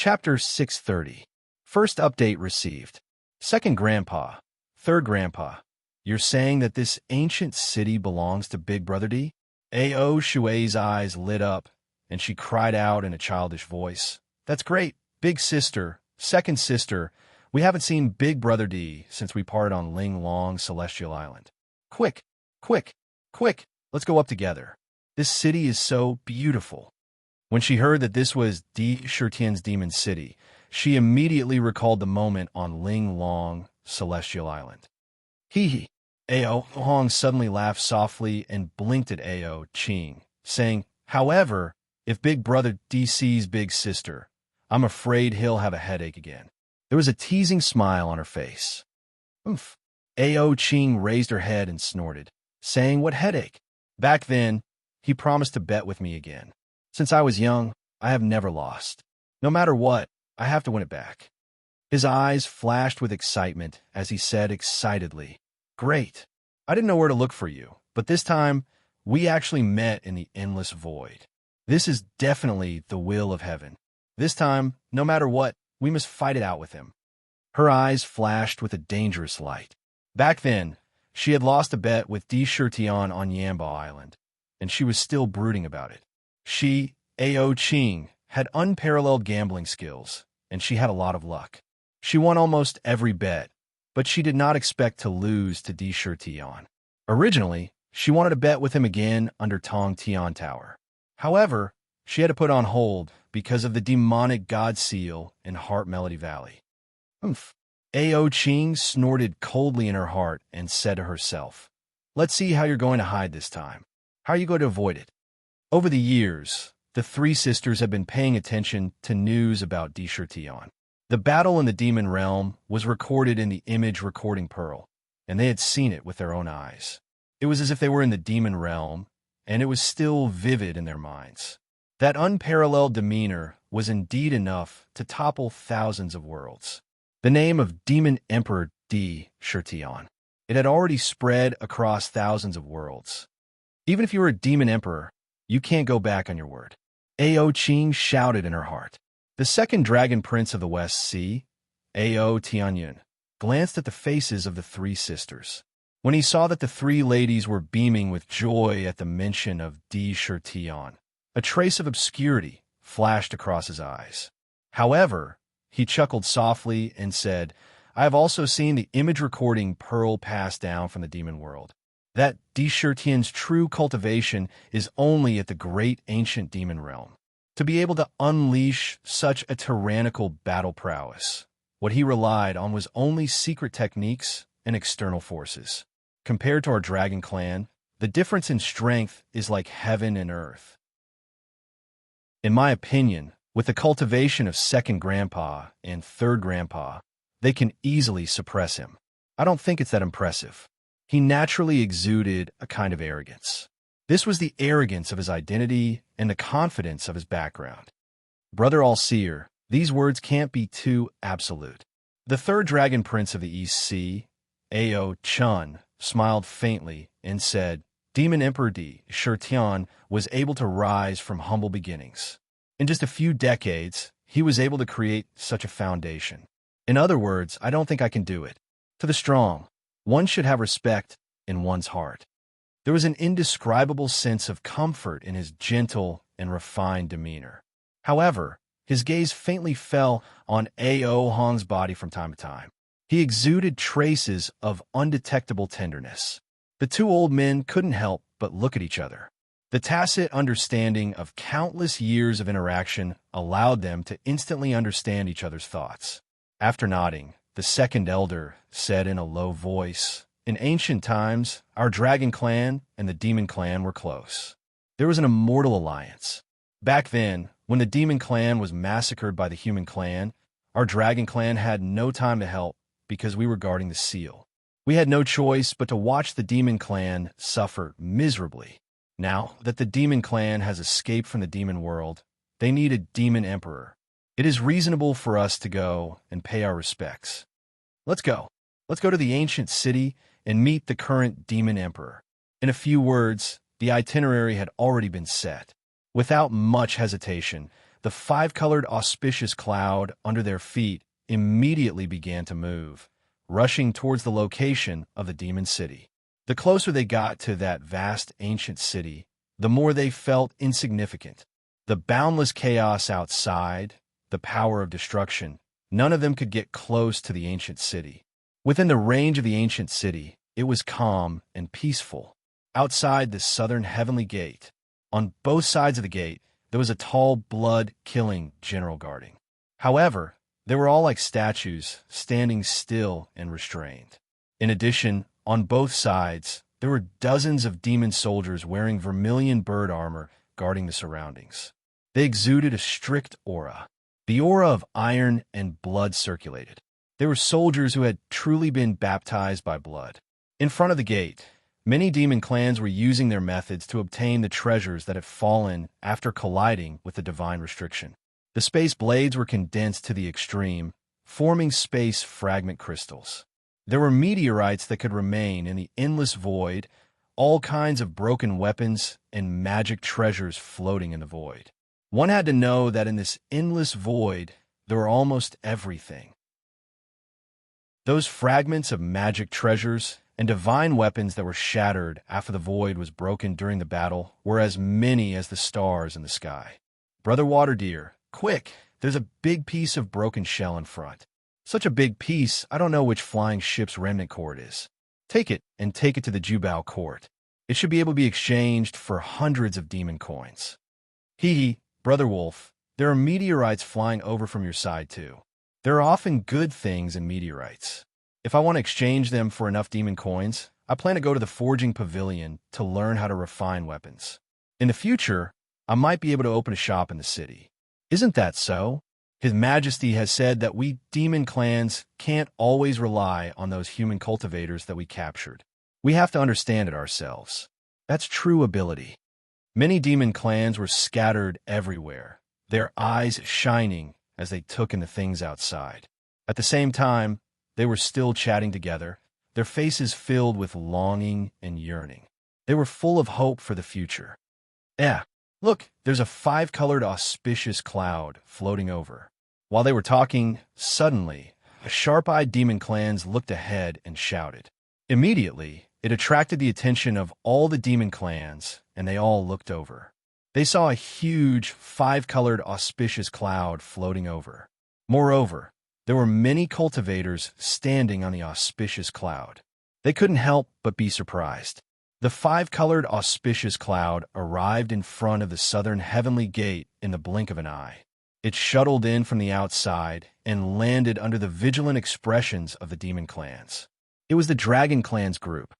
Chapter 630. First update received. Second Grandpa. Third Grandpa. You're saying that this ancient city belongs to Big Brother D? A.O. Shuei's eyes lit up, and she cried out in a childish voice. That's great. Big sister, second sister, we haven't seen Big Brother D since we parted on Ling Long Celestial Island. Quick, quick, quick, let's go up together. This city is so beautiful. When she heard that this was Di Shirtian's demon city, she immediately recalled the moment on Ling Long Celestial Island. Hee hee. A.O. Hong suddenly laughed softly and blinked at A.O. Ching, saying, however, if Big Brother D sees Big Sister, I'm afraid he'll have a headache again. There was a teasing smile on her face. Oomph. A.O. Ching raised her head and snorted, saying, what headache? Back then, he promised to bet with me again. Since I was young, I have never lost. No matter what, I have to win it back. His eyes flashed with excitement as he said excitedly, great. I didn't know where to look for you, but this time, we actually met in the endless void. This is definitely the will of heaven. This time, no matter what, we must fight it out with him. Her eyes flashed with a dangerous light. Back then, she had lost a bet with Di Shirtian on Yamba Island, and she was still brooding about it. She, A.O. Ching, had unparalleled gambling skills, and she had a lot of luck. She won almost every bet, but she did not expect to lose to Di Shirtian. Originally, she wanted to bet with him again under Tong Tian Tower. However, she had to put on hold because of the demonic god seal in Heart Melody Valley. Oomph. A.O. Ching snorted coldly in her heart and said to herself, let's see how you're going to hide this time. How are you going to avoid it? Over the years, the three sisters have been paying attention to news about Di Shirtian. The battle in the demon realm was recorded in the image recording pearl, and they had seen it with their own eyes. It was as if they were in the demon realm, and it was still vivid in their minds. That unparalleled demeanor was indeed enough to topple thousands of worlds. The name of Demon Emperor Di Shirtian. It had already spread across thousands of worlds. Even if you were a demon emperor, you can't go back on your word. A.O. Ching shouted in her heart. The second dragon prince of the West Sea, A.O. Tianyun, glanced at the faces of the three sisters. When he saw that the three ladies were beaming with joy at the mention of Di Shirtian, a trace of obscurity flashed across his eyes. However, he chuckled softly and said, I have also seen the image recording pearl passed down from the demon world. That Di Shirtian's true cultivation is only at the great ancient demon realm. To be able to unleash such a tyrannical battle prowess, what he relied on was only secret techniques and external forces. Compared to our dragon clan, the difference in strength is like heaven and earth. In my opinion, with the cultivation of second grandpa and third grandpa, they can easily suppress him. I don't think it's that impressive. He naturally exuded a kind of arrogance. This was the arrogance of his identity and the confidence of his background. Brother All-Seer, these words can't be too absolute. The third dragon prince of the East Sea, A.O. Chun, smiled faintly and said, Demon Emperor Di Shirtian was able to rise from humble beginnings. In just a few decades, he was able to create such a foundation. In other words, I don't think I can do it. To the strong, one should have respect in one's heart. There was an indescribable sense of comfort in his gentle and refined demeanor. However, his gaze faintly fell on A.O. Hong's body from time to time. He exuded traces of undetectable tenderness. The two old men couldn't help but look at each other. The tacit understanding of countless years of interaction allowed them to instantly understand each other's thoughts. After nodding, the second elder said in a low voice, in ancient times, our dragon clan and the demon clan were close. There was an immortal alliance. Back then, when the demon clan was massacred by the human clan, our dragon clan had no time to help because we were guarding the seal. We had no choice but to watch the demon clan suffer miserably. Now that the demon clan has escaped from the demon world, they need a demon emperor. It is reasonable for us to go and pay our respects. Let's go. Let's go to the ancient city and meet the current demon emperor. In a few words, the itinerary had already been set. Without much hesitation, the five-colored auspicious cloud under their feet immediately began to move, rushing towards the location of the demon city. The closer they got to that vast ancient city, the more they felt insignificant. The boundless chaos outside, the power of destruction, none of them could get close to the ancient city. Within the range of the ancient city, it was calm and peaceful. Outside the southern heavenly gate, on both sides of the gate, there was a tall, blood-killing general guarding. However, they were all like statues, standing still and restrained. In addition, on both sides, there were dozens of demon soldiers wearing vermilion bird armor guarding the surroundings. They exuded a strict aura. The aura of iron and blood circulated. They were soldiers who had truly been baptized by blood. In front of the gate, many demon clans were using their methods to obtain the treasures that had fallen after colliding with the divine restriction. The space blades were condensed to the extreme, forming space fragment crystals. There were meteorites that could remain in the endless void, all kinds of broken weapons and magic treasures floating in the void. One had to know that in this endless void, there were almost everything. Those fragments of magic treasures and divine weapons that were shattered after the void was broken during the battle were as many as the stars in the sky. Brother Water Deer, quick, there's a big piece of broken shell in front. Such a big piece, I don't know which flying ship's remnant core it is. Take it and take it to the Jubao court. It should be able to be exchanged for hundreds of demon coins. Hee, Brother Wolf, there are meteorites flying over from your side too. There are often good things in meteorites. If I want to exchange them for enough demon coins, I plan to go to the Forging Pavilion to learn how to refine weapons. In the future, I might be able to open a shop in the city. Isn't that so? His Majesty has said that we demon clans can't always rely on those human cultivators that we captured. We have to understand it ourselves. That's true ability. Many demon clans were scattered everywhere, their eyes shining as they took in the things outside. At the same time, they were still chatting together, their faces filled with longing and yearning. They were full of hope for the future. Look, there's a five-colored auspicious cloud floating over. While they were talking, suddenly, a sharp-eyed demon clans looked ahead and shouted. Immediately, it attracted the attention of all the demon clans, and they all looked over. They saw a huge, five-colored auspicious cloud floating over. Moreover, there were many cultivators standing on the auspicious cloud. They couldn't help but be surprised. The five-colored auspicious cloud arrived in front of the southern heavenly gate in the blink of an eye. It shuttled in from the outside and landed under the vigilant expressions of the demon clans. It was the Dragon Clan's group.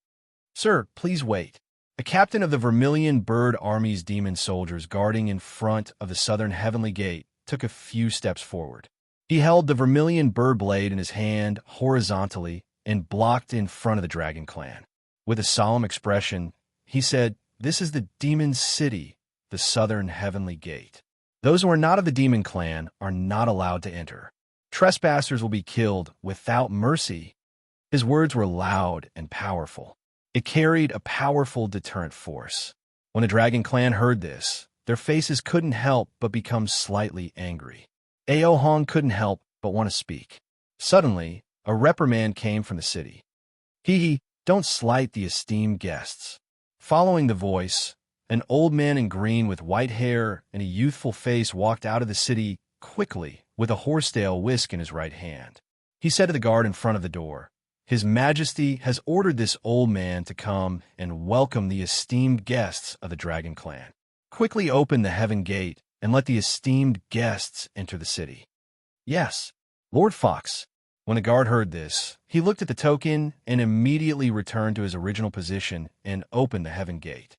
Sir, please wait. The captain of the Vermilion Bird Army's demon soldiers guarding in front of the southern heavenly gate took a few steps forward. He held the Vermilion Bird Blade in his hand horizontally and blocked in front of the Dragon Clan. With a solemn expression, he said, "This is the Demon City, the southern heavenly gate. Those who are not of the Demon Clan are not allowed to enter. Trespassers will be killed without mercy." His words were loud and powerful. It carried a powerful deterrent force. When the Dragon Clan heard this, their faces couldn't help but become slightly angry. Ao Hong couldn't help but want to speak. Suddenly, a reprimand came from the city. Don't slight the esteemed guests. Following the voice, an old man in green with white hair and a youthful face walked out of the city quickly with a horsetail whisk in his right hand. He said to the guard in front of the door, "His Majesty has ordered this old man to come and welcome the esteemed guests of the Dragon Clan. Quickly open the heaven gate and let the esteemed guests enter the city." "Yes, Lord Fox." When the guard heard this, he looked at the token and immediately returned to his original position and opened the heaven gate.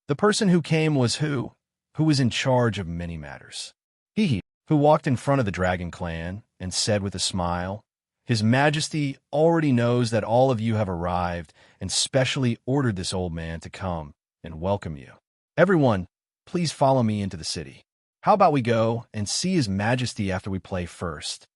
The person who came was who was in charge of many matters. He who walked in front of the Dragon Clan and said with a smile, "His Majesty already knows that all of you have arrived and specially ordered this old man to come and welcome you. Everyone, please follow me into the city. How about we go and see His Majesty after we play first?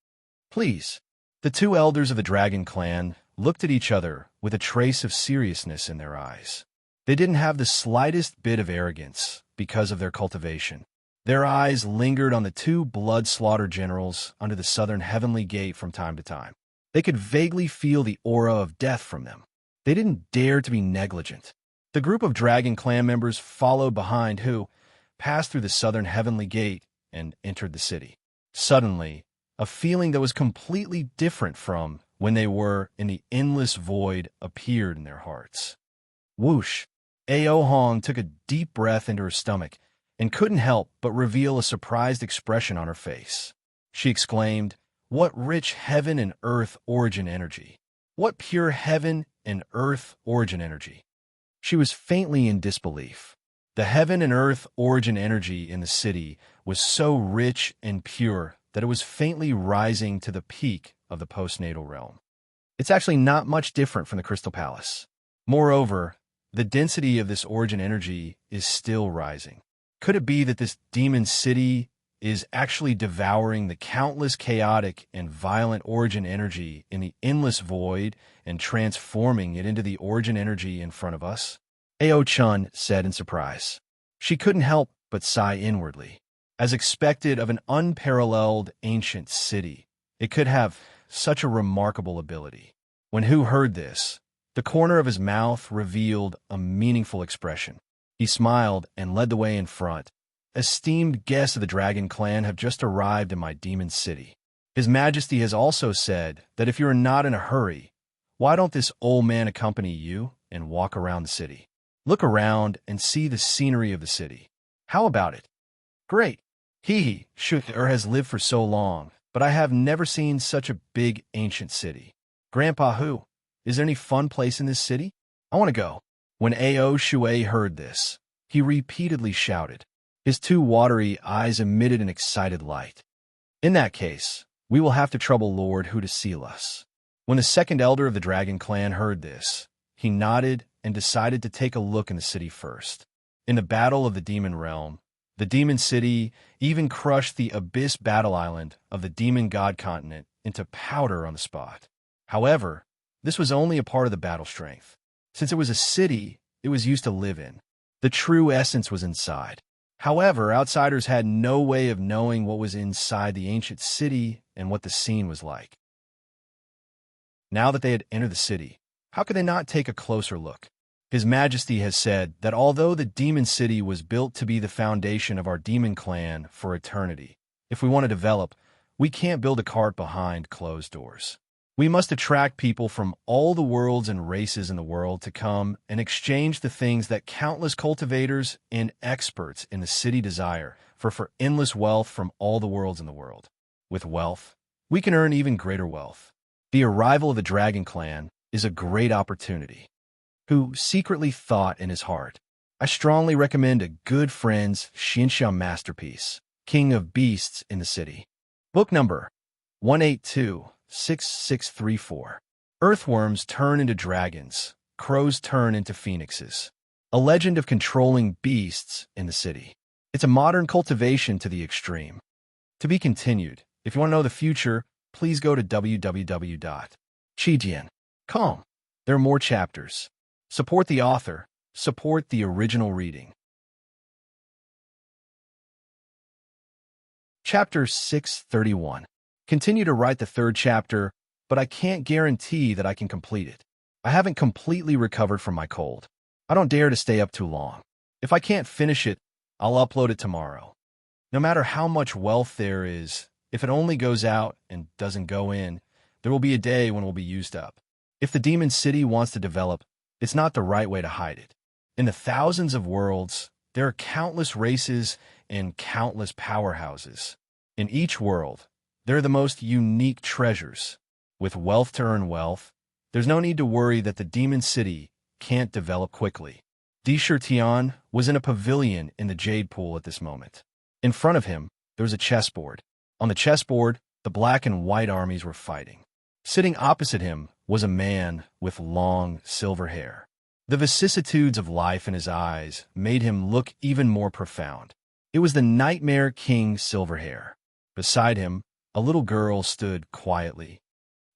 Please." The two elders of the Dragon Clan looked at each other with a trace of seriousness in their eyes. They didn't have the slightest bit of arrogance because of their cultivation. Their eyes lingered on the two blood-slaughtered generals under the southern heavenly gate from time to time. They could vaguely feel the aura of death from them. They didn't dare to be negligent. The group of Dragon Clan members followed behind who passed through the southern heavenly gate and entered the city. Suddenly, a feeling that was completely different from when they were in the endless void appeared in their hearts. Whoosh! Ao Hong took a deep breath into her stomach and couldn't help but reveal a surprised expression on her face. She exclaimed, "What rich heaven and earth origin energy! What pure heaven and earth origin energy!" She was faintly in disbelief. The heaven and earth origin energy in the city was so rich and pure that it was faintly rising to the peak of the postnatal realm. It's actually not much different from the Crystal Palace. Moreover, the density of this origin energy is still rising. Could it be that this demon city is actually devouring the countless chaotic and violent origin energy in the endless void and transforming it into the origin energy in front of us? Ao Chun said in surprise. She couldn't help but sigh inwardly. As expected of an unparalleled ancient city, it could have such a remarkable ability. When Hu heard this, the corner of his mouth revealed a meaningful expression. He smiled and led the way in front. "Esteemed guests of the Dragon Clan have just arrived in my demon city. His Majesty has also said that if you are not in a hurry, why don't this old man accompany you and walk around the city? Look around and see the scenery of the city. How about it?" "Great. He has lived for so long, but I have never seen such a big ancient city. Grandpa Hu, is there any fun place in this city? I want to go." When Ao Shui heard this, he repeatedly shouted. His two watery eyes emitted an excited light. "In that case, we will have to trouble Lord Hu to seal us." When the second elder of the Dragon Clan heard this, he nodded and decided to take a look in the city first. In the Battle of the Demon Realm, the Demon City even crushed the Abyss Battle Island of the Demon God Continent into powder on the spot. However, this was only a part of the battle strength. Since it was a city it was used to live in, the true essence was inside. However, outsiders had no way of knowing what was inside the ancient city and what the scene was like. Now that they had entered the city, how could they not take a closer look? His Majesty has said that although the Demon City was built to be the foundation of our Demon Clan for eternity, if we want to develop, we can't build a cart behind closed doors. We must attract people from all the worlds and races in the world to come and exchange the things that countless cultivators and experts in the city desire for endless wealth from all the worlds in the world. With wealth, we can earn even greater wealth. The arrival of the Dragon Clan is a great opportunity. Who secretly thought in his heart, "I strongly recommend a good friend's Xinsha masterpiece, King of Beasts in the City." Book number 1826634. Earthworms turn into dragons, crows turn into phoenixes. A legend of controlling beasts in the city. It's a modern cultivation to the extreme. To be continued. If you want to know the future, please go to www.chijian.com. There are more chapters. Support the author. Support the original reading. Chapter 631. Continue to write the third chapter, but I can't guarantee that I can complete it. I haven't completely recovered from my cold. I don't dare to stay up too long. If I can't finish it, I'll upload it tomorrow. No matter how much wealth there is, if it only goes out and doesn't go in, there will be a day when it will be used up. If the Demon City wants to develop, it's not the right way to hide it. In the thousands of worlds, there are countless races and countless powerhouses. In each world, there are the most unique treasures. With wealth to earn wealth, there's no need to worry that the Demon City can't develop quickly. Di Shirtian was in a pavilion in the Jade Pool at this moment. In front of him, there was a chessboard. On the chessboard, the black and white armies were fighting. Sitting opposite him was a man with long silver hair. The vicissitudes of life in his eyes made him look even more profound. It was the Nightmare King Silverhair. Beside him, a little girl stood quietly.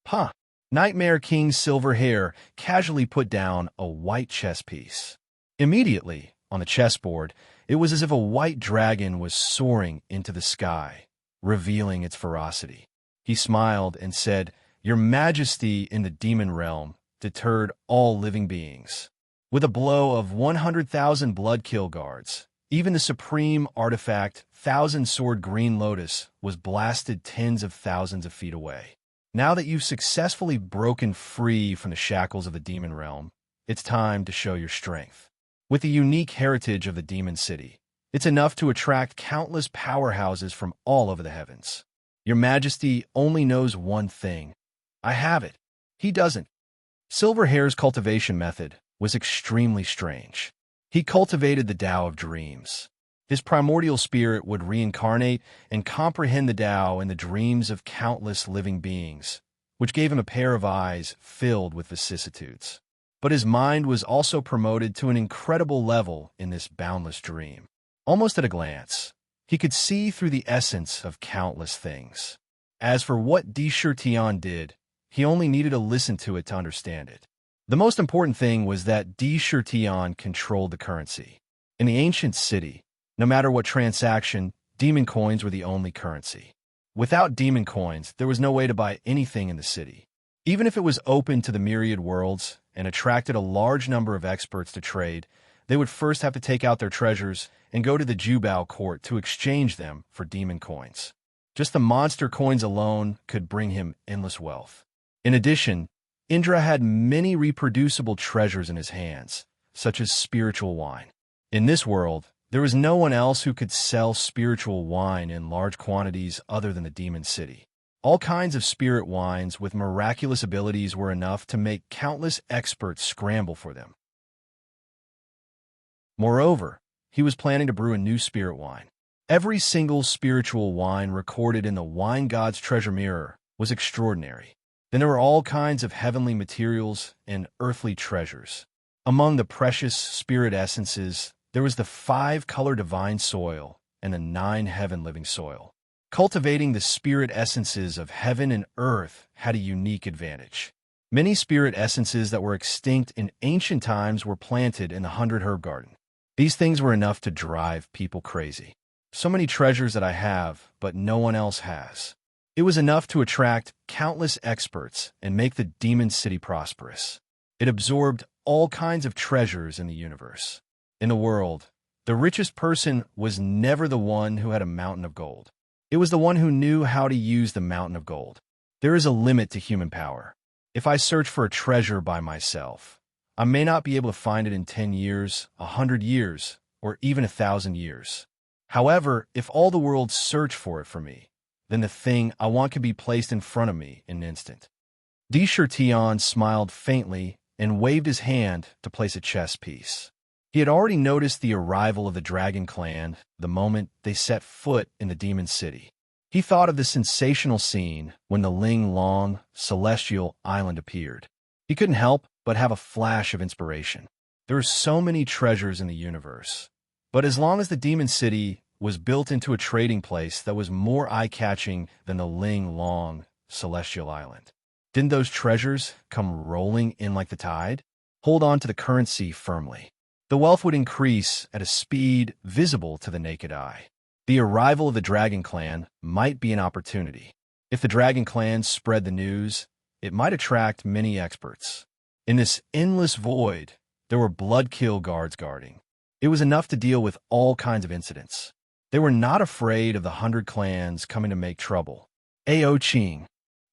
"Huh." Nightmare King Silverhair casually put down a white chess piece. Immediately, on the chessboard, It was as if a white dragon was soaring into the sky, revealing its ferocity. He smiled and said, "Your Majesty in the demon realm deterred all living beings. With a blow of 100,000 blood-kill guards, even the supreme artifact, Thousand-Sword Green Lotus, was blasted tens of thousands of feet away. Now that you've successfully broken free from the shackles of the demon realm, it's time to show your strength. With the unique heritage of the demon city, it's enough to attract countless powerhouses from all over the heavens. Your Majesty only knows one thing. I have it. He doesn't." Silverhair's cultivation method was extremely strange. He cultivated the Tao of dreams. His primordial spirit would reincarnate and comprehend the Tao in the dreams of countless living beings, which gave him a pair of eyes filled with vicissitudes. But his mind was also promoted to an incredible level in this boundless dream. Almost at a glance, he could see through the essence of countless things. As for what Tion did, he only needed to listen to it to understand it. The most important thing was that Tion controlled the currency. In the ancient city, no matter what transaction, demon coins were the only currency. Without demon coins, there was no way to buy anything in the city. Even if it was open to the myriad worlds and attracted a large number of experts to trade, they would first have to take out their treasures and go to the Jubao court to exchange them for demon coins. Just the monster coins alone could bring him endless wealth. In addition, Indra had many reproducible treasures in his hands, such as spiritual wine. In this world, there was no one else who could sell spiritual wine in large quantities other than the demon city. All kinds of spirit wines with miraculous abilities were enough to make countless experts scramble for them. Moreover, he was planning to brew a new spirit wine. Every single spiritual wine recorded in the wine god's treasure mirror was extraordinary. Then there were all kinds of heavenly materials and earthly treasures. Among the precious spirit essences, there was the 5-color divine soil and the 9 heaven-living soil. Cultivating the spirit essences of heaven and earth had a unique advantage. Many spirit essences that were extinct in ancient times were planted in the 100 herb garden. These things were enough to drive people crazy. So many treasures that I have, but no one else has. It was enough to attract countless experts and make the demon city prosperous. It absorbed all kinds of treasures in the universe. In the world, the richest person was never the one who had a mountain of gold. It was the one who knew how to use the mountain of gold. There is a limit to human power. If I search for a treasure by myself, I may not be able to find it in 10 years, 100 years, or even 1,000 years. However, if all the world search for it for me, then the thing I want can be placed in front of me in an instant. Tion smiled faintly and waved his hand to place a chess piece. He had already noticed the arrival of the Dragon Clan the moment they set foot in the Demon City. He thought of the sensational scene when the Ling Long celestial island appeared. He couldn't help but have a flash of inspiration. There are so many treasures in the universe. But as long as the Demon City was built into a trading place that was more eye-catching than the Ling Long celestial island, didn't those treasures come rolling in like the tide? Hold on to the currency firmly. The wealth would increase at a speed visible to the naked eye. The arrival of the Dragon Clan might be an opportunity. If the Dragon Clan spread the news, it might attract many experts. In this endless void, there were blood-kill guards guarding. It was enough to deal with all kinds of incidents. They were not afraid of the 100 clans coming to make trouble. Ao Qing,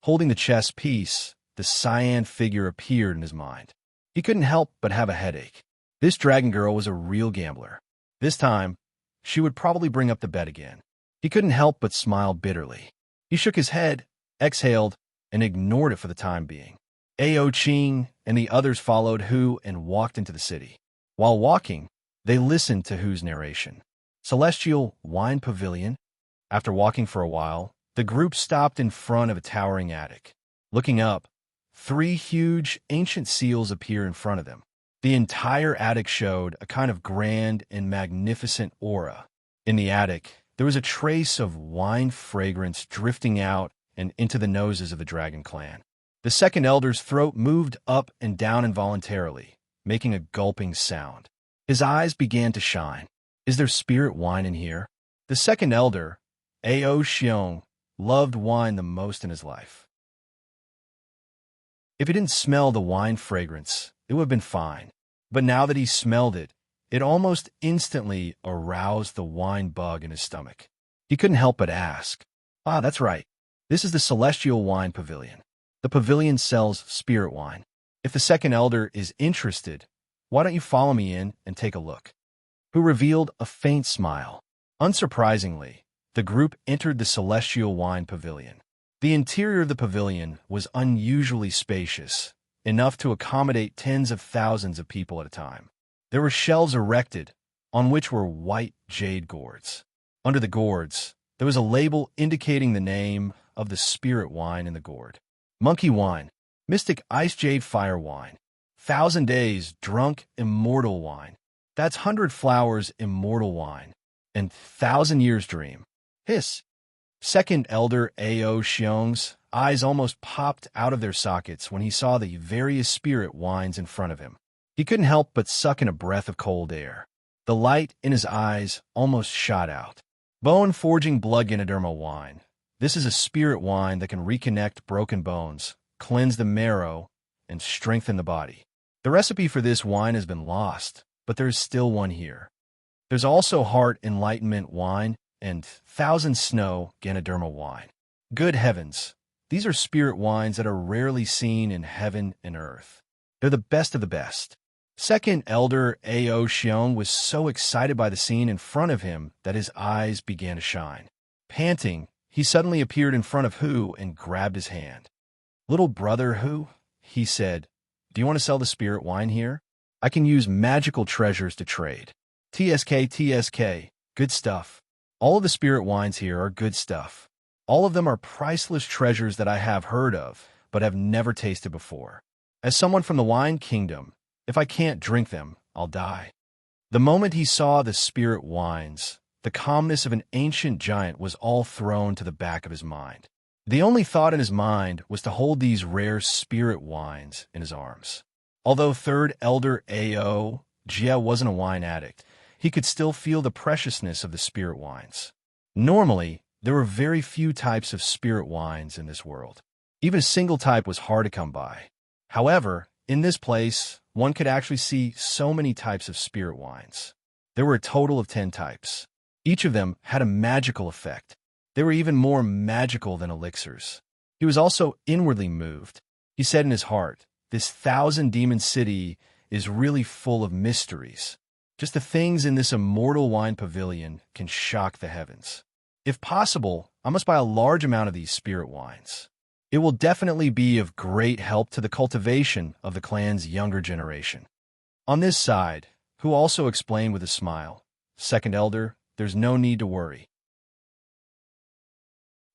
holding the chess piece, the cyan figure appeared in his mind. He couldn't help but have a headache. This dragon girl was a real gambler. This time, she would probably bring up the bet again. He couldn't help but smile bitterly. He shook his head, exhaled, and ignored it for the time being. Ao Qing and the others followed Hu and walked into the city. While walking, they listened to Hu's narration. Celestial Wine Pavilion. After walking for a while, the group stopped in front of a towering attic. Looking up, 3 huge ancient seals appeared in front of them. The entire attic showed a kind of grand and magnificent aura. In the attic, there was a trace of wine fragrance drifting out and into the noses of the Dragon Clan. The second elder's throat moved up and down involuntarily, making a gulping sound. His eyes began to shine. Is there spirit wine in here? The second elder, Ao Xiong, loved wine the most in his life. If he didn't smell the wine fragrance, it would have been fine. But now that he smelled it, it almost instantly aroused the wine bug in his stomach. He couldn't help but ask, "Ah, that's right. This is the Celestial Wine Pavilion. The pavilion sells spirit wine. If the second elder is interested, why don't you follow me in and take a look?" Who revealed a faint smile. Unsurprisingly, the group entered the Celestial Wine Pavilion. The interior of the pavilion was unusually spacious, enough to accommodate tens of thousands of people at a time. There were shelves erected, on which were white jade gourds. Under the gourds, there was a label indicating the name of the spirit wine in the gourd. Monkey wine, mystic ice jade fire wine, 1,000 days drunk immortal wine. That's 100 flowers immortal wine, and 1,000 years dream. Hiss. Second elder Ao Xiong's eyes almost popped out of their sockets when he saw the various spirit wines in front of him. He couldn't help but suck in a breath of cold air. The light in his eyes almost shot out. Bone-forging blood Ganoderma wine. This is a spirit wine that can reconnect broken bones, cleanse the marrow, and strengthen the body. The recipe for this wine has been lost, but there's still one here. There's also Heart Enlightenment wine and Thousand Snow Ganoderma wine. Good heavens, these are spirit wines that are rarely seen in heaven and earth. They're the best of the best. Second elder Ao Xiong was so excited by the scene in front of him that his eyes began to shine. Panting, he suddenly appeared in front of Hu and grabbed his hand. "Little brother Hu," he said, "do you want to sell the spirit wine here? I can use magical treasures to trade." TSK, good stuff. All of the spirit wines here are good stuff. All of them are priceless treasures that I have heard of, but have never tasted before. As someone from the wine kingdom, if I can't drink them, I'll die. The moment he saw the spirit wines, the calmness of an ancient giant was all thrown to the back of his mind. The only thought in his mind was to hold these rare spirit wines in his arms. Although third elder Ao Jia wasn't a wine addict, he could still feel the preciousness of the spirit wines. Normally, there were very few types of spirit wines in this world. Even a single type was hard to come by. However, in this place, one could actually see so many types of spirit wines. There were a total of 10 types. Each of them had a magical effect. They were even more magical than elixirs. He was also inwardly moved. He said in his heart, "This 1,000-demon city is really full of mysteries. Just the things in this immortal wine pavilion can shock the heavens. If possible, I must buy a large amount of these spirit wines. It will definitely be of great help to the cultivation of the clan's younger generation." On this side, Hu also explained with a smile, "Second elder, there's no need to worry.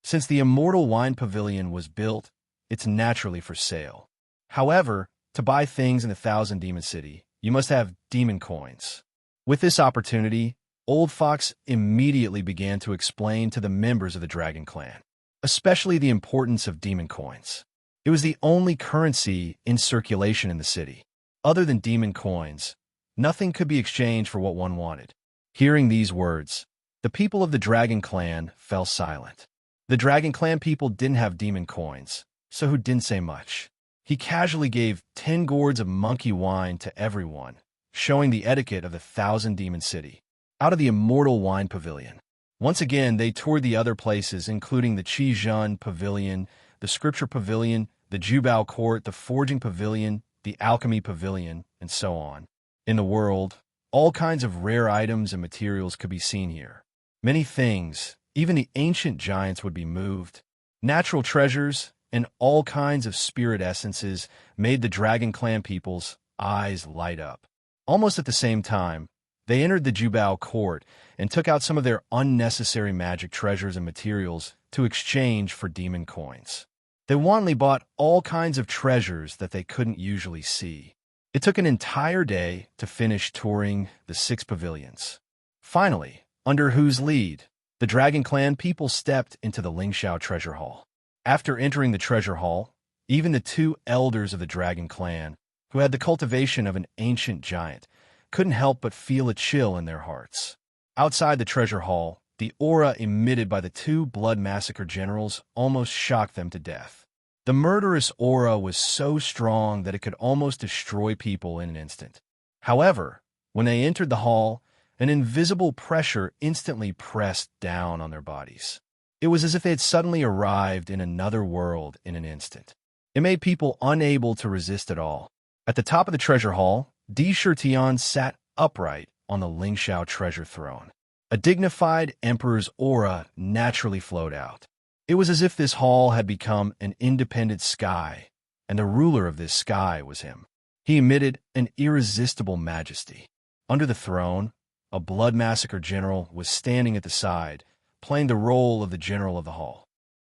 Since the immortal wine pavilion was built, it's naturally for sale. However, to buy things in the 1,000-demon city, you must have demon coins." With this opportunity, Old Fox immediately began to explain to the members of the Dragon Clan, especially the importance of demon coins. It was the only currency in circulation in the city. Other than demon coins, nothing could be exchanged for what one wanted. Hearing these words, the people of the Dragon Clan fell silent. The Dragon Clan people didn't have demon coins, so Hu didn't say much. He casually gave 10 gourds of monkey wine to everyone, showing the etiquette of the 1,000-demon city. Out of the immortal wine pavilion. Once again, they toured the other places, including the Qizhen Pavilion, the Scripture Pavilion, the Jubao Court, the Forging Pavilion, the Alchemy Pavilion, and so on. In the world, all kinds of rare items and materials could be seen here. Many things, even the ancient giants would be moved. Natural treasures and all kinds of spirit essences made the Dragon Clan people's eyes light up. Almost at the same time, they entered the Jubao Court and took out some of their unnecessary magic treasures and materials to exchange for demon coins. They wantonly bought all kinds of treasures that they couldn't usually see. It took an entire day to finish touring the 6 pavilions. Finally, under Hu's lead, the Dragon Clan people stepped into the Lingxiao Treasure Hall. After entering the treasure hall, even the 2 elders of the Dragon Clan, who had the cultivation of an ancient giant, couldn't help but feel a chill in their hearts. Outside the treasure hall, the aura emitted by the two blood massacre generals almost shocked them to death. The murderous aura was so strong that it could almost destroy people in an instant. However, when they entered the hall, an invisible pressure instantly pressed down on their bodies. It was as if they had suddenly arrived in another world in an instant. It made people unable to resist at all. At the top of the treasure hall, Di Shirtian sat upright on the Lingxiao treasure throne. A dignified emperor's aura naturally flowed out. It was as if this hall had become an independent sky, and the ruler of this sky was him. He emitted an irresistible majesty. Under the throne, a blood massacre general was standing at the side, playing the role of the general of the hall.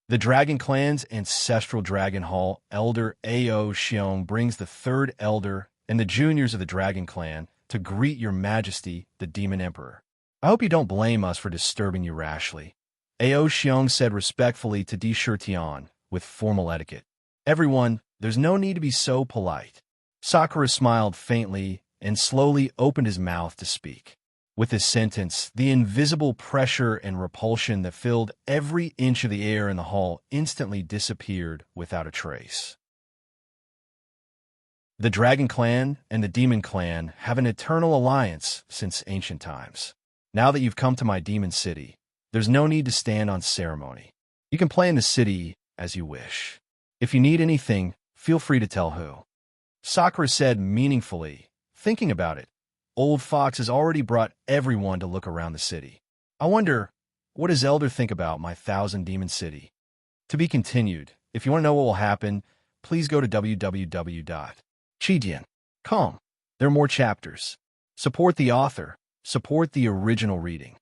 The Dragon Clan's ancestral Dragon Hall elder Ao Xiong brings the third elder and the juniors of the Dragon Clan to greet your majesty, the Demon Emperor. I hope you don't blame us for disturbing you rashly. Ao Xiong said respectfully to Di Shirtian with formal etiquette. Everyone, there's no need to be so polite. Sakura smiled faintly and slowly opened his mouth to speak. With this sentence, the invisible pressure and repulsion that filled every inch of the air in the hall instantly disappeared without a trace. The Dragon Clan and the Demon Clan have an eternal alliance since ancient times. Now that you've come to my demon city, there's no need to stand on ceremony. You can play in the city as you wish. If you need anything, feel free to tell who. Sakura said meaningfully, thinking about it. Old Fox has already brought everyone to look around the city. I wonder, what does Elder think about my 1,000-demon city? To be continued. If you want to know what will happen, please go to www.chidian.com. There are more chapters. Support the author. Support the original reading.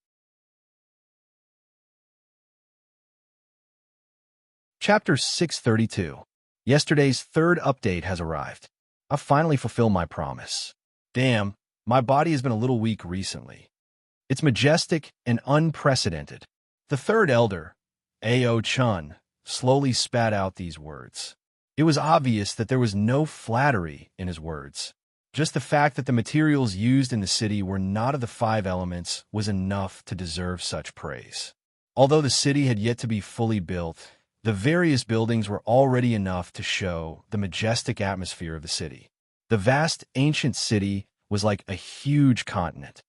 Chapter 632. Yesterday's third update has arrived. I've finally fulfilled my promise. Damn, my body has been a little weak recently. It's majestic and unprecedented. The third elder, Ao Chun, slowly spat out these words. It was obvious that there was no flattery in his words. Just the fact that the materials used in the city were not of the 5 elements was enough to deserve such praise. Although the city had yet to be fully built, the various buildings were already enough to show the majestic atmosphere of the city. The vast ancient city was like a huge continent.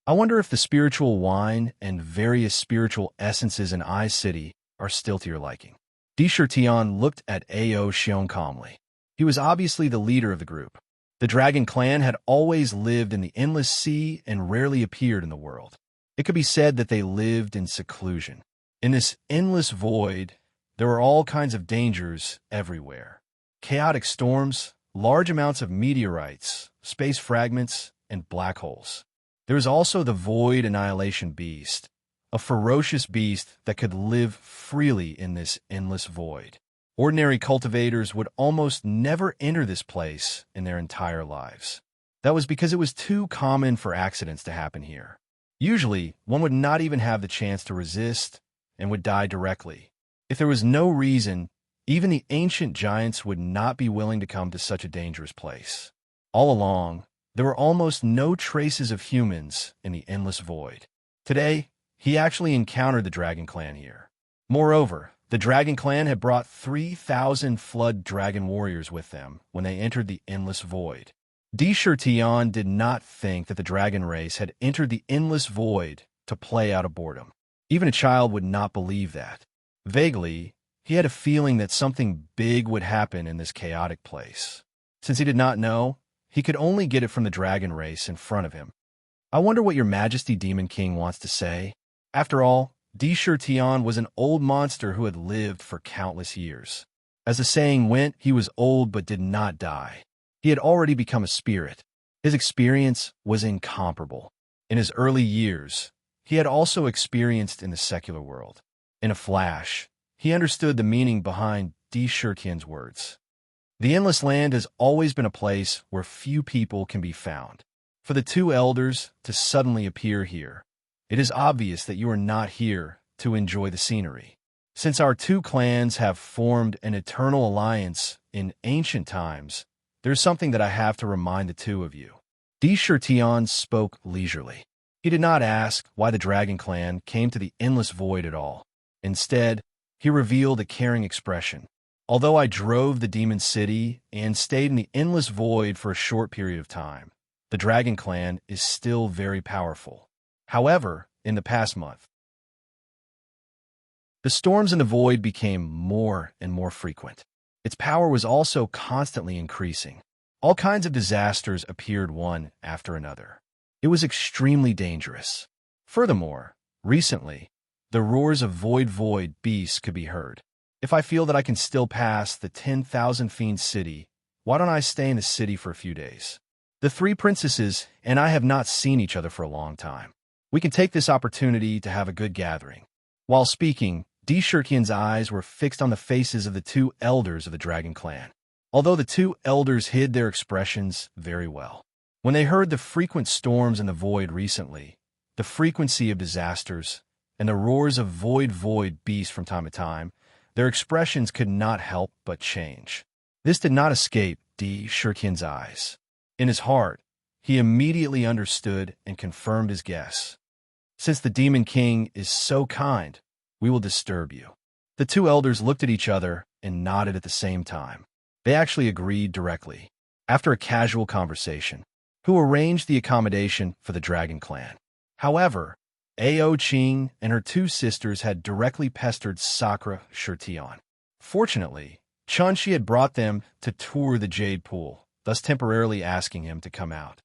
I wonder if the spiritual wine and various spiritual essences in Ai City are still to your liking. Di Shirtian looked at Ao Xiong calmly. He was obviously the leader of the group. The Dragon Clan had always lived in the endless sea and rarely appeared in the world. It could be said that they lived in seclusion. In this endless void, there were all kinds of dangers everywhere. Chaotic storms, large amounts of meteorites, space fragments, and black holes. There was also the Void Annihilation Beast, a ferocious beast that could live freely in this endless void. Ordinary cultivators would almost never enter this place in their entire lives. That was because it was too common for accidents to happen here. Usually, one would not even have the chance to resist and would die directly. If there was no reason, even the ancient giants would not be willing to come to such a dangerous place. All along, there were almost no traces of humans in the endless void. Today, he actually encountered the Dragon Clan here. Moreover, the Dragon Clan had brought 3,000 flood dragon warriors with them when they entered the endless void. Di Shirtian did not think that the dragon race had entered the endless void to play out of boredom. Even a child would not believe that. Vaguely, he had a feeling that something big would happen in this chaotic place. Since he did not know, he could only get it from the dragon race in front of him. I wonder what your Majesty Demon King wants to say. After all, Di Shirtian was an old monster who had lived for countless years. As the saying went, he was old but did not die. He had already become a spirit. His experience was incomparable. In his early years, he had also experienced in the secular world. In a flash, he understood the meaning behind Di Shirtian's words. The Endless Land has always been a place where few people can be found. For the two elders to suddenly appear here, it is obvious that you are not here to enjoy the scenery. Since our two clans have formed an eternal alliance in ancient times, there's something that I have to remind the two of you. Di Shirtian spoke leisurely. He did not ask why the dragon clan came to the endless void at all. Instead, he revealed a caring expression. Although I drove the demon city and stayed in the endless void for a short period of time, the dragon clan is still very powerful. However, in the past month, the storms in the void became more and more frequent. Its power was also constantly increasing. All kinds of disasters appeared one after another. It was extremely dangerous. Furthermore, recently, the roars of void beasts could be heard. If I feel that I can still pass the 10,000 fiend city, why don't I stay in the city for a few days? The three princesses and I have not seen each other for a long time. We can take this opportunity to have a good gathering. While speaking, D. Shurkian's eyes were fixed on the faces of the two elders of the dragon clan. Although the two elders hid their expressions very well. When they heard the frequent storms in the void recently, the frequency of disasters, and the roars of void beasts from time to time, their expressions could not help but change. This did not escape D. Shurkian's eyes. In his heart, he immediately understood and confirmed his guess. Since the Demon King is so kind, we will disturb you. The two elders looked at each other and nodded at the same time. They actually agreed directly, after a casual conversation, who arranged the accommodation for the dragon clan. However, Ao Qing and her two sisters had directly pestered Sakura Shurtian. Fortunately, Chunshi had brought them to tour the Jade Pool, thus temporarily asking him to come out.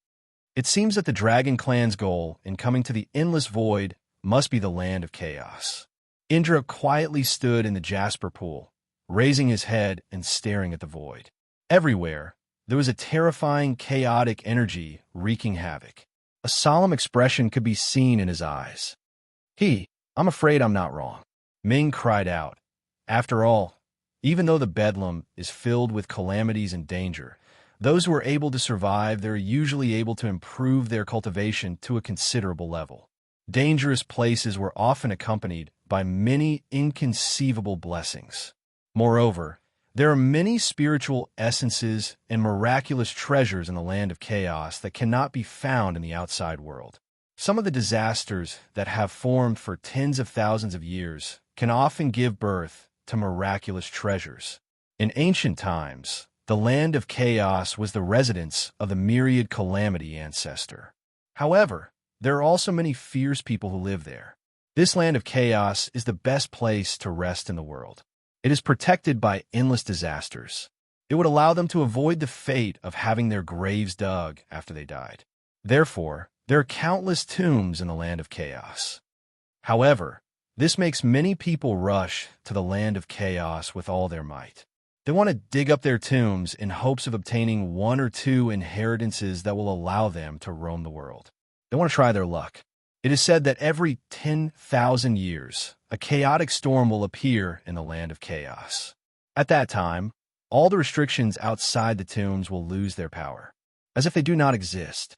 It seems that the dragon clan's goal in coming to the endless void must be the land of chaos. Indra quietly stood in the Jasper Pool, raising his head and staring at the void. Everywhere, there was a terrifying, chaotic energy wreaking havoc. A solemn expression could be seen in his eyes. I'm afraid I'm not wrong. Ming cried out. After all, even though the bedlam is filled with calamities and danger, those who are able to survive, they're usually able to improve their cultivation to a considerable level. Dangerous places were often accompanied by many inconceivable blessings. Moreover, there are many spiritual essences and miraculous treasures in the land of chaos that cannot be found in the outside world. Some of the disasters that have formed for tens of thousands of years can often give birth to miraculous treasures. In ancient times, the land of chaos was the residence of the myriad calamity ancestor. However, there are also many fierce people who live there. This land of chaos is the best place to rest in the world. It is protected by endless disasters. It would allow them to avoid the fate of having their graves dug after they died. Therefore, there are countless tombs in the land of chaos. However, this makes many people rush to the land of chaos with all their might. They want to dig up their tombs in hopes of obtaining one or two inheritances that will allow them to roam the world. They want to try their luck. It is said that every 10,000 years, a chaotic storm will appear in the land of chaos. At that time, all the restrictions outside the tombs will lose their power, as if they do not exist.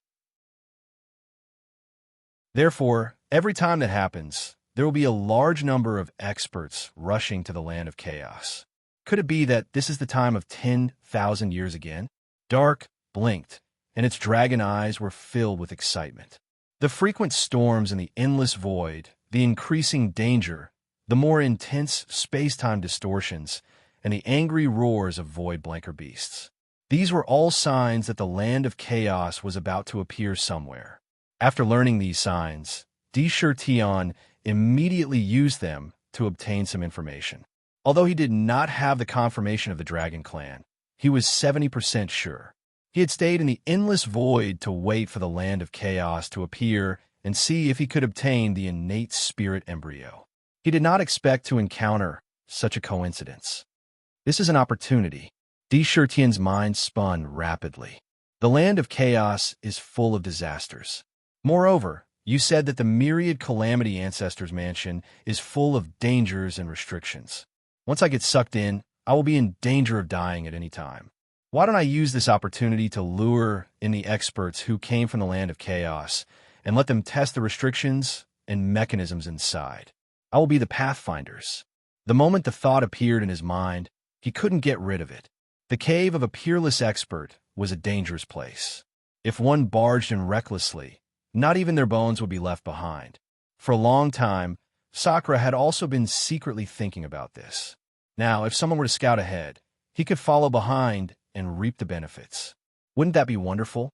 Therefore, every time that happens, there will be a large number of experts rushing to the land of chaos. Could it be that this is the time of 10,000 years again? Dark blinked, and its dragon eyes were filled with excitement. The frequent storms in the endless void, the increasing danger, the more intense space-time distortions, and the angry roars of void blanker beasts. These were all signs that the land of chaos was about to appear somewhere. After learning these signs, D. Shurtian immediately used them to obtain some information. Although he did not have the confirmation of the Dragon Clan, he was 70% sure. He had stayed in the endless void to wait for the land of chaos to appear and see if he could obtain the innate spirit embryo. He did not expect to encounter such a coincidence. This is an opportunity. D. Shurtian's mind spun rapidly. The land of chaos is full of disasters. Moreover, you said that the myriad calamity ancestors mansion is full of dangers and restrictions. Once I get sucked in, I will be in danger of dying at any time. Why don't I use this opportunity to lure in the experts who came from the land of chaos and let them test the restrictions and mechanisms inside? I will be the pathfinders. The moment the thought appeared in his mind, he couldn't get rid of it. The cave of a peerless expert was a dangerous place. If one barged in recklessly, Not even their bones would be left behind. For a long time, Sakura had also been secretly thinking about this. Now, if someone were to scout ahead, he could follow behind and reap the benefits. Wouldn't that be wonderful?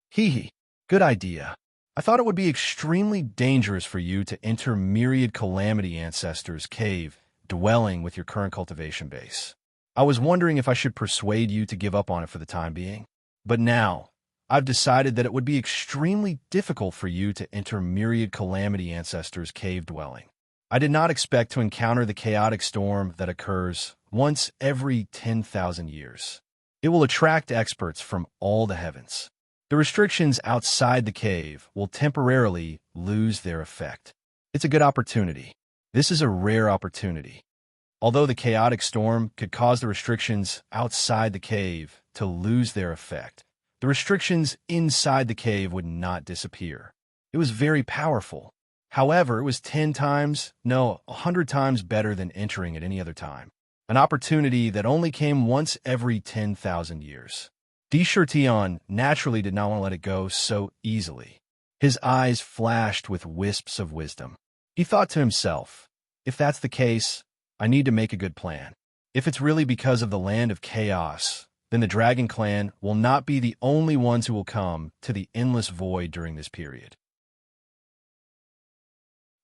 Hee hee. Good idea. I thought it would be extremely dangerous for you to enter myriad calamity ancestors' cave, dwelling with your current cultivation base. I was wondering if I should persuade you to give up on it for the time being. But now, I've decided that it would be extremely difficult for you to enter myriad calamity ancestors' cave dwelling. I did not expect to encounter the chaotic storm that occurs once every 10,000 years. It will attract experts from all the heavens. The restrictions outside the cave will temporarily lose their effect. It's a good opportunity. This is a rare opportunity. Although the chaotic storm could cause the restrictions outside the cave to lose their effect, the restrictions inside the cave would not disappear. It was very powerful. However, it was 10 times, no, 100 times better than entering at any other time. An opportunity that only came once every 10,000 years. Tion naturally did not want to let it go so easily. His eyes flashed with wisps of wisdom. He thought to himself, if that's the case, I need to make a good plan. If it's really because of the land of chaos, then the Dragon Clan will not be the only ones who will come to the endless void during this period.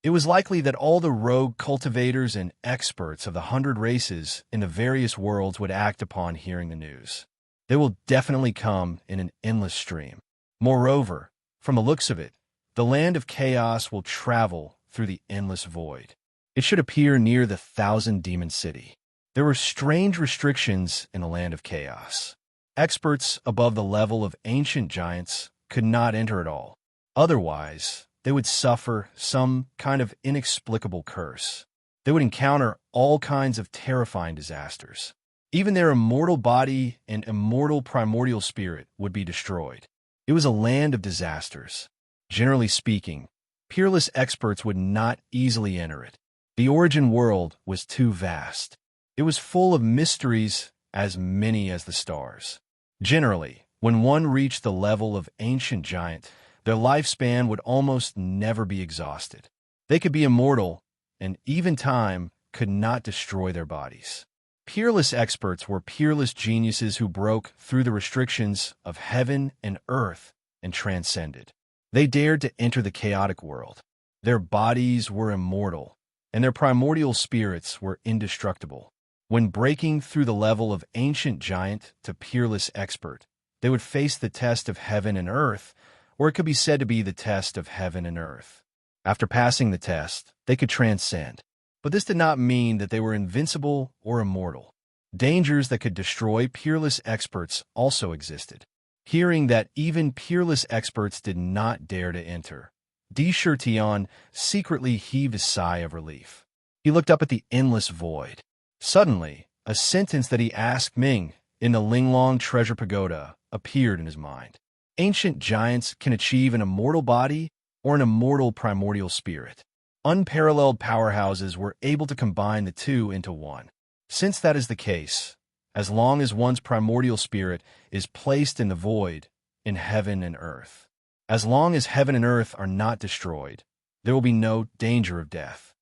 It was likely that all the rogue cultivators and experts of the 100 races in the various worlds would act upon hearing the news. They will definitely come in an endless stream. Moreover, from the looks of it, the land of chaos will travel through the endless void. It should appear near the 1,000 Demon City. There were strange restrictions in the land of chaos. Experts above the level of ancient giants could not enter at all. Otherwise, they would suffer some kind of inexplicable curse. They would encounter all kinds of terrifying disasters. Even their immortal body and immortal primordial spirit would be destroyed. It was a land of disasters. Generally speaking, peerless experts would not easily enter it. The origin world was too vast. It was full of mysteries as many as the stars. Generally, when one reached the level of ancient giant, their lifespan would almost never be exhausted. They could be immortal, and even time could not destroy their bodies. Peerless experts were peerless geniuses who broke through the restrictions of heaven and earth and transcended. They dared to enter the chaotic world. Their bodies were immortal, and their primordial spirits were indestructible. When breaking through the level of ancient giant to peerless expert, they would face the test of heaven and earth, or it could be said to be the test of heaven and earth. After passing the test, they could transcend. But this did not mean that they were invincible or immortal. Dangers that could destroy peerless experts also existed. Hearing that even peerless experts did not dare to enter, Tion secretly heaved a sigh of relief. He looked up at the endless void. Suddenly, a sentence that he asked Ming in the Linglong Treasure Pagoda appeared in his mind. Ancient giants can achieve an immortal body or an immortal primordial spirit. Unparalleled powerhouses were able to combine the two into one. Since that is the case, as long as one's primordial spirit is placed in the void, in heaven and earth, as long as heaven and earth are not destroyed, there will be no danger of death.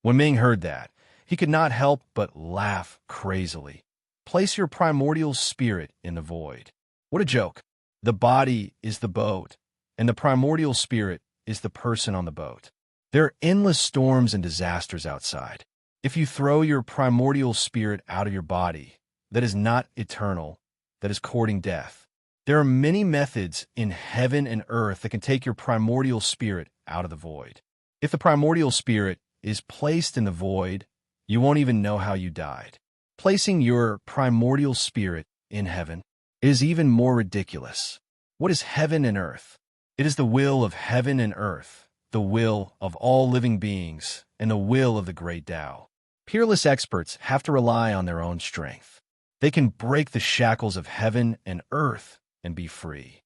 When Ming heard that, he could not help but laugh crazily. Place your primordial spirit in the void. What a joke. The body is the boat, and the primordial spirit is the person on the boat. There are endless storms and disasters outside. If you throw your primordial spirit out of your body, that is not eternal, that is courting death. There are many methods in heaven and earth that can take your primordial spirit out of the void. If the primordial spirit is placed in the void, you won't even know how you died. Placing your primordial spirit in heaven is even more ridiculous. What is heaven and earth? It is the will of heaven and earth, the will of all living beings, and the will of the great Tao. Peerless experts have to rely on their own strength. They can break the shackles of heaven and earth and be free.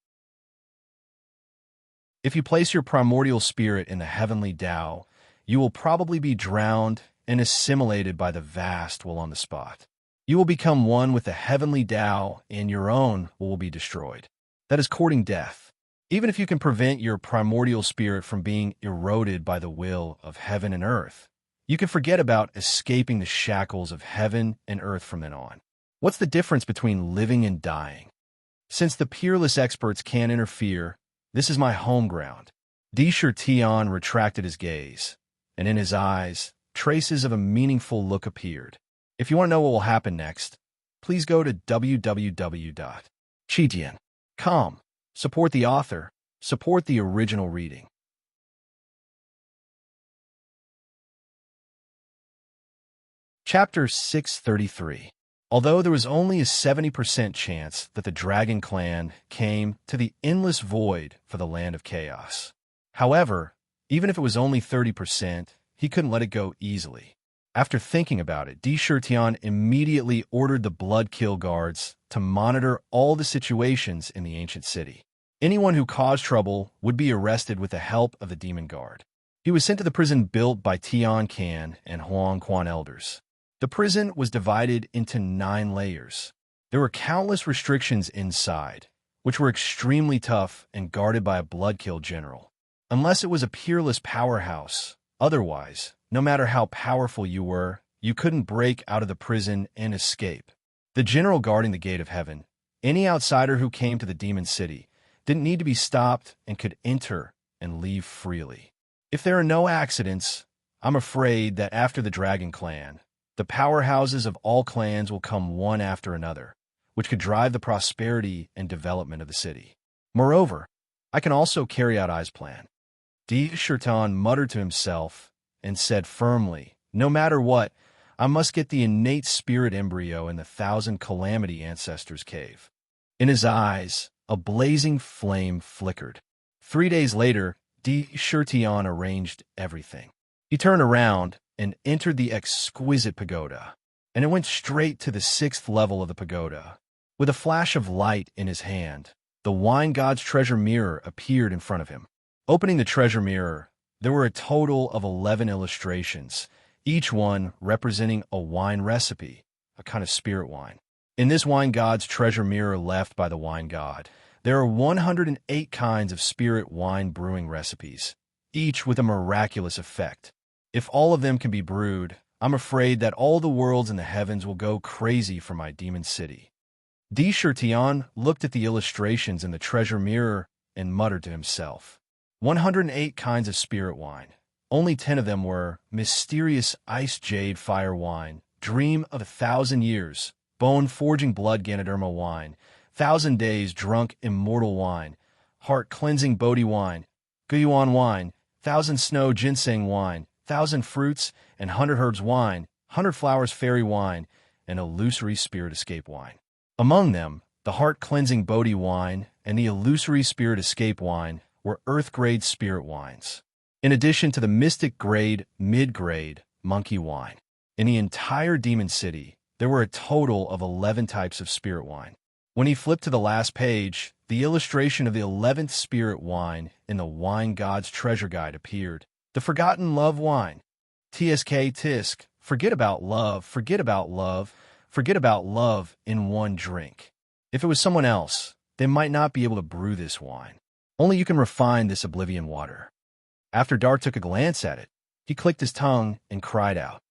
If you place your primordial spirit in the heavenly Tao, you will probably be drowned and assimilated by the vast will on the spot. You will become one with the heavenly Tao, and your own will be destroyed. That is courting death. Even if you can prevent your primordial spirit from being eroded by the will of heaven and earth, you can forget about escaping the shackles of heaven and earth from then on. What's the difference between living and dying? Since the peerless experts can't interfere, this is my home ground. Tion retracted his gaze, and in his eyes, traces of a meaningful look appeared. If you want to know what will happen next, please go to www.chitian.com. Support the author. Support the original reading. Chapter 633. Although there was only a 70% chance that the Dragon Clan came to the endless void for the land of chaos. However, even if it was only 30%, he couldn't let it go easily. After thinking about it, Tion immediately ordered the Blood Kill guards to monitor all the situations in the ancient city. Anyone who caused trouble would be arrested with the help of the Demon Guard. He was sent to the prison built by Tian Can and Huang Quan elders. The prison was divided into 9 layers. There were countless restrictions inside, which were extremely tough and guarded by a Blood Kill general. Unless it was a peerless powerhouse, otherwise, no matter how powerful you were, you couldn't break out of the prison and escape. The general guarding the gate of heaven, any outsider who came to the demon city, didn't need to be stopped and could enter and leave freely. If there are no accidents, I'm afraid that after the Dragon Clan, the powerhouses of all clans will come one after another, which could drive the prosperity and development of the city. Moreover, I can also carry out I's plan. Tion muttered to himself and said firmly, no matter what, I must get the innate spirit embryo in the 1,000 Calamity Ancestors cave. In his eyes, a blazing flame flickered. 3 days later, Tion arranged everything. He turned around and entered the exquisite pagoda, and it went straight to the 6th level of the pagoda. With a flash of light in his hand, the wine god's treasure mirror appeared in front of him. Opening the treasure mirror, there were a total of 11 illustrations, each one representing a wine recipe, a kind of spirit wine. In this wine god's treasure mirror left by the wine god, there are 108 kinds of spirit wine brewing recipes, each with a miraculous effect. If all of them can be brewed, I'm afraid that all the worlds in the heavens will go crazy for my demon city. Tion looked at the illustrations in the treasure mirror and muttered to himself. 108 kinds of spirit wine. Only 10 of them were mysterious ice jade fire wine, dream of 1,000 years, bone-forging blood Ganoderma wine, 1,000 days drunk immortal wine, heart-cleansing Bodhi wine, Guyuan wine, 1,000 snow ginseng wine, 1,000 fruits and 100 herbs wine, 100 flowers fairy wine, and illusory spirit escape wine. Among them, the heart-cleansing Bodhi wine and the illusory spirit escape wine were earth-grade spirit wines, in addition to the mystic-grade, mid-grade monkey wine. In the entire demon city, there were a total of 11 types of spirit wine. When he flipped to the last page, the illustration of the 11th spirit wine in the Wine God's Treasure Guide appeared. The Forgotten Love Wine. TSK Tisk. Forget about love, forget about love, forget about love in one drink. If it was someone else, they might not be able to brew this wine. Only you can refine this oblivion water. After Dar took a glance at it, he clicked his tongue and cried out.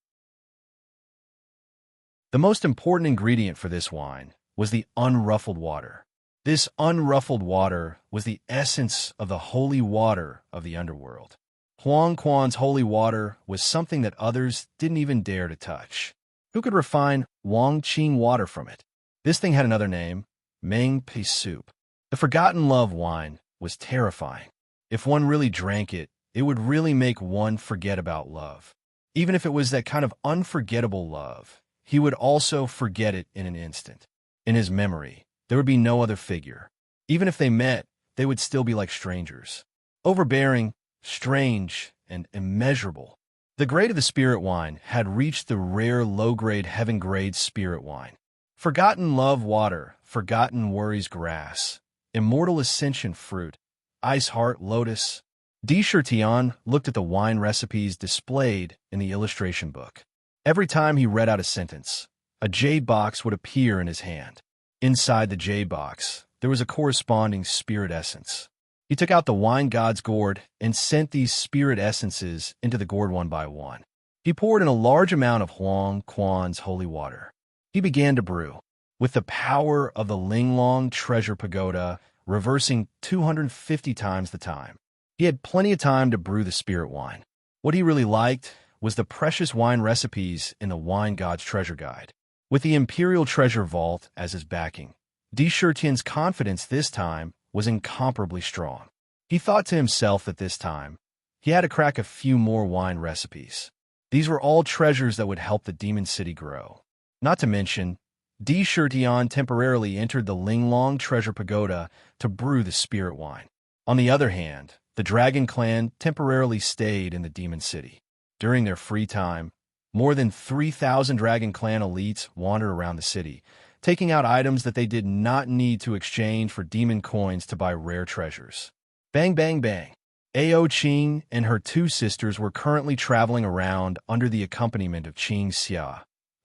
The most important ingredient for this wine was the unruffled water. This unruffled water was the essence of the holy water of the underworld. Huang Quan's holy water was something that others didn't even dare to touch. Who could refine Wang Qing water from it? This thing had another name, Meng Pi Soup. The Forgotten Love wine was terrifying. If one really drank it, it would really make one forget about love. Even if it was that kind of unforgettable love, he would also forget it in an instant. In his memory, there would be no other figure. Even if they met, they would still be like strangers. Overbearing, strange, and immeasurable. The grade of the spirit wine had reached the rare low-grade heaven-grade spirit wine. Forgotten love water, forgotten worries grass, immortal ascension fruit, ice heart lotus. Tion looked at the wine recipes displayed in the illustration book. Every time he read out a sentence, a jade box would appear in his hand. Inside the jade box, there was a corresponding spirit essence. He took out the wine god's gourd and sent these spirit essences into the gourd one by one. He poured in a large amount of Huang Quan's holy water. He began to brew. With the power of the Linglong treasure pagoda, reversing 250 times the time. He had plenty of time to brew the spirit wine. What he really liked was the precious wine recipes in the Wine God's Treasure Guide. With the Imperial Treasure Vault as his backing, Di Shurtian's confidence this time was incomparably strong. He thought to himself that this time, he had to crack a few more wine recipes. These were all treasures that would help the Demon City grow. Not to mention, Di Shurtian temporarily entered the Linglong Treasure Pagoda to brew the spirit wine. On the other hand, the Dragon Clan temporarily stayed in the Demon City. During their free time, more than 3,000 Dragon Clan elites wandered around the city, taking out items that they did not need to exchange for demon coins to buy rare treasures. Bang, bang, bang. Ao Qing and her two sisters were currently traveling around under the accompaniment of Qing Xia,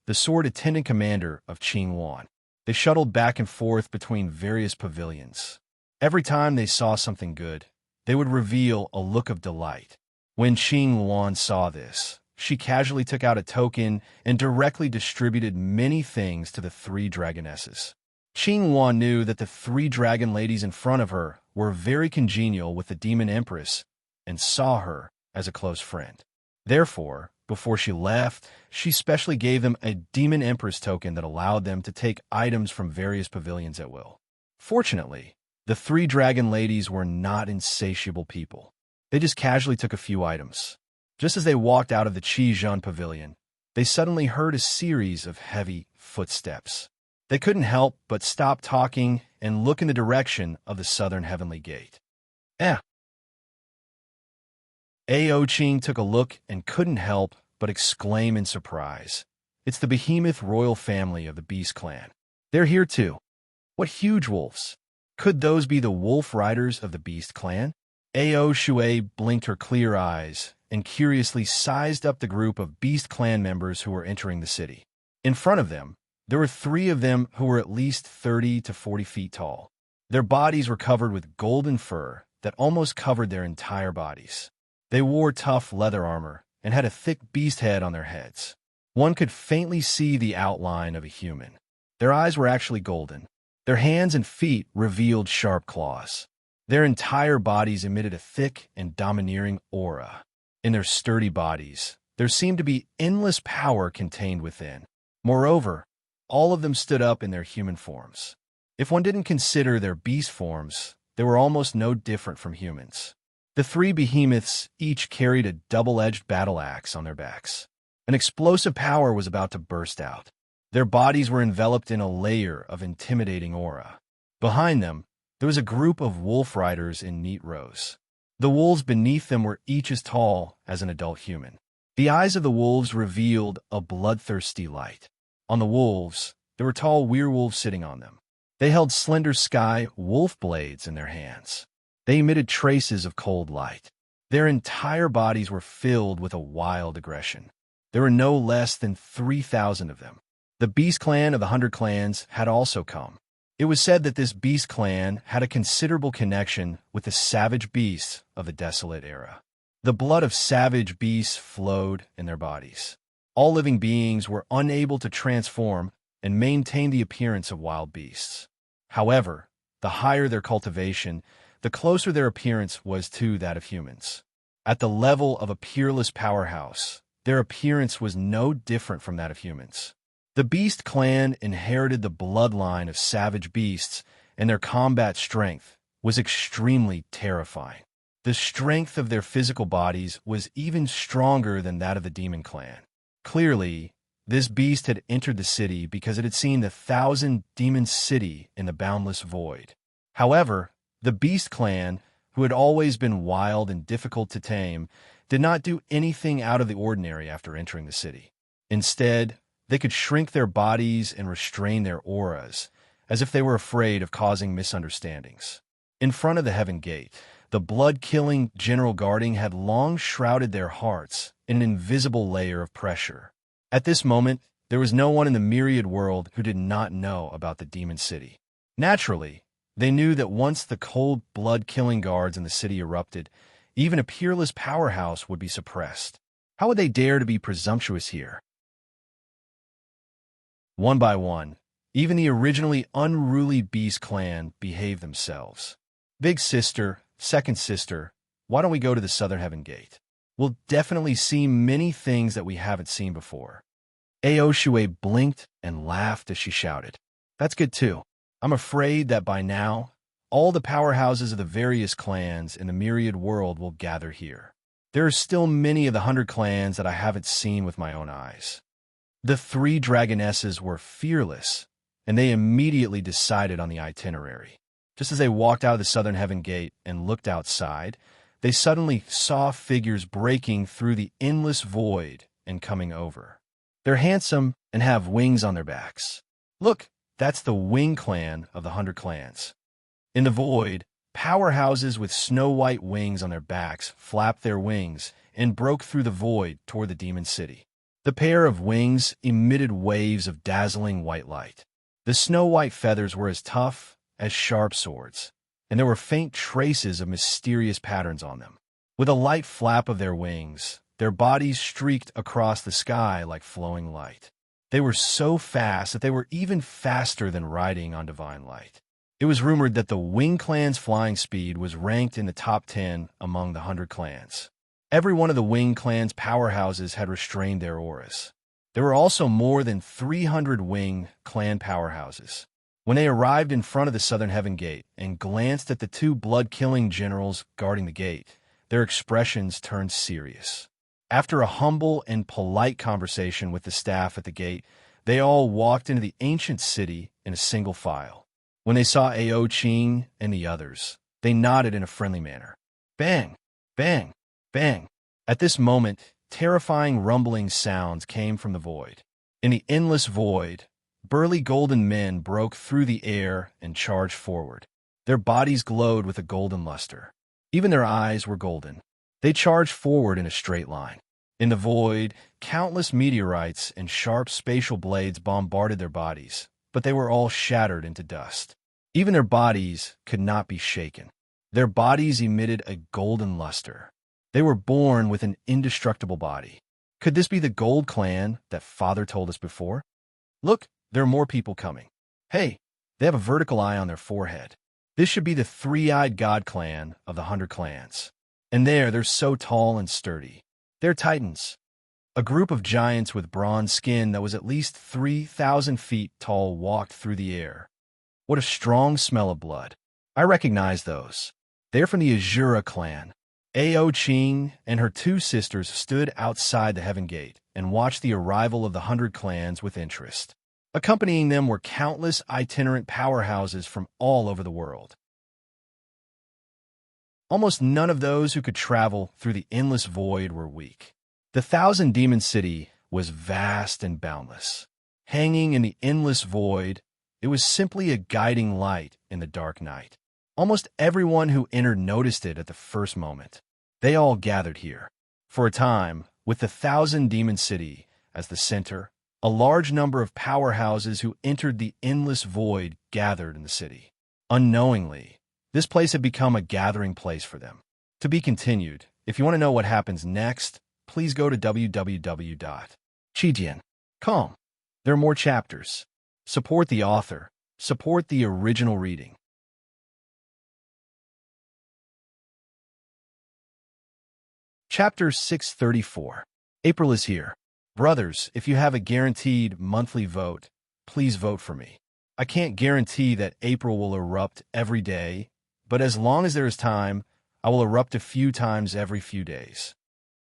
the sword attendant commander of Qing Wan. They shuttled back and forth between various pavilions. Every time they saw something good, they would reveal a look of delight. When Qing Wan saw this, she casually took out a token and directly distributed many things to the three dragonesses. Qing Wan knew that the three dragon ladies in front of her were very congenial with the Demon Empress and saw her as a close friend. Therefore, before she left, she specially gave them a Demon Empress token that allowed them to take items from various pavilions at will. Fortunately, the three dragon ladies were not insatiable people. They just casually took a few items. Just as they walked out of the Qizhan pavilion, they suddenly heard a series of heavy footsteps. They couldn't help but stop talking and look in the direction of the southern heavenly gate. Ao Qing took a look and couldn't help but exclaim in surprise. It's the behemoth royal family of the Beast Clan. They're here too. What huge wolves! Could those be the wolf riders of the Beast Clan? Ao Shui blinked her clear eyes and curiously sized up the group of Beast Clan members who were entering the city. In front of them, there were three of them who were at least 30 to 40 feet tall. Their bodies were covered with golden fur that almost covered their entire bodies. They wore tough leather armor and had a thick beast head on their heads. One could faintly see the outline of a human. Their eyes were actually golden. Their hands and feet revealed sharp claws. Their entire bodies emitted a thick and domineering aura. In their sturdy bodies, there seemed to be endless power contained within. Moreover, all of them stood up in their human forms. If one didn't consider their beast forms, they were almost no different from humans. The three behemoths each carried a double-edged battle axe on their backs. An explosive power was about to burst out. Their bodies were enveloped in a layer of intimidating aura. Behind them, there was a group of wolf riders in neat rows. The wolves beneath them were each as tall as an adult human. The eyes of the wolves revealed a bloodthirsty light. On the wolves, there were tall werewolves sitting on them. They held slender sky wolf blades in their hands. They emitted traces of cold light. Their entire bodies were filled with a wild aggression. There were no less than 3,000 of them. The Beast Clan of the 100 Clans had also come. It was said that this Beast Clan had a considerable connection with the savage beasts of the Desolate Era. The blood of savage beasts flowed in their bodies. All living beings were unable to transform and maintain the appearance of wild beasts. However, the higher their cultivation, the closer their appearance was to that of humans. At the level of a peerless powerhouse, their appearance was no different from that of humans. The Beast Clan inherited the bloodline of savage beasts, and their combat strength was extremely terrifying. The strength of their physical bodies was even stronger than that of the Demon Clan. Clearly, this beast had entered the city because it had seen the 1,000 demon city in the boundless void. However, the Beast Clan, who had always been wild and difficult to tame, did not do anything out of the ordinary after entering the city. Instead, they could shrink their bodies and restrain their auras, as if they were afraid of causing misunderstandings. In front of the Heaven Gate, the blood-killing general guarding had long shrouded their hearts in an invisible layer of pressure. At this moment, there was no one in the myriad world who did not know about the Demon City. Naturally, They knew that once the cold, blood-killing guards in the city erupted, even a peerless powerhouse would be suppressed. How would they dare to be presumptuous here? One by one, even the originally unruly Beast clan behaved themselves. Big sister, second sister, why don't we go to the Southern Heaven Gate? We'll definitely see many things that we haven't seen before. Aoshue blinked and laughed as she shouted. That's good too. I'm afraid that by now, all the powerhouses of the various clans in the myriad world will gather here. There are still many of the 100 clans that I haven't seen with my own eyes. The 3 dragonesses were fearless, and they immediately decided on the itinerary. Just as they walked out of the Southern Heaven Gate and looked outside, they suddenly saw figures breaking through the endless void and coming over. They're handsome and have wings on their backs. Look, that's the Wing Clan of the 100 clans. In the void, powerhouses with snow-white wings on their backs flapped their wings and broke through the void toward the demon city. The pair of wings emitted waves of dazzling white light. The snow-white feathers were as tough as sharp swords, and there were faint traces of mysterious patterns on them. With a light flap of their wings, their bodies streaked across the sky like flowing light. They were so fast that they were even faster than riding on divine light. It was rumored that the Wing Clan's flying speed was ranked in the top 10 among the 100 clans. Every one of the Wing Clan's powerhouses had restrained their auras. There were also more than 300 Wing Clan powerhouses. When they arrived in front of the Southern Heaven Gate and glanced at the 2 blood-killing generals guarding the gate, their expressions turned serious. After a humble and polite conversation with the staff at the gate, they all walked into the ancient city in a single file. When they saw Ao Qing and the others, they nodded in a friendly manner. Bang! Bang! Bang! At this moment, terrifying rumbling sounds came from the void. In the endless void, burly golden men broke through the air and charged forward. Their bodies glowed with a golden luster. Even their eyes were golden. They charged forward in a straight line. In the void, countless meteorites and sharp spatial blades bombarded their bodies, but they were all shattered into dust. Even their bodies could not be shaken. Their bodies emitted a golden luster. They were born with an indestructible body. Could this be the Gold Clan that Father told us before? Look, there are more people coming. Hey, they have a vertical eye on their forehead. This should be the 3-eyed God Clan of the 100 clans. And they're so tall and sturdy. They're Titans. A group of giants with bronze skin that was at least 3,000 feet tall walked through the air. What a strong smell of blood. I recognize those. They're from the Azura clan. Ao Qing and her 2 sisters stood outside the Heaven Gate and watched the arrival of the 100 clans with interest. Accompanying them were countless itinerant powerhouses from all over the world. Almost none of those who could travel through the endless void were weak. The Thousand Demon City was vast and boundless. Hanging in the endless void, it was simply a guiding light in the dark night. Almost everyone who entered noticed it at the first moment. They all gathered here. For a time, with the Thousand Demon City as the center, a large number of powerhouses who entered the endless void gathered in the city. Unknowingly, this place had become a gathering place for them. To be continued. If you want to know what happens next, please go to www.chijian.com. There are more chapters. Support the author. Support the original reading. Chapter 634. April is here. Brothers, if you have a guaranteed monthly vote, please vote for me. I can't guarantee that April will erupt every day, but as long as there is time, I will erupt a few times every few days.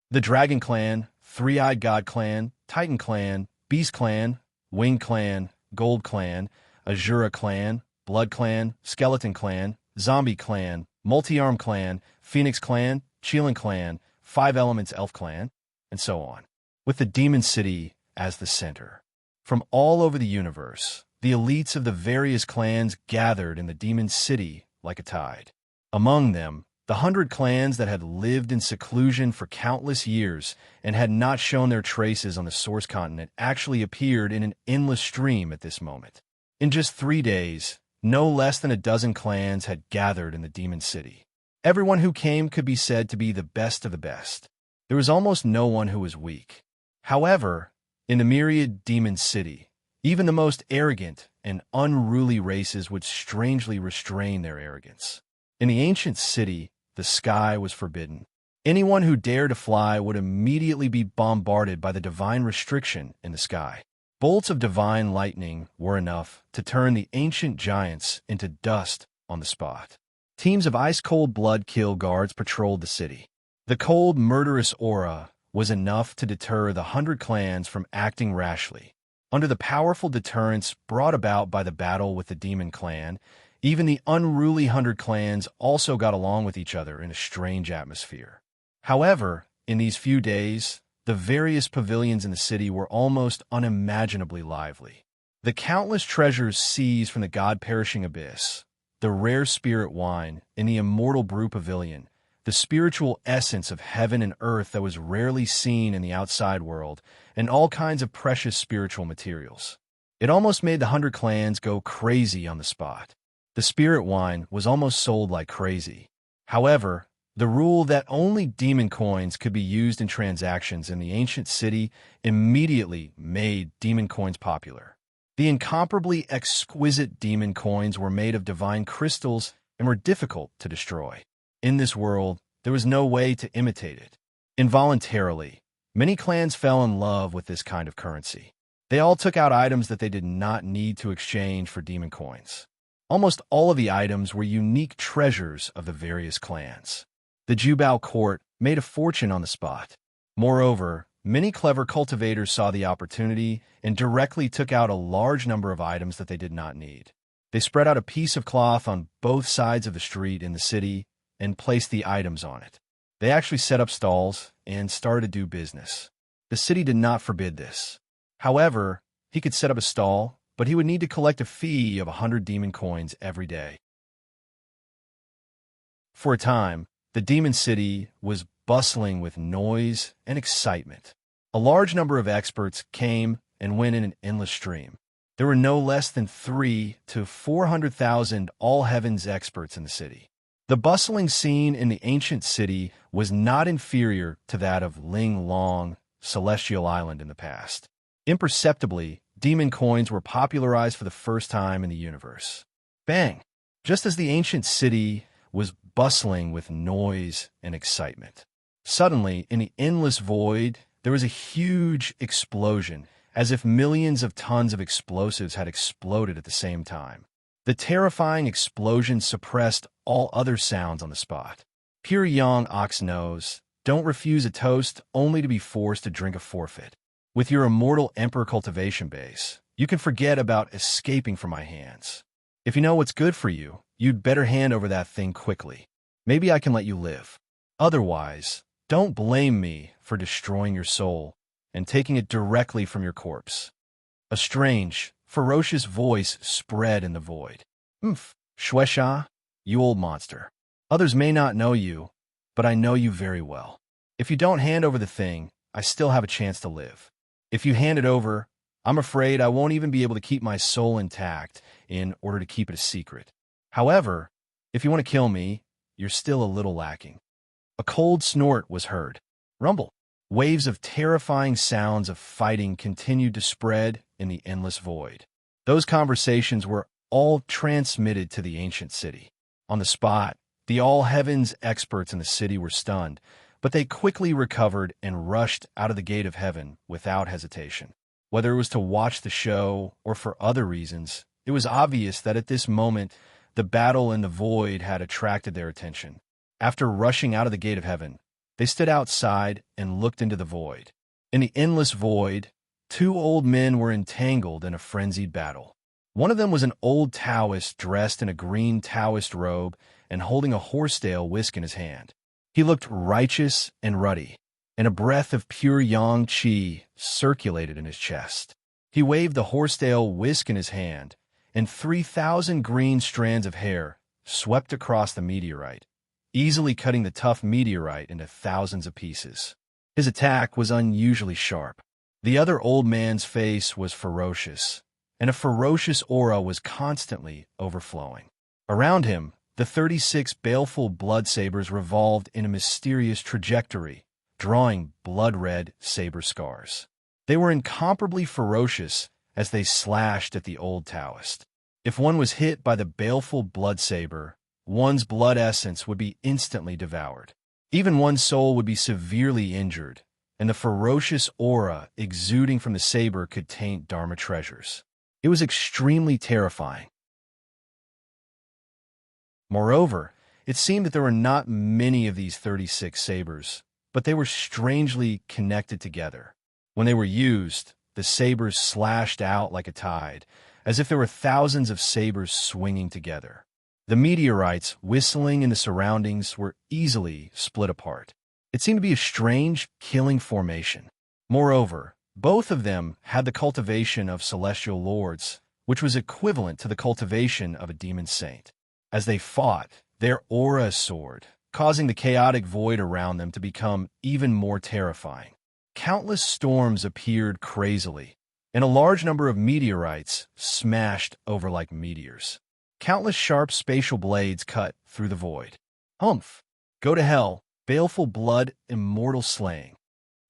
The Dragon Clan, 3-Eyed God Clan, Titan Clan, Beast Clan, Wing Clan, Gold Clan, Azura Clan, Blood Clan, Skeleton Clan, Zombie Clan, Multi-Arm Clan, Phoenix Clan, Cheelin Clan, 5 Elements Elf Clan, and so on, with the Demon City as the center. From all over the universe, the elites of the various clans gathered in the Demon City like a tide. Among them, the 100 clans that had lived in seclusion for countless years and had not shown their traces on the source continent actually appeared in an endless stream at this moment. In just 3 days, No less than a dozen clans had gathered in the demon city. Everyone who came could be said to be the best of the best. There was almost no one who was weak. However, in the myriad demon city, even the most arrogant and unruly races would strangely restrain their arrogance. In the ancient city, the sky was forbidden. Anyone who dared to fly would immediately be bombarded by the divine restriction in the sky. Bolts of divine lightning were enough to turn the ancient giants into dust on the spot. Teams of ice-cold blood-kill guards patrolled the city. The cold, murderous aura was enough to deter the 100 clans from acting rashly. Under the powerful deterrence brought about by the battle with the demon clan, even the unruly 100 clans also got along with each other in a strange atmosphere. However, in these few days, the various pavilions in the city were almost unimaginably lively. The countless treasures seized from the god-perishing abyss, the rare spirit wine in the immortal brew pavilion, the spiritual essence of heaven and earth that was rarely seen in the outside world, and all kinds of precious spiritual materials. It almost made the 100 clans go crazy on the spot. The spirit wine was almost sold like crazy. However, the rule that only demon coins could be used in transactions in the ancient city immediately made demon coins popular. The incomparably exquisite demon coins were made of divine crystals and were difficult to destroy. In this world, there was no way to imitate it. Involuntarily, many clans fell in love with this kind of currency. They all took out items that they did not need to exchange for demon coins. Almost all of the items were unique treasures of the various clans. The Jubao court made a fortune on the spot. Moreover, many clever cultivators saw the opportunity and directly took out a large number of items that they did not need. They spread out a piece of cloth on both sides of the street in the city and placed the items on it. They actually set up stalls and started to do business. The city did not forbid this. However, he could set up a stall, but he would need to collect a fee of 100 demon coins every day. For a time, the demon city was bustling with noise and excitement. A large number of experts came and went in an endless stream. There were no less than 300,000 to 400,000 all-heavens experts in the city. The bustling scene in the ancient city was not inferior to that of Ling Long, Celestial Island in the past. Imperceptibly, demon coins were popularized for the first time in the universe. Bang! Just as the ancient city was bustling with noise and excitement. Suddenly, in the endless void, there was a huge explosion, as if millions of tons of explosives had exploded at the same time. The terrifying explosion suppressed all other sounds on the spot. Pure Yang Ox knows, don't refuse a toast only to be forced to drink a forfeit. With your immortal Emperor cultivation base, you can forget about escaping from my hands. If you know what's good for you, you'd better hand over that thing quickly. Maybe I can let you live. Otherwise, don't blame me for destroying your soul and taking it directly from your corpse. A strange, ferocious voice spread in the void. Shuesha, you old monster. Others may not know you, but I know you very well. If you don't hand over the thing, I still have a chance to live. If you hand it over, I'm afraid I won't even be able to keep my soul intact in order to keep it a secret. However, if you want to kill me, you're still a little lacking. A cold snort was heard. Rumble. Waves of terrifying sounds of fighting continued to spread in the endless void. Those conversations were all transmitted to the ancient city. On the spot, the all-heavens experts in the city were stunned, but they quickly recovered and rushed out of the gate of heaven without hesitation. Whether it was to watch the show or for other reasons, it was obvious that at this moment, the battle in the void had attracted their attention. After rushing out of the gate of heaven, they stood outside and looked into the void. In the endless void, 2 old men were entangled in a frenzied battle. One of them was an old Taoist dressed in a green Taoist robe and holding a horsetail whisk in his hand. He looked righteous and ruddy, and a breath of pure yang qi circulated in his chest. He waved the horsetail whisk in his hand, and 3,000 green strands of hair swept across the meteorite, easily cutting the tough meteorite into thousands of pieces. His attack was unusually sharp. The other old man's face was ferocious, and a ferocious aura was constantly overflowing. Around him, the 36 baleful blood sabers revolved in a mysterious trajectory, drawing blood-red saber scars. They were incomparably ferocious as they slashed at the old Taoist. If one was hit by the baleful blood saber, one's blood essence would be instantly devoured. Even one's soul would be severely injured, and the ferocious aura exuding from the saber could taint Dharma treasures. It was extremely terrifying. Moreover, it seemed that there were not many of these 36 sabers, but they were strangely connected together. When they were used, the sabers slashed out like a tide, as if there were thousands of sabers swinging together. The meteorites whistling in the surroundings were easily split apart. It seemed to be a strange, killing formation. Moreover, both of them had the cultivation of celestial lords, which was equivalent to the cultivation of a demon saint. As they fought, their aura soared, causing the chaotic void around them to become even more terrifying. Countless storms appeared crazily, and a large number of meteorites smashed over like meteors. Countless sharp spatial blades cut through the void. Humph! Go to hell, baleful blood, immortal slaying.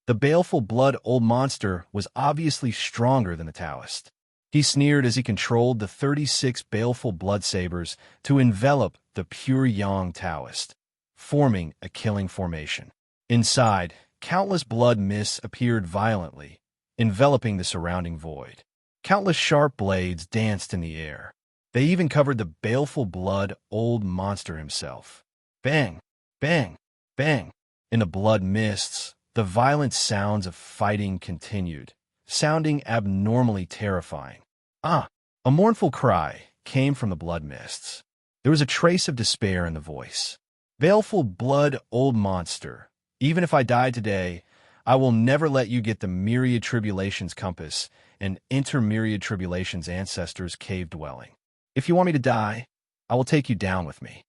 The baleful blood old monster was obviously stronger than the Taoist. He sneered as he controlled the 36 baleful blood sabers to envelop the pure yang Taoist, forming a killing formation. Inside, countless blood mists appeared violently, enveloping the surrounding void. Countless sharp blades danced in the air. They even covered the baleful blood old monster himself. Bang! Bang! Bang! In the blood mists, the violent sounds of fighting continued, sounding abnormally terrifying. Ah! A mournful cry came from the blood mists. There was a trace of despair in the voice. Baleful blood old monster, even if I die today, I will never let you get the myriad tribulations compass and enter myriad tribulations ancestors' cave dwelling. If you want me to die, I will take you down with me.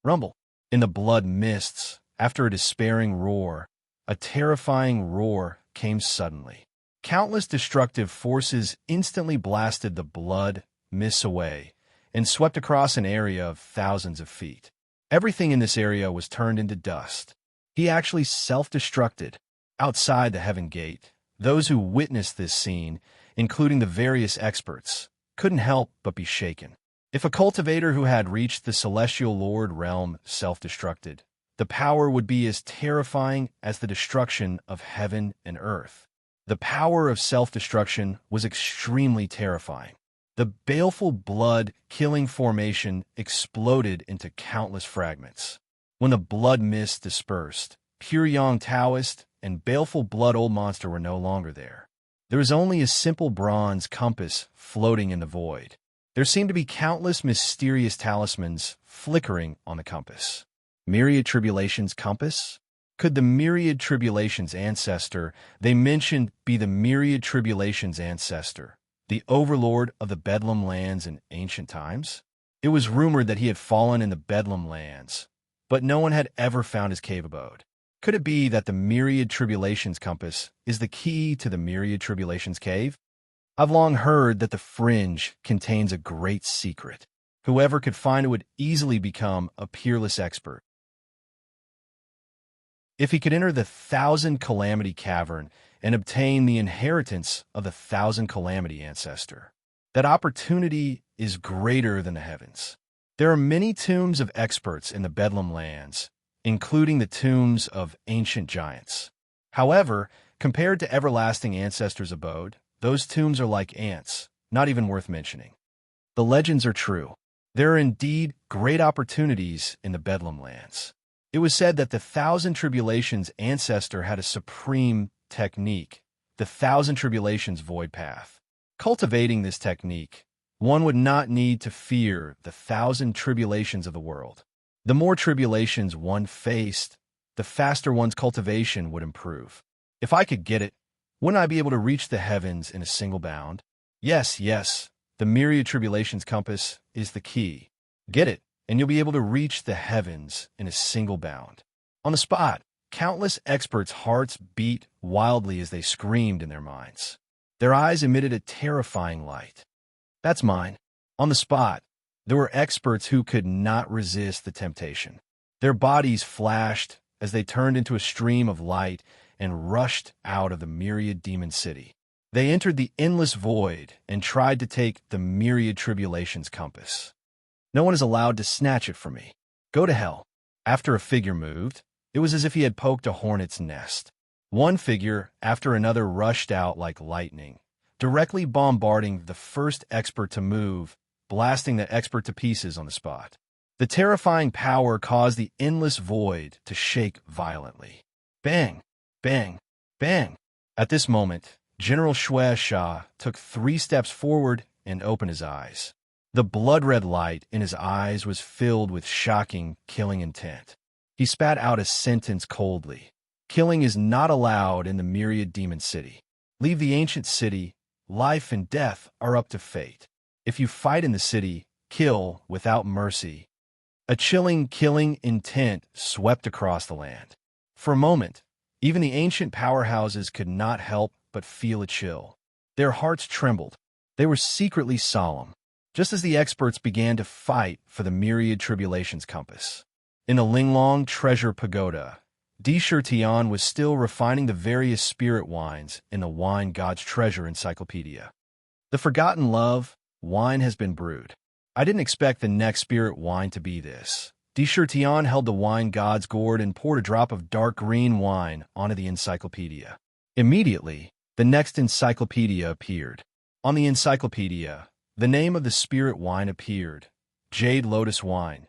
Rumble. In the blood mists, after a despairing roar, a terrifying roar came suddenly. Countless destructive forces instantly blasted the blood mists away and swept across an area of thousands of feet. Everything in this area was turned into dust. He actually self-destructed. Outside the Heaven Gate, those who witnessed this scene, including the various experts, couldn't help but be shaken. If a cultivator who had reached the Celestial Lord realm self-destructed, the power would be as terrifying as the destruction of heaven and earth. The power of self-destruction was extremely terrifying. The baleful blood-killing formation exploded into countless fragments. When the blood mist dispersed, pure yang Taoist and baleful blood old monster were no longer there. There was only a simple bronze compass floating in the void. There seemed to be countless mysterious talismans flickering on the compass. Myriad Tribulations compass? Could the Myriad Tribulations ancestor they mentioned be the Myriad Tribulations ancestor, the overlord of the Bedlam lands in ancient times? It was rumored that he had fallen in the Bedlam lands, but no one had ever found his cave abode. Could it be that the Myriad Tribulations compass is the key to the Myriad Tribulations cave? I've long heard that the fringe contains a great secret. Whoever could find it would easily become a peerless expert. If he could enter the 1,000 Calamity Cavern and obtain the inheritance of the 1,000 Calamity ancestor, that opportunity is greater than the heavens. There are many tombs of experts in the Bedlam lands, including the tombs of ancient giants. However, compared to everlasting ancestors' abode, those tombs are like ants, not even worth mentioning. The legends are true. There are indeed great opportunities in the Bedlam lands. It was said that the 1,000 Tribulations ancestor had a supreme technique, the 1,000 Tribulations void path. Cultivating this technique, one would not need to fear the 1,000 tribulations of the world. The more tribulations one faced, the faster one's cultivation would improve. If I could get it, wouldn't I be able to reach the heavens in a single bound? Yes, the Myriad Tribulations compass is the key. Get it, and you'll be able to reach the heavens in a single bound. On the spot, countless experts' hearts beat wildly as they screamed in their minds. Their eyes emitted a terrifying light. That's mine. On the spot, there were experts who could not resist the temptation. Their bodies flashed as they turned into a stream of light and rushed out of the myriad demon city. They entered the endless void and tried to take the myriad tribulations compass. No one is allowed to snatch it from me. Go to hell. After a figure moved, it was as if he had poked a hornet's nest. One figure after another rushed out like lightning, directly bombarding the first expert to move, blasting the expert to pieces on the spot. The terrifying power caused the endless void to shake violently. Bang! Bang! Bang! At this moment, General Shwe Shah took 3 steps forward and opened his eyes. The blood-red light in his eyes was filled with shocking, killing intent. He spat out a sentence coldly. Killing is not allowed in the myriad demon city. Leave the ancient city. Life and death are up to fate. If you fight in the city, kill without mercy. A chilling, killing intent swept across the land. For a moment, even the ancient powerhouses could not help but feel a chill. Their hearts trembled. They were secretly solemn, just as the experts began to fight for the myriad tribulations compass. In the Linglong Treasure Pagoda, Di Shirtian was still refining the various spirit wines in the Wine God's Treasure Encyclopedia. The Forgotten Love wine has been brewed. I didn't expect the next spirit wine to be this. Di Shirtian held the Wine God's gourd and poured a drop of dark green wine onto the encyclopedia. Immediately, the next encyclopedia appeared. On the encyclopedia, the name of the spirit wine appeared: Jade Lotus Wine,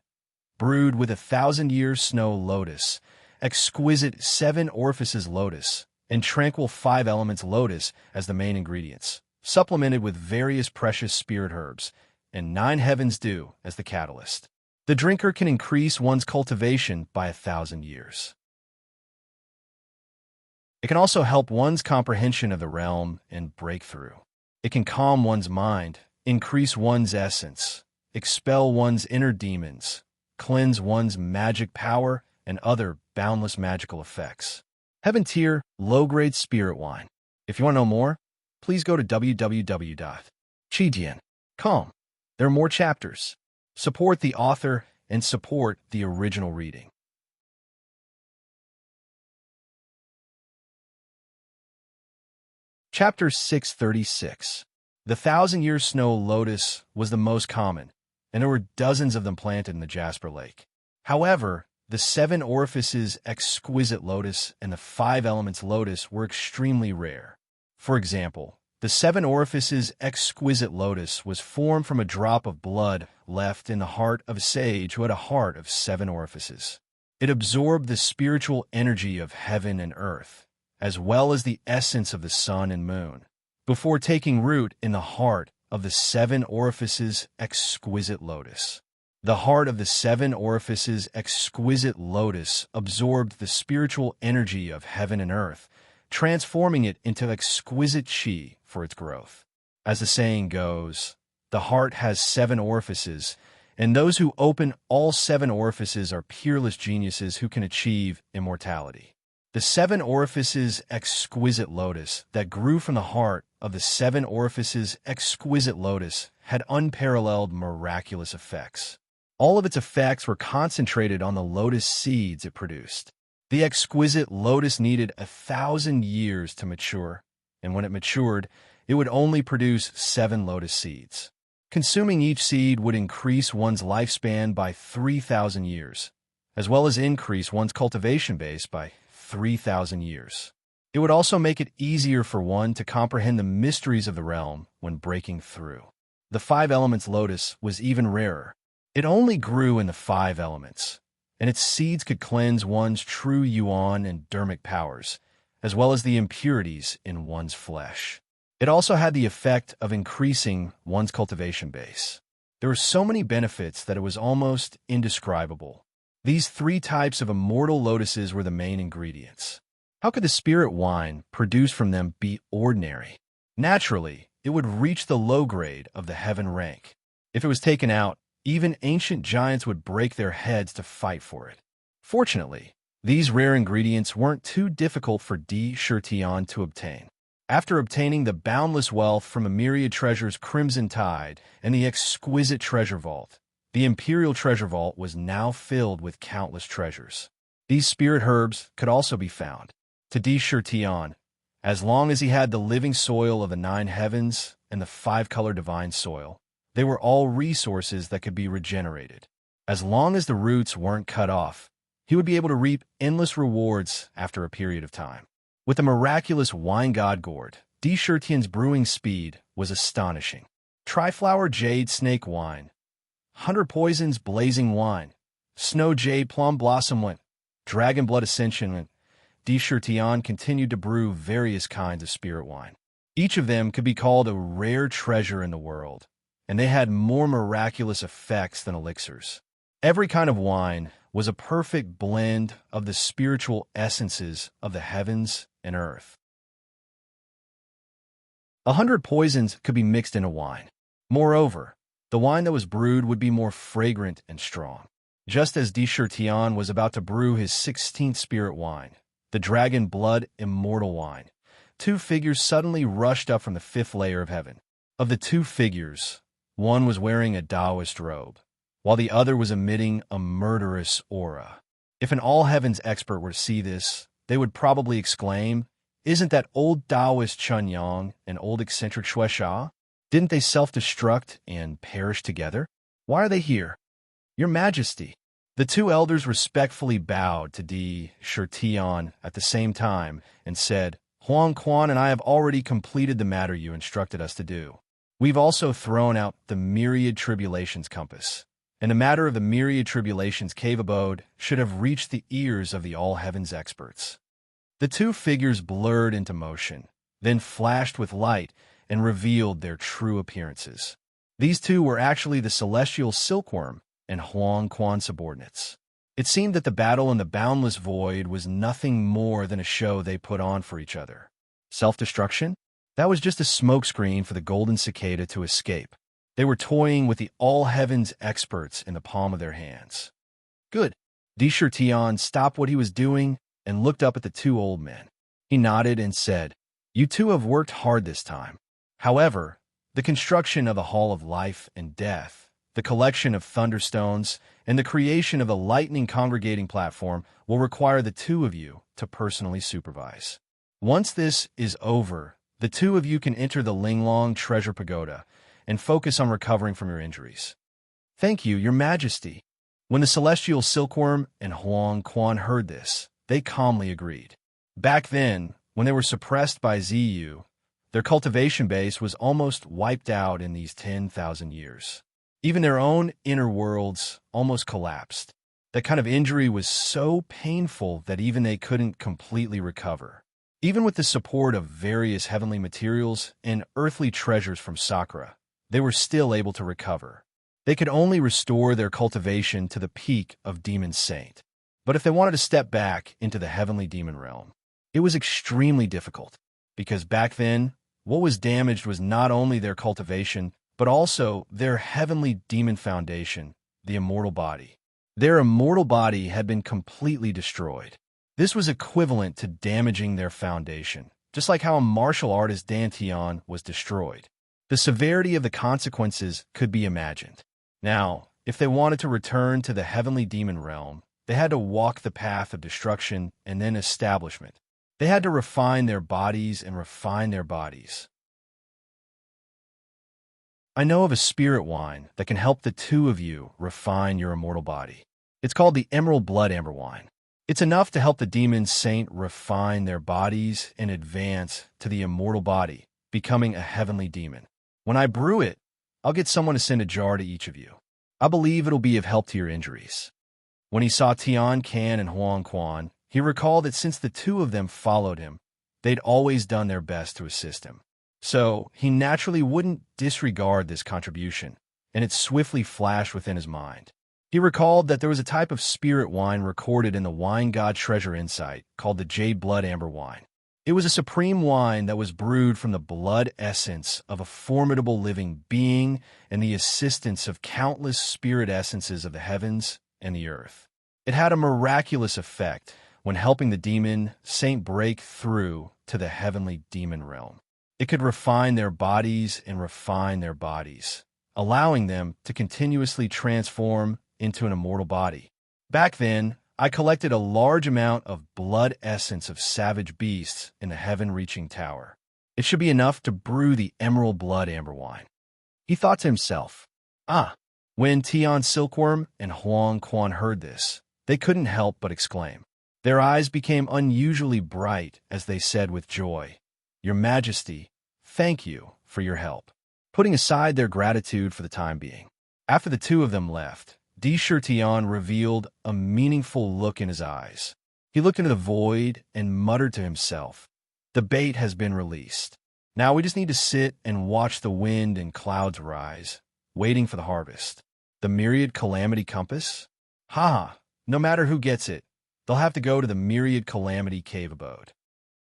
brewed with 1,000-year snow lotus, exquisite 7 orifices lotus, and tranquil 5 elements lotus as the main ingredients, supplemented with various precious spirit herbs, and 9 heavens dew as the catalyst. The drinker can increase one's cultivation by 1,000 years. It can also help one's comprehension of the realm and breakthrough. It can calm one's mind, increase one's essence, expel one's inner demons, cleanse one's magic power, and other boundless magical effects. Heaven tier, low-grade spirit wine. If you want to know more, please go to www.chidian.com. There are more chapters. Support the author and support the original reading. Chapter 636. The 1,000-year snow lotus was the most common, and there were dozens of them planted in the Jasper Lake. However, the 7 orifices exquisite lotus and the 5 elements lotus were extremely rare. For example, the 7 orifices exquisite lotus was formed from a drop of blood left in the heart of a sage who had a heart of 7 orifices. It absorbed the spiritual energy of heaven and earth, as well as the essence of the sun and moon, before taking root in the heart of the 7 orifices exquisite lotus. The heart of the 7 orifices exquisite lotus absorbed the spiritual energy of heaven and earth, transforming it into exquisite chi for its growth. As the saying goes, the heart has 7 orifices, and those who open all 7 orifices are peerless geniuses who can achieve immortality. The 7 orifices exquisite lotus that grew from the heart of the 7 orifices exquisite lotus had unparalleled miraculous effects. All of its effects were concentrated on the lotus seeds it produced. The exquisite lotus needed 1,000 years to mature, and when it matured, it would only produce 7 lotus seeds. Consuming each seed would increase one's lifespan by 3,000 years, as well as increase one's cultivation base by 3,000 years. It would also make it easier for one to comprehend the mysteries of the realm when breaking through. The 5 elements lotus was even rarer. It only grew in the 5 elements, and its seeds could cleanse one's true yuan and dermic powers, as well as the impurities in one's flesh. It also had the effect of increasing one's cultivation base. There were so many benefits that it was almost indescribable. These 3 types of immortal lotuses were the main ingredients. How could the spirit wine produced from them be ordinary? Naturally, it would reach the low grade of the heaven rank. If it was taken out, even ancient giants would break their heads to fight for it. Fortunately, these rare ingredients weren't too difficult for Di Shirtian to obtain. After obtaining the boundless wealth from a myriad treasures Crimson Tide and the exquisite treasure vault, the imperial treasure vault was now filled with countless treasures. These spirit herbs could also be found. To Di as long as he had the living soil of the 9 heavens and the 5-color divine soil, they were all resources that could be regenerated. As long as the roots weren't cut off, he would be able to reap endless rewards after a period of time. With the miraculous wine god gourd, Di brewing speed was astonishing. Triflower jade snake wine, 100 poisons blazing wine, snow jade plum blossom wine, dragon blood ascension wine. Di continued to brew various kinds of spirit wine. Each of them could be called a rare treasure in the world, and they had more miraculous effects than elixirs. Every kind of wine was a perfect blend of the spiritual essences of the heavens and earth. 100 poisons could be mixed in a wine. Moreover, the wine that was brewed would be more fragrant and strong. Just as Di was about to brew his 16th spirit wine, the dragon blood immortal wine, 2 figures suddenly rushed up from the 5th layer of heaven. Of the 2 figures, one was wearing a Taoist robe, while the other was emitting a murderous aura. If an all-heavens expert were to see this, they would probably exclaim, "Isn't that old Taoist Chun Yang and old eccentric Xue Sha? Didn't they self-destruct and perish together? Why are they here? Your Majesty." The 2 elders respectfully bowed to Di at the same time and said, "Huang Quan and I have already completed the matter you instructed us to do. We've also thrown out the myriad tribulations compass, and the matter of the myriad tribulations cave abode should have reached the ears of the all-heavens experts." The 2 figures blurred into motion, then flashed with light and revealed their true appearances. These 2 were actually the celestial silkworm and Huang Quan subordinates. It seemed that the battle in the boundless void was nothing more than a show they put on for each other. Self-destruction? That was just a smokescreen for the golden cicada to escape. They were toying with the all-heavens experts in the palm of their hands. Good. Di stopped what he was doing and looked up at the 2 old men. He nodded and said, "You 2 have worked hard this time. However, the construction of the Hall of Life and Death, the collection of thunderstones, and the creation of the lightning congregating platform will require the 2 of you to personally supervise. Once this is over, the 2 of you can enter the Linglong Treasure Pagoda and focus on recovering from your injuries." "Thank you, Your Majesty." When the celestial silkworm and Huang Quan heard this, they calmly agreed. Back then, when they were suppressed by Ziyu, their cultivation base was almost wiped out in these 10,000 years. Even their own inner worlds almost collapsed. That kind of injury was so painful that even they couldn't completely recover. Even with the support of various heavenly materials and earthly treasures from Sakura, they were still able to recover. They could only restore their cultivation to the peak of Demon Saint. But if they wanted to step back into the heavenly demon realm, it was extremely difficult, because back then, what was damaged was not only their cultivation, but also their heavenly demon foundation, the immortal body. Their immortal body had been completely destroyed. This was equivalent to damaging their foundation, just like how a martial artist Dan Tian was destroyed. The severity of the consequences could be imagined. Now, if they wanted to return to the heavenly demon realm, they had to walk the path of destruction and then establishment. They had to refine their bodies and refine their bodies. I know of a spirit wine that can help the 2 of you refine your immortal body. It's called the Emerald Blood Amber Wine. It's enough to help the demon saint refine their bodies and advance to the immortal body, becoming a heavenly demon. When I brew it, I'll get someone to send a jar to each of you. I believe it'll be of help to your injuries. When he saw Tian Can and Huang Quan, he recalled that since the 2 of them followed him, they'd always done their best to assist him. So he naturally wouldn't disregard this contribution, and it swiftly flashed within his mind. He recalled that there was a type of spirit wine recorded in the Wine God Treasure Insight called the Jade Blood Amber Wine. It was a supreme wine that was brewed from the blood essence of a formidable living being and the assistance of countless spirit essences of the heavens and the earth. It had a miraculous effect, when helping the demon saint break through to the heavenly demon realm. It could refine their bodies and refine their bodies, allowing them to continuously transform into an immortal body. Back then, I collected a large amount of blood essence of savage beasts in the heaven-reaching tower. It should be enough to brew the emerald blood amber wine. He thought to himself. When Tian Silkworm and Huang Quan heard this, they couldn't help but exclaim. Their eyes became unusually bright as they said with joy, "Your Majesty, thank you for your help." Putting aside their gratitude for the time being. After the two of them left, Di Tian revealed a meaningful look in his eyes. He looked into the void and muttered to himself, "The bait has been released. Now we just need to sit and watch the wind and clouds rise, waiting for the harvest. The myriad calamity compass? No matter who gets it, they'll have to go to the myriad calamity cave abode."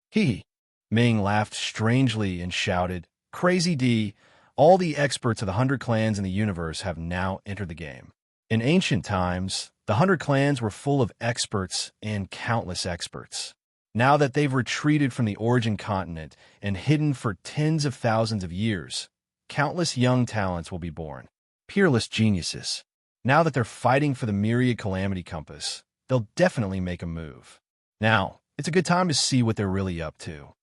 He. Ming laughed strangely and shouted, "Crazy D, all the experts of the 100 clans in the universe have now entered the game." In ancient times, the 100 clans were full of experts and countless experts. Now that they've retreated from the origin continent and hidden for tens of thousands of years, countless young talents will be born, peerless geniuses. Now that they're fighting for the myriad calamity compass, they'll definitely make a move. Now, it's a good time to see what they're really up to.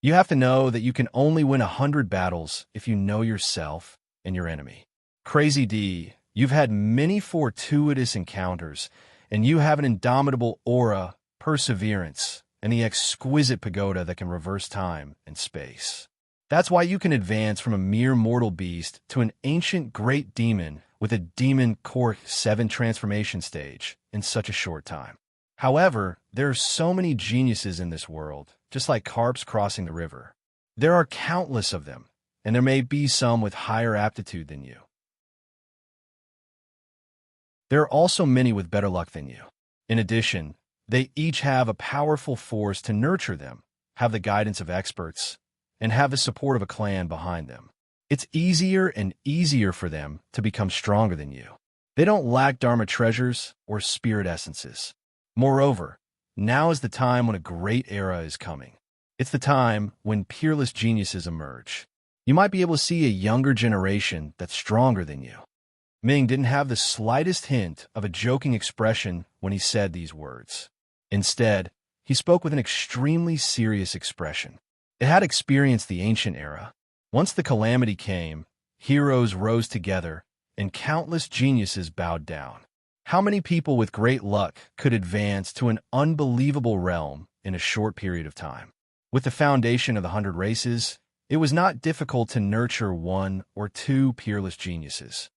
You have to know that you can only win 100 battles if you know yourself and your enemy. Crazy D, you've had many fortuitous encounters, and you have an indomitable aura, perseverance, and the exquisite pagoda that can reverse time and space. That's why you can advance from a mere mortal beast to an ancient great demon with a demon core 7 transformation stage in such a short time. However, there are so many geniuses in this world, just like carps crossing the river. There are countless of them, and there may be some with higher aptitude than you. There are also many with better luck than you. In addition, they each have a powerful force to nurture them, have the guidance of experts, and have the support of a clan behind them. It's easier and easier for them to become stronger than you. They don't lack Dharma treasures or spirit essences. Moreover, now is the time when a great era is coming. It's the time when peerless geniuses emerge. You might be able to see a younger generation that's stronger than you. Ming didn't have the slightest hint of a joking expression when he said these words. Instead, he spoke with an extremely serious expression. It had experienced the ancient era. Once the calamity came, heroes rose together, and countless geniuses bowed down. How many people with great luck could advance to an unbelievable realm in a short period of time? With the foundation of the 100 races, it was not difficult to nurture 1 or 2 peerless geniuses.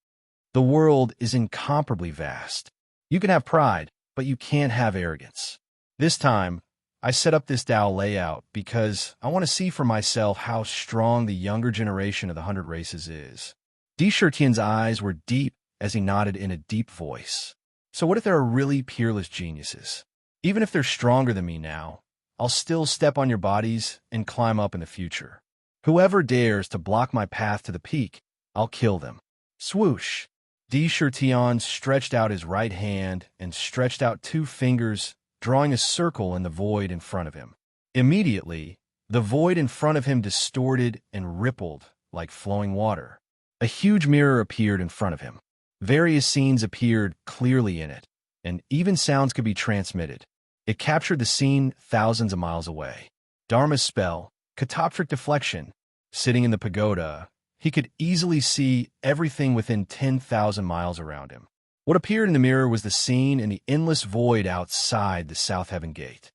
The world is incomparably vast. You can have pride, but you can't have arrogance. This time, I set up this Tao layout because I want to see for myself how strong the younger generation of the 100 races is. Di Tian's eyes were deep as he nodded in a deep voice. So what if there are really peerless geniuses? Even if they're stronger than me now, I'll still step on your bodies and climb up in the future. Whoever dares to block my path to the peak, I'll kill them. Swoosh! Di Tian stretched out his right hand and stretched out 2 fingers, drawing a circle in the void in front of him. Immediately, the void in front of him distorted and rippled like flowing water. A huge mirror appeared in front of him. Various scenes appeared clearly in it, and even sounds could be transmitted. It captured the scene thousands of miles away. Dharma's spell, catoptric deflection. Sitting in the pagoda, he could easily see everything within 10,000 miles around him. What appeared in the mirror was the scene in the endless void outside the South Heaven Gate.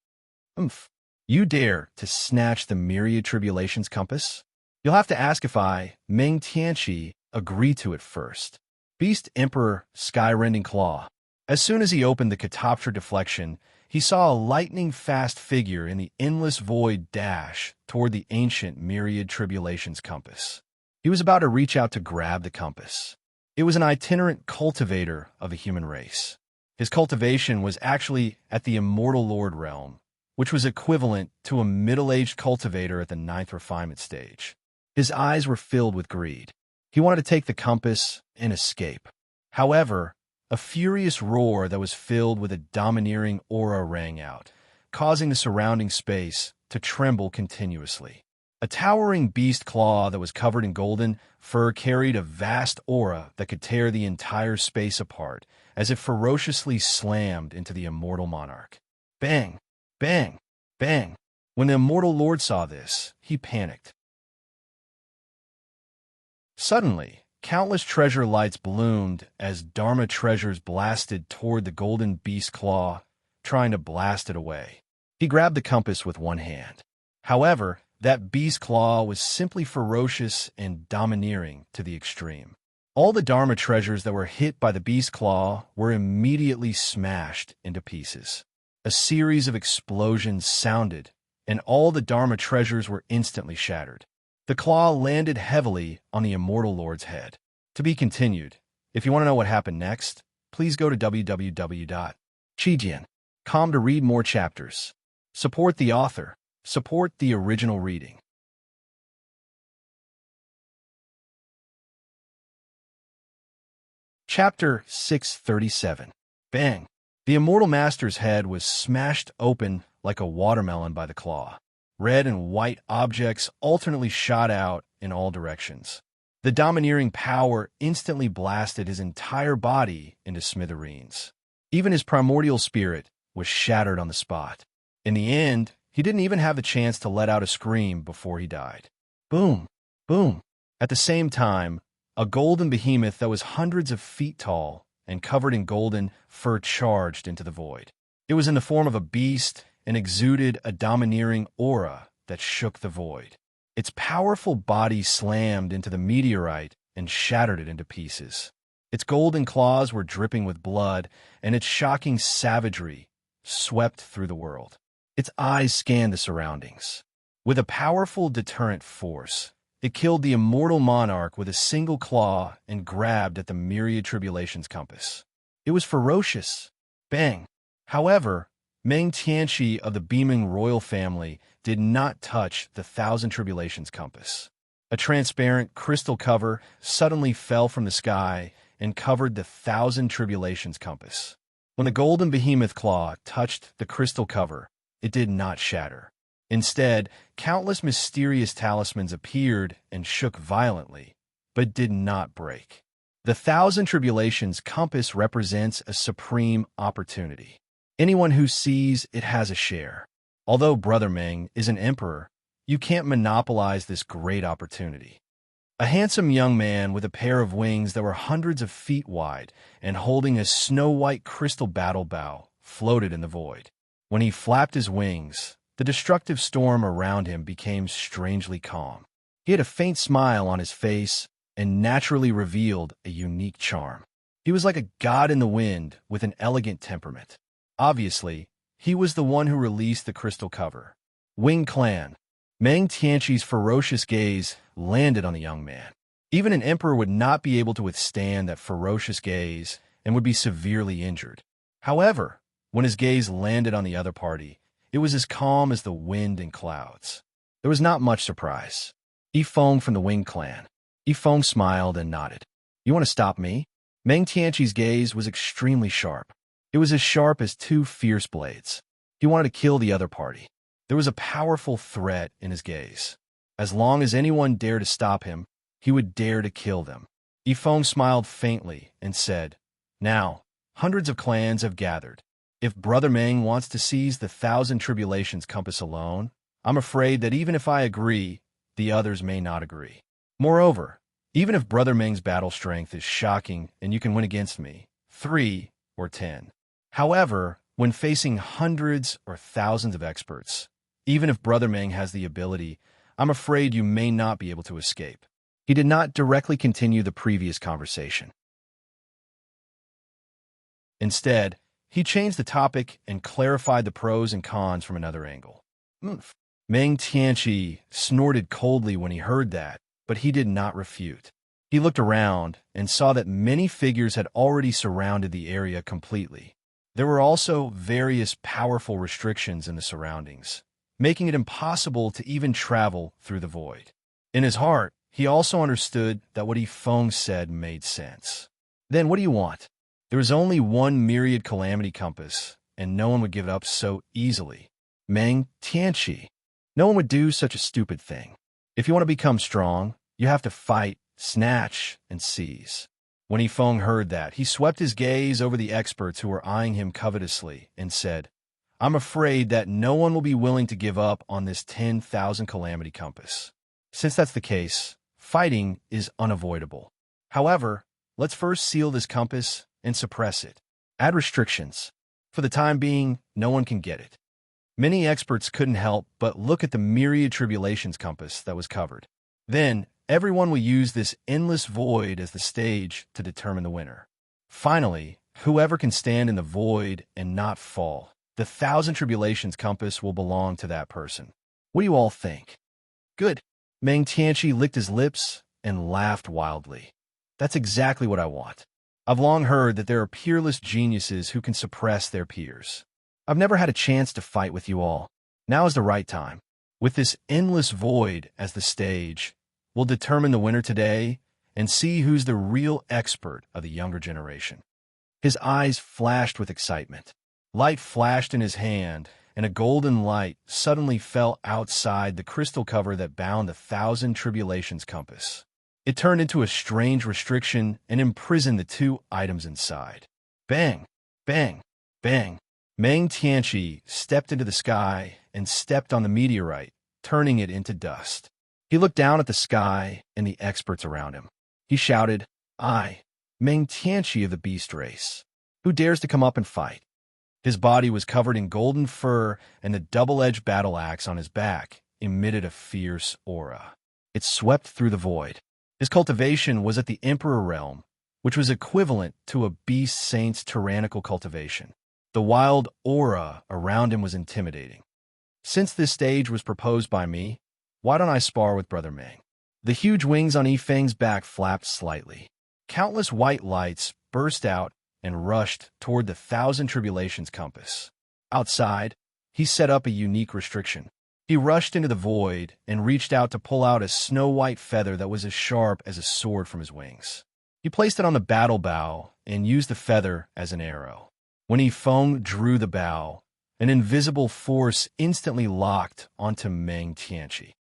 You dare to snatch the myriad tribulations compass? You'll have to ask if I, Meng Tianqi, agree to it first. Beast Emperor Skyrending Claw. As soon as he opened the catoptric deflection, he saw a lightning-fast figure in the endless void dash toward the ancient myriad tribulations compass. He was about to reach out to grab the compass. It was an itinerant cultivator of the human race. His cultivation was actually at the Immortal Lord realm, which was equivalent to a middle-aged cultivator at the 9th refinement stage. His eyes were filled with greed. He wanted to take the compass and escape. However, a furious roar that was filled with a domineering aura rang out, causing the surrounding space to tremble continuously. A towering beast claw that was covered in golden fur carried a vast aura that could tear the entire space apart, as if ferociously slammed into the immortal monarch. Bang! Bang! Bang! When the immortal lord saw this, he panicked. Suddenly, countless treasure lights bloomed as Dharma treasures blasted toward the golden beast claw, trying to blast it away. He grabbed the compass with one hand. However, that beast claw was simply ferocious and domineering to the extreme. All the Dharma treasures that were hit by the beast claw were immediately smashed into pieces. A series of explosions sounded, and all the Dharma treasures were instantly shattered. The claw landed heavily on the immortal lord's head. To be continued. If you want to know what happened next, please go to www.chijian.com to read more chapters. Support the author. Support the original reading. Chapter 637. Bang! The immortal master's head was smashed open like a watermelon by the claw. Red and white objects alternately shot out in all directions. The domineering power instantly blasted his entire body into smithereens. Even his primordial spirit was shattered on the spot. In the end, he didn't even have the chance to let out a scream before he died. Boom! Boom! At the same time, a golden behemoth that was hundreds of feet tall and covered in golden fur charged into the void. It was in the form of a beast and exuded a domineering aura that shook the void. Its powerful body slammed into the meteorite and shattered it into pieces. Its golden claws were dripping with blood, and its shocking savagery swept through the world. Its eyes scanned the surroundings. With a powerful deterrent force, it killed the immortal monarch with a single claw and grabbed at the myriad tribulations compass. It was ferocious. Bang! However, Meng Tianqi of the beaming royal family did not touch the thousand tribulations compass. A transparent crystal cover suddenly fell from the sky and covered the thousand tribulations compass. When the golden behemoth claw touched the crystal cover, it did not shatter. Instead, countless mysterious talismans appeared and shook violently, but did not break. The thousand tribulations compass represents a supreme opportunity. Anyone who sees it has a share. Although Brother Meng is an emperor, you can't monopolize this great opportunity. A handsome young man with a pair of wings that were hundreds of feet wide and holding a snow-white crystal battle bow floated in the void. When he flapped his wings, the destructive storm around him became strangely calm. He had a faint smile on his face and naturally revealed a unique charm. He was like a god in the wind with an elegant temperament. Obviously, he was the one who released the crystal cover. Wing Clan. Meng Tianqi's ferocious gaze landed on the young man. Even an emperor would not be able to withstand that ferocious gaze and would be severely injured. However, when his gaze landed on the other party, it was as calm as the wind and clouds. There was not much surprise. Yifeng from the Wing Clan. Yifeng smiled and nodded. You want to stop me? Meng Tianqi's gaze was extremely sharp. It was as sharp as two fierce blades. He wanted to kill the other party. There was a powerful threat in his gaze. As long as anyone dared to stop him, he would dare to kill them. Yifeng smiled faintly and said, Now, hundreds of clans have gathered. If Brother Meng wants to seize the thousand tribulations compass alone, I'm afraid that even if I agree, the others may not agree. Moreover, even if Brother Meng's battle strength is shocking and you can win against me, 3 or 10. However, when facing hundreds or thousands of experts, even if Brother Meng has the ability, I'm afraid you may not be able to escape. He did not directly continue the previous conversation. Instead, he changed the topic and clarified the pros and cons from another angle. Meng Tianqi snorted coldly when he heard that, but he did not refute. He looked around and saw that many figures had already surrounded the area completely. There were also various powerful restrictions in the surroundings, making it impossible to even travel through the void. In his heart, he also understood that what Yifeng said made sense. Then what do you want? There is only one myriad calamity compass, and no one would give it up so easily. Meng Tianqi. No one would do such a stupid thing. If you want to become strong, you have to fight, snatch, and seize. When Yifeng heard that, he swept his gaze over the experts who were eyeing him covetously and said, I'm afraid that no one will be willing to give up on this 10,000 calamity compass. Since that's the case, fighting is unavoidable. However, let's first seal this compass and suppress it. Add restrictions. For the time being, no one can get it. Many experts couldn't help but look at the myriad tribulations compass that was covered. Then, everyone will use this endless void as the stage to determine the winner. Finally, whoever can stand in the void and not fall, the 1,000 tribulations compass will belong to that person. What do you all think? Good. Meng Tianqi licked his lips and laughed wildly. That's exactly what I want. I've long heard that there are peerless geniuses who can suppress their peers. I've never had a chance to fight with you all. Now is the right time. With this endless void as the stage, we'll determine the winner today and see who's the real expert of the younger generation. His eyes flashed with excitement. Light flashed in his hand, and a golden light suddenly fell outside the crystal cover that bound the 1,000 tribulations compass. It turned into a strange restriction and imprisoned the two items inside. Bang! Bang! Bang! Meng Tianqi stepped into the sky and stepped on the meteorite, turning it into dust. He looked down at the sky and the experts around him. He shouted, I, Meng Tianqi of the beast race. Who dares to come up and fight? His body was covered in golden fur, and the double-edged battle axe on his back emitted a fierce aura. It swept through the void. His cultivation was at the Emperor realm, which was equivalent to a beast saint's tyrannical cultivation. The wild aura around him was intimidating. Since this stage was proposed by me, why don't I spar with Brother Meng? The huge wings on Yifeng's back flapped slightly. Countless white lights burst out and rushed toward the 1,000 tribulations compass. Outside, he set up a unique restriction. He rushed into the void and reached out to pull out a snow-white feather that was as sharp as a sword from his wings. He placed it on the battle bow and used the feather as an arrow. When Yifeng drew the bow, an invisible force instantly locked onto Meng Tianqi.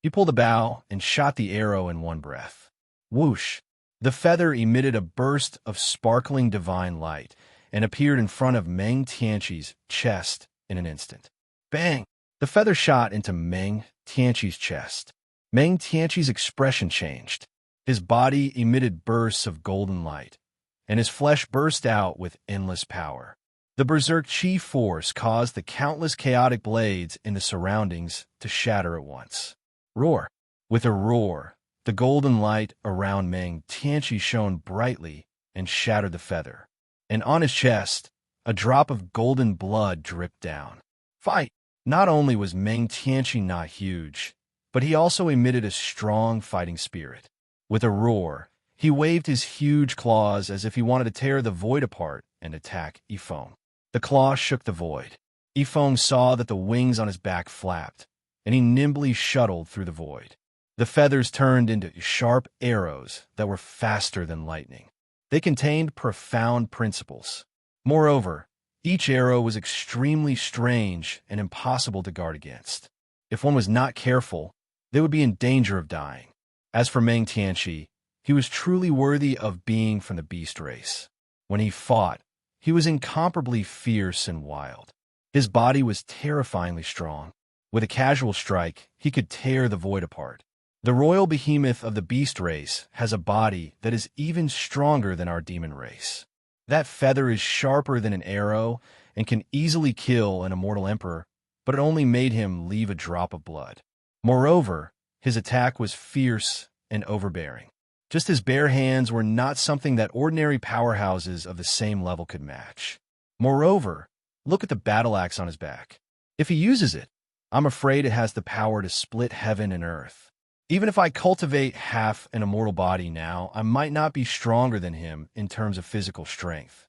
He pulled the bow and shot the arrow in one breath. Whoosh! The feather emitted a burst of sparkling divine light and appeared in front of Meng Tianqi's chest in an instant. Bang! The feather shot into Meng Tianqi's chest. Meng Tianqi's expression changed. His body emitted bursts of golden light, and his flesh burst out with endless power. The berserk chi force caused the countless chaotic blades in the surroundings to shatter at once. Roar! With a roar, the golden light around Meng Tianqi shone brightly and shattered the feather. And on his chest, a drop of golden blood dripped down. Fight! Not only was Meng Tianqi not huge, but he also emitted a strong fighting spirit. With a roar, he waved his huge claws as if he wanted to tear the void apart and attack Yifeng. The claws shook the void. Yifeng saw that the wings on his back flapped, and he nimbly shuttled through the void. The feathers turned into sharp arrows that were faster than lightning. They contained profound principles. Moreover, each arrow was extremely strange and impossible to guard against. If one was not careful, they would be in danger of dying. As for Meng Tianqi, he was truly worthy of being from the beast race. When he fought, he was incomparably fierce and wild. His body was terrifyingly strong. With a casual strike, he could tear the void apart. The royal behemoth of the beast race has a body that is even stronger than our demon race. That feather is sharper than an arrow and can easily kill an immortal emperor, but it only made him leave a drop of blood. Moreover, his attack was fierce and overbearing. Just his bare hands were not something that ordinary powerhouses of the same level could match. Moreover, look at the battle axe on his back. If he uses it, I'm afraid it has the power to split heaven and earth. Even if I cultivate half an immortal body now, I might not be stronger than him in terms of physical strength.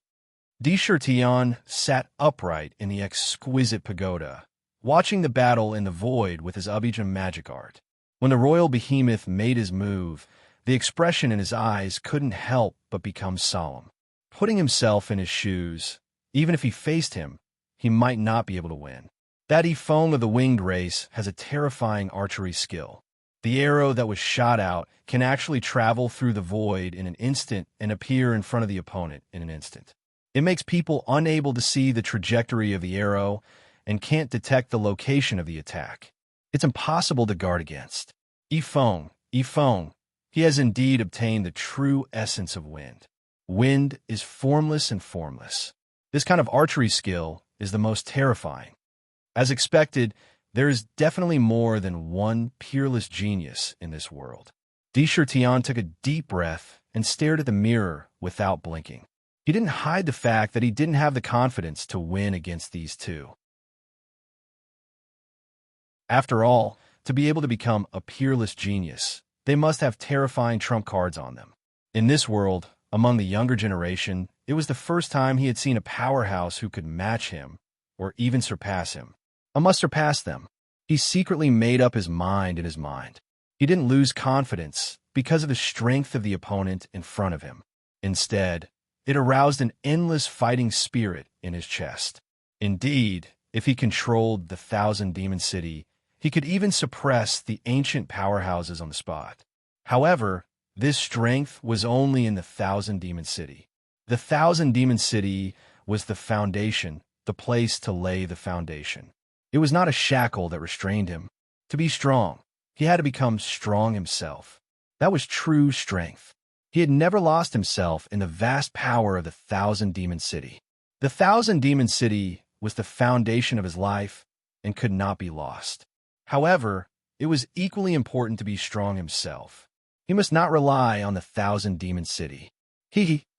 Di Shirtian sat upright in the exquisite pagoda, watching the battle in the void with his Abijam magic art. When the royal behemoth made his move, the expression in his eyes couldn't help but become solemn. Putting himself in his shoes, even if he faced him, he might not be able to win. That Yifeng of the winged race has a terrifying archery skill. The arrow that was shot out can actually travel through the void in an instant and appear in front of the opponent in an instant. It makes people unable to see the trajectory of the arrow and can't detect the location of the attack. It's impossible to guard against. Yifeng, he has indeed obtained the true essence of wind. Wind is formless and formless. This kind of archery skill is the most terrifying. As expected, there is definitely more than one peerless genius in this world. Tian took a deep breath and stared at the mirror without blinking. He didn't hide the fact that he didn't have the confidence to win against these two. After all, to be able to become a peerless genius, they must have terrifying trump cards on them. In this world, among the younger generation, it was the first time he had seen a powerhouse who could match him, or even surpass him. I must surpass them. He secretly made up his mind in his mind. He didn't lose confidence because of the strength of the opponent in front of him. Instead, it aroused an endless fighting spirit in his chest. Indeed, if he controlled the Thousand Demon City, he could even suppress the ancient powerhouses on the spot. However, this strength was only in the Thousand Demon City. The Thousand Demon City was the foundation, the place to lay the foundation. It was not a shackle that restrained him. To be strong, he had to become strong himself. That was true strength. He had never lost himself in the vast power of the Thousand Demon City. The Thousand Demon City was the foundation of his life and could not be lost. However, it was equally important to be strong himself. He must not rely on the Thousand Demon City.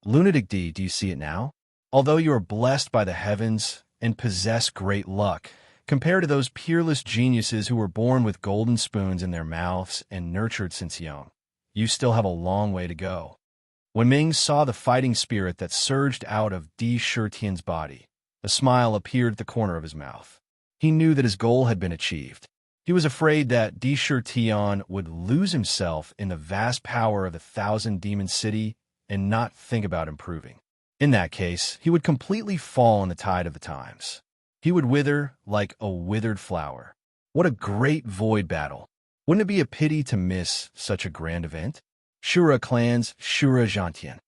Lunatic D, do you see it now? Although you are blessed by the heavens and possess great luck, compared to those peerless geniuses who were born with golden spoons in their mouths and nurtured since young, you still have a long way to go. When Ming saw the fighting spirit that surged out of Di Shitian's body, a smile appeared at the corner of his mouth. He knew that his goal had been achieved. He was afraid that Di Shitian would lose himself in the vast power of the Thousand Demon City and not think about improving. In that case, he would completely fall in the tide of the times. He would wither like a withered flower. What a great void battle. Wouldn't it be a pity to miss such a grand event? Shura clans Shura Zhantian.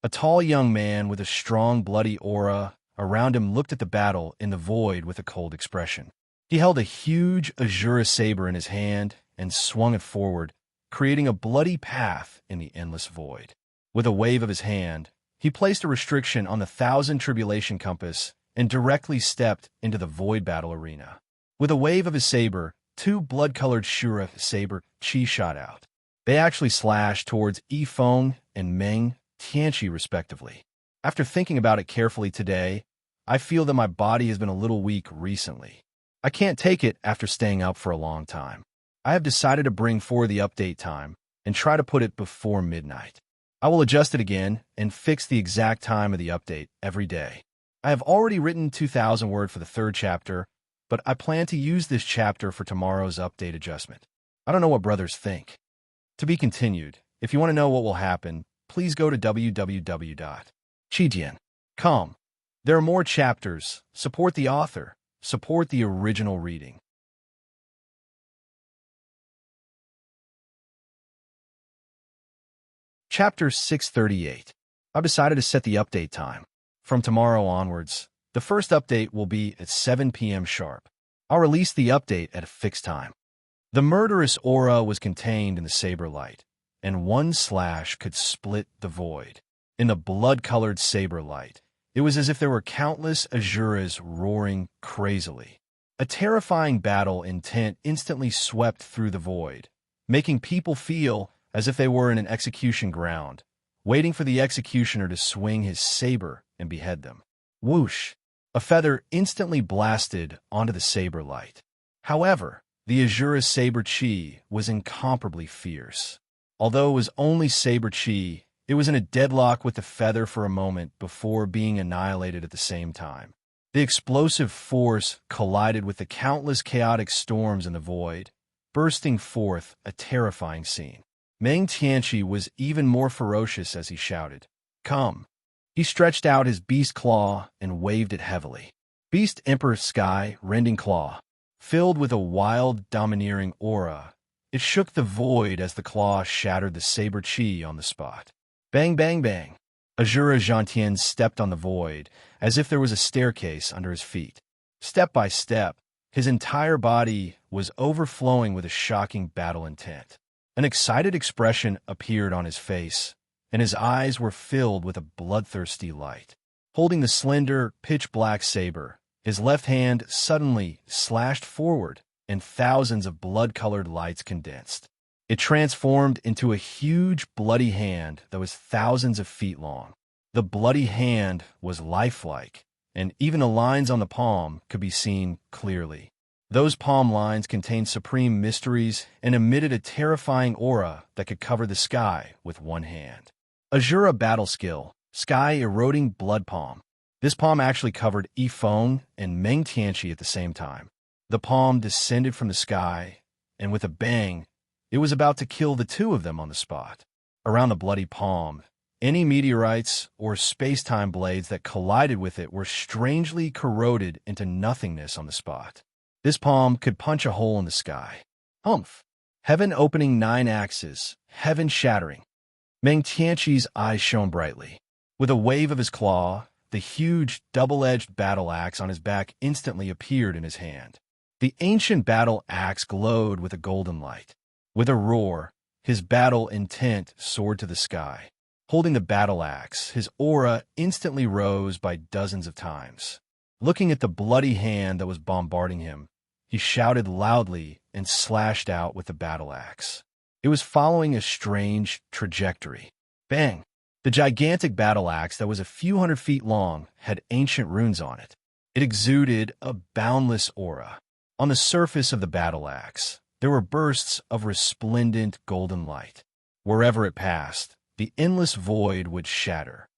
A tall young man with a strong bloody aura around him looked at the battle in the void with a cold expression. He held a huge azure saber in his hand and swung it forward, creating a bloody path in the endless void. With a wave of his hand, he placed a restriction on the Thousand Tribulation Compass and directly stepped into the void battle arena. With a wave of his saber, two blood-colored Shura saber chi shot out. They actually slashed towards Yifeng and Meng Tianqi respectively. After thinking about it carefully today, I feel that my body has been a little weak recently. I can't take it after staying up for a long time. I have decided to bring forward the update time and try to put it before midnight. I will adjust it again and fix the exact time of the update every day. I have already written 2,000 words for the third chapter, but I plan to use this chapter for tomorrow's update adjustment. I don't know what brothers think. To be continued. If you want to know what will happen, please go to www.chijian.com. There are more chapters. Support the author. Support the original reading. Chapter 638. I've decided to set the update time. From tomorrow onwards, the first update will be at 7 p.m. sharp. I'll release the update at a fixed time. The murderous aura was contained in the saber light, and one slash could split the void. In the blood-colored saber light, it was as if there were countless azuras roaring crazily. A terrifying battle intent instantly swept through the void, making people feel as if they were in an execution ground, waiting for the executioner to swing his saber and behead them. Whoosh! A feather instantly blasted onto the saber light. However, the Azura saber chi was incomparably fierce. Although it was only saber chi, it was in a deadlock with the feather for a moment before being annihilated at the same time. The explosive force collided with the countless chaotic storms in the void, bursting forth a terrifying scene. Meng Tianqi was even more ferocious as he shouted, "Come!" He stretched out his beast claw and waved it heavily. Beast Emperor Sky, rending claw. Filled with a wild, domineering aura, it shook the void as the claw shattered the saber chi on the spot. Bang, bang, bang. Azura Gentian stepped on the void, as if there was a staircase under his feet. Step by step, his entire body was overflowing with a shocking battle intent. An excited expression appeared on his face, and his eyes were filled with a bloodthirsty light. Holding the slender, pitch-black saber, his left hand suddenly slashed forward, and thousands of blood-colored lights condensed. It transformed into a huge, bloody hand that was thousands of feet long. The bloody hand was lifelike, and even the lines on the palm could be seen clearly. Those palm lines contained supreme mysteries and emitted a terrifying aura that could cover the sky with one hand. Azura battle skill, Sky Eroding Blood Palm. This palm actually covered Yifeng and Meng Tianqi at the same time. The palm descended from the sky, and with a bang, it was about to kill the two of them on the spot. Around the bloody palm, any meteorites or space-time blades that collided with it were strangely corroded into nothingness on the spot. This palm could punch a hole in the sky. Humph! Heaven opening 9 axes, heaven shattering. Meng Tianqi's eyes shone brightly. With a wave of his claw, the huge, double-edged battle axe on his back instantly appeared in his hand. The ancient battle axe glowed with a golden light. With a roar, his battle intent soared to the sky. Holding the battle axe, his aura instantly rose by dozens of times. Looking at the bloody hand that was bombarding him, he shouted loudly and slashed out with the battle axe. It was following a strange trajectory. Bang! The gigantic battle axe that was a few hundred feet long had ancient runes on it. It exuded a boundless aura. On the surface of the battle axe, there were bursts of resplendent golden light. Wherever it passed, the endless void would shatter.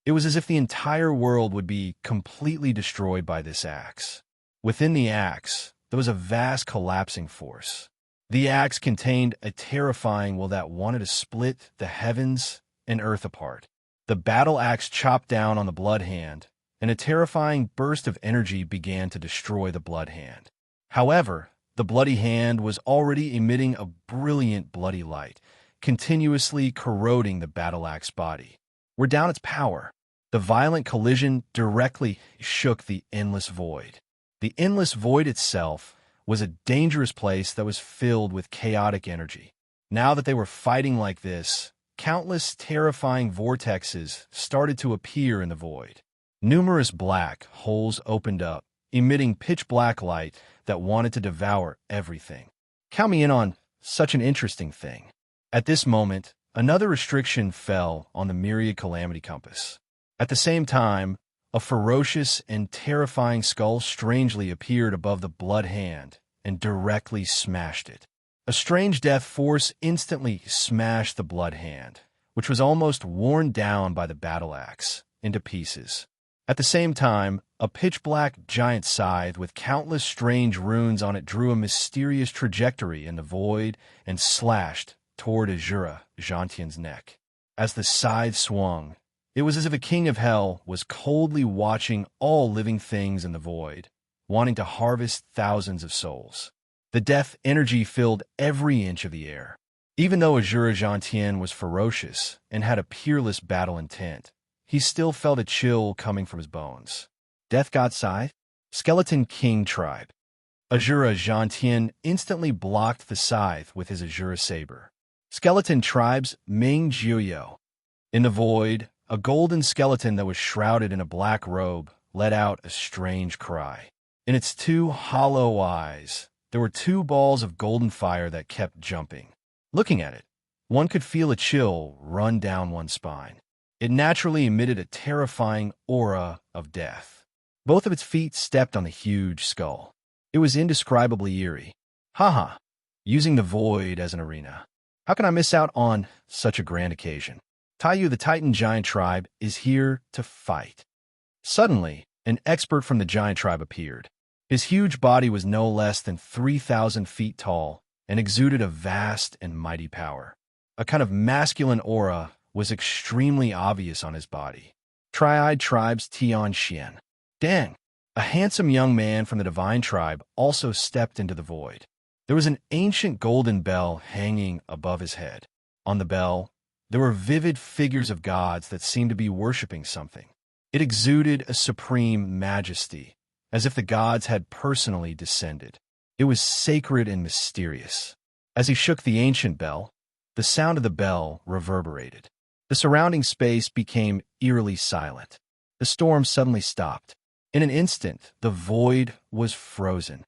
It was as if the entire world would be completely destroyed by this axe. Within the axe, there was a vast collapsing force. The axe contained a terrifying will that wanted to split the heavens and earth apart. The battle axe chopped down on the blood hand, and a terrifying burst of energy began to destroy the blood hand. However, the bloody hand was already emitting a brilliant bloody light, continuously corroding the battle axe body. We're down its power. The violent collision directly shook the endless void. The endless void itself was a dangerous place that was filled with chaotic energy. Now that they were fighting like this, countless terrifying vortexes started to appear in the void. Numerous black holes opened up, emitting pitch-black light that wanted to devour everything. Count me in on such an interesting thing. At this moment, another restriction fell on the myriad calamity compass. At the same time, a ferocious and terrifying skull strangely appeared above the blood hand and directly smashed it. A strange death force instantly smashed the blood hand, which was almost worn down by the battle axe, into pieces. At the same time, a pitch-black giant scythe with countless strange runes on it drew a mysterious trajectory in the void and slashed toward Azura Gentian's neck. As the scythe swung, it was as if a king of hell was coldly watching all living things in the void, wanting to harvest thousands of souls. The death energy filled every inch of the air. Even though Azura Gentian was ferocious and had a peerless battle intent, he still felt a chill coming from his bones. Death God Scythe? Skeleton King Tribe. Azura Gentian instantly blocked the scythe with his Azura saber. Skeleton Tribe's Ming Jiuyo. In the void, a golden skeleton that was shrouded in a black robe let out a strange cry. In its 2 hollow eyes, there were 2 balls of golden fire that kept jumping. Looking at it, one could feel a chill run down one's spine. It naturally emitted a terrifying aura of death. Both of its feet stepped on the huge skull. It was indescribably eerie. Haha, using the void as an arena. How can I miss out on such a grand occasion? Taiyu the Titan Giant Tribe is here to fight. Suddenly, an expert from the Giant Tribe appeared. His huge body was no less than 3,000 feet tall and exuded a vast and mighty power. A kind of masculine aura was extremely obvious on his body. Triad Tribe's Tian Xian. Deng, a handsome young man from the divine tribe, also stepped into the void. There was an ancient golden bell hanging above his head. On the bell, there were vivid figures of gods that seemed to be worshipping something. It exuded a supreme majesty, as if the gods had personally descended. It was sacred and mysterious. As he shook the ancient bell, the sound of the bell reverberated. The surrounding space became eerily silent. The storm suddenly stopped. In an instant, the void was frozen.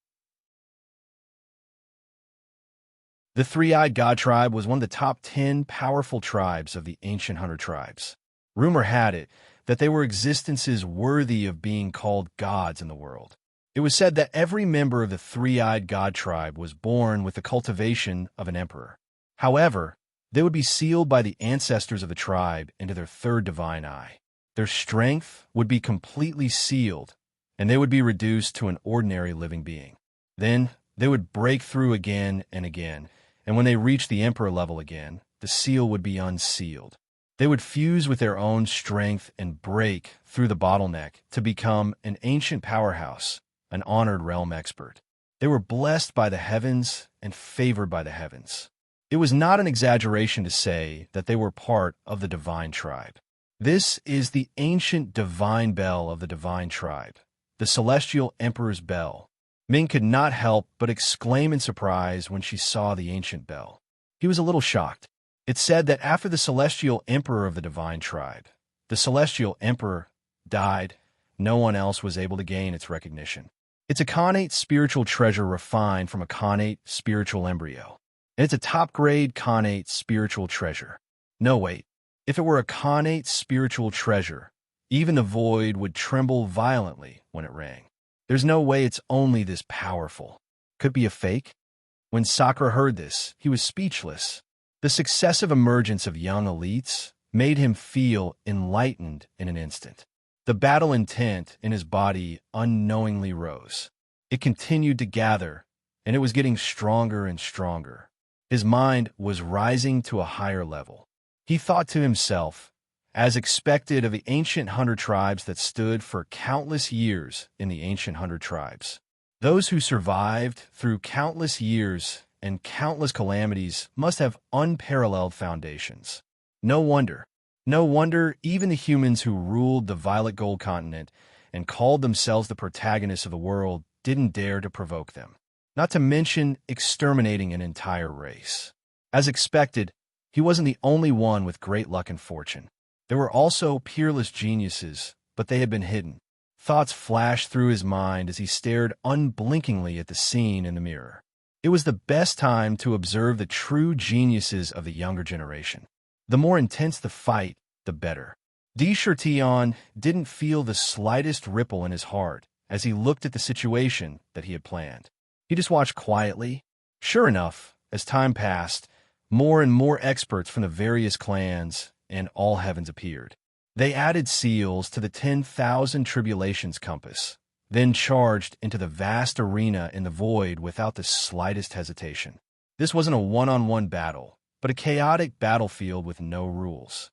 The Three-Eyed God tribe was one of the top 10 powerful tribes of the ancient hunter tribes. Rumor had it that they were existences worthy of being called gods in the world. It was said that every member of the Three-Eyed God tribe was born with the cultivation of an emperor. However, they would be sealed by the ancestors of the tribe into their third divine eye. Their strength would be completely sealed, and they would be reduced to an ordinary living being. Then, they would break through again and again, and when they reached the emperor level again, the seal would be unsealed. They would fuse with their own strength and break through the bottleneck to become an ancient powerhouse, an honored realm expert. They were blessed by the heavens and favored by the heavens. It was not an exaggeration to say that they were part of the divine tribe. This is the ancient divine bell of the divine tribe, the celestial emperor's bell. Ming could not help but exclaim in surprise when she saw the ancient bell. He was a little shocked. It said that after the celestial emperor of the divine tribe, the celestial emperor, died, no one else was able to gain its recognition. It's a connate spiritual treasure refined from a connate spiritual embryo. And it's a top-grade connate spiritual treasure. No, wait. If it were a connate spiritual treasure, even the void would tremble violently when it rang. There's no way it's only this powerful. Could it be a fake? When Sakura heard this, he was speechless. The successive emergence of young elites made him feel enlightened in an instant. The battle intent in his body unknowingly rose. It continued to gather, and it was getting stronger and stronger. His mind was rising to a higher level. He thought to himself, as expected of the ancient hunter tribes that stood for countless years in the ancient hunter tribes. Those who survived through countless years and countless calamities must have unparalleled foundations. No wonder even the humans who ruled the Violet Gold Continent and called themselves the protagonists of the world didn't dare to provoke them, not to mention exterminating an entire race. As expected, he wasn't the only one with great luck and fortune. There were also peerless geniuses, but they had been hidden. Thoughts flashed through his mind as he stared unblinkingly at the scene in the mirror. It was the best time to observe the true geniuses of the younger generation. The more intense the fight, the better. Tion didn't feel the slightest ripple in his heart as he looked at the situation that he had planned. He just watched quietly. Sure enough, as time passed, more and more experts from the various clans and all heavens appeared. They added seals to the 10,000 tribulations compass, then charged into the vast arena in the void without the slightest hesitation. This wasn't a one-on-one battle, but a chaotic battlefield with no rules.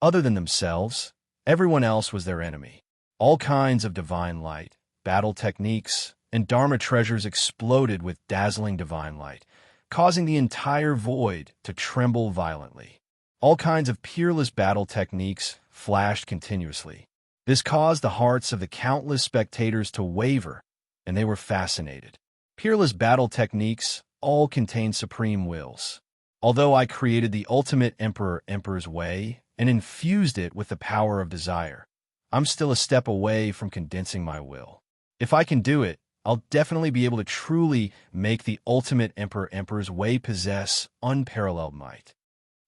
Other than themselves, everyone else was their enemy. All kinds of divine light, battle techniques, and Dharma treasures exploded with dazzling divine light, causing the entire void to tremble violently. All kinds of peerless battle techniques flashed continuously. This caused the hearts of the countless spectators to waver, and they were fascinated. Peerless battle techniques all contained supreme wills. Although I created the ultimate emperor's way and infused it with the power of desire, I'm still a step away from condensing my will. If I can do it, I'll definitely be able to truly make the ultimate emperor's way possess unparalleled might.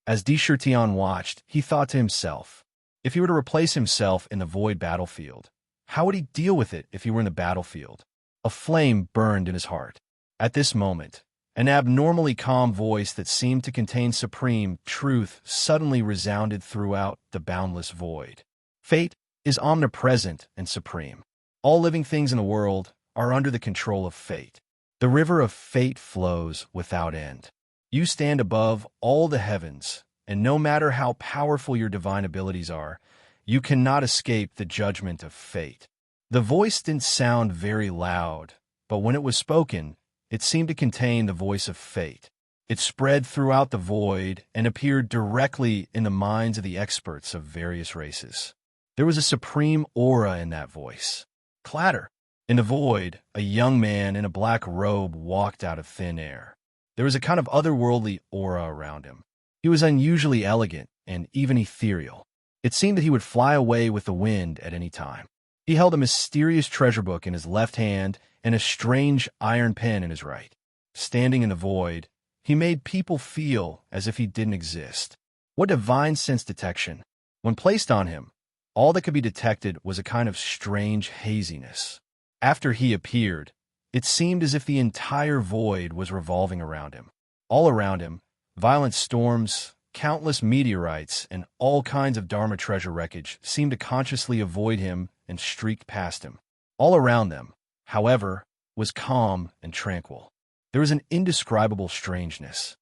As Tion watched, he thought to himself, if he were to replace himself in the void battlefield, how would he deal with it if he were in the battlefield? A flame burned in his heart. At this moment, an abnormally calm voice that seemed to contain supreme truth suddenly resounded throughout the boundless void. Fate is omnipresent and supreme. All living things in the world are under the control of fate. The river of fate flows without end. You stand above all the heavens, and no matter how powerful your divine abilities are, you cannot escape the judgment of fate. The voice didn't sound very loud, but when it was spoken, it seemed to contain the voice of fate. It spread throughout the void and appeared directly in the minds of the experts of various races. There was a supreme aura in that voice. Clatter! In the void, a young man in a black robe walked out of thin air. There was a kind of otherworldly aura around him. He was unusually elegant and even ethereal. It seemed that he would fly away with the wind at any time. He held a mysterious treasure book in his left hand and a strange iron pen in his right. Standing in the void, he made people feel as if he didn't exist. What divine sense detection! When placed on him, all that could be detected was a kind of strange haziness. After he appeared, it seemed as if the entire void was revolving around him. All around him, violent storms, countless meteorites, and all kinds of Dharma treasure wreckage seemed to consciously avoid him and streaked past him. All around them, however, was calm and tranquil. There was an indescribable strangeness.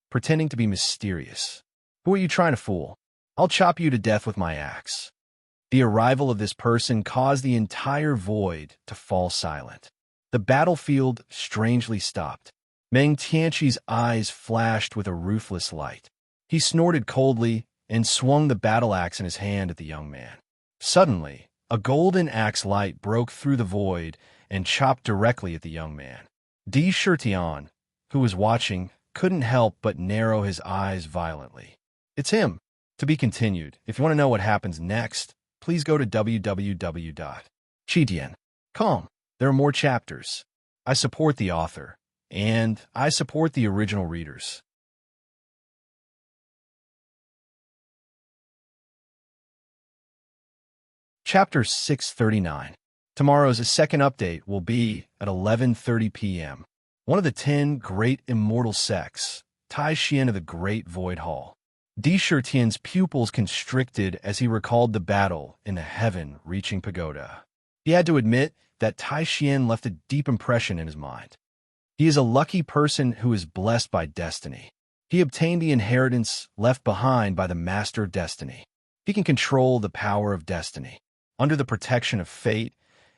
Pretending to be mysterious. Who are you trying to fool? I'll chop you to death with my axe. The arrival of this person caused the entire void to fall silent. The battlefield strangely stopped. Meng Tianqi's eyes flashed with a ruthless light. He snorted coldly and swung the battle axe in his hand at the young man. Suddenly, a golden axe light broke through the void and chopped directly at the young man. Di Shirtian, who was watching, couldn't help but narrow his eyes violently. It's him. To be continued. If you want to know what happens next, please go to www.chitian.com. There are more chapters. I support the author, and I support the original readers. Chapter 639. Tomorrow's second update will be at 11:30 p.m. One of the 10 great immortal sects, Tai Xian of the Great Void Hall. Di Shirtian's pupils constricted as he recalled the battle in the heaven-reaching pagoda. He had to admit that Tai Xian left a deep impression in his mind. He is a lucky person who is blessed by destiny. He obtained the inheritance left behind by the Master of Destiny. He can control the power of destiny. Under the protection of fate,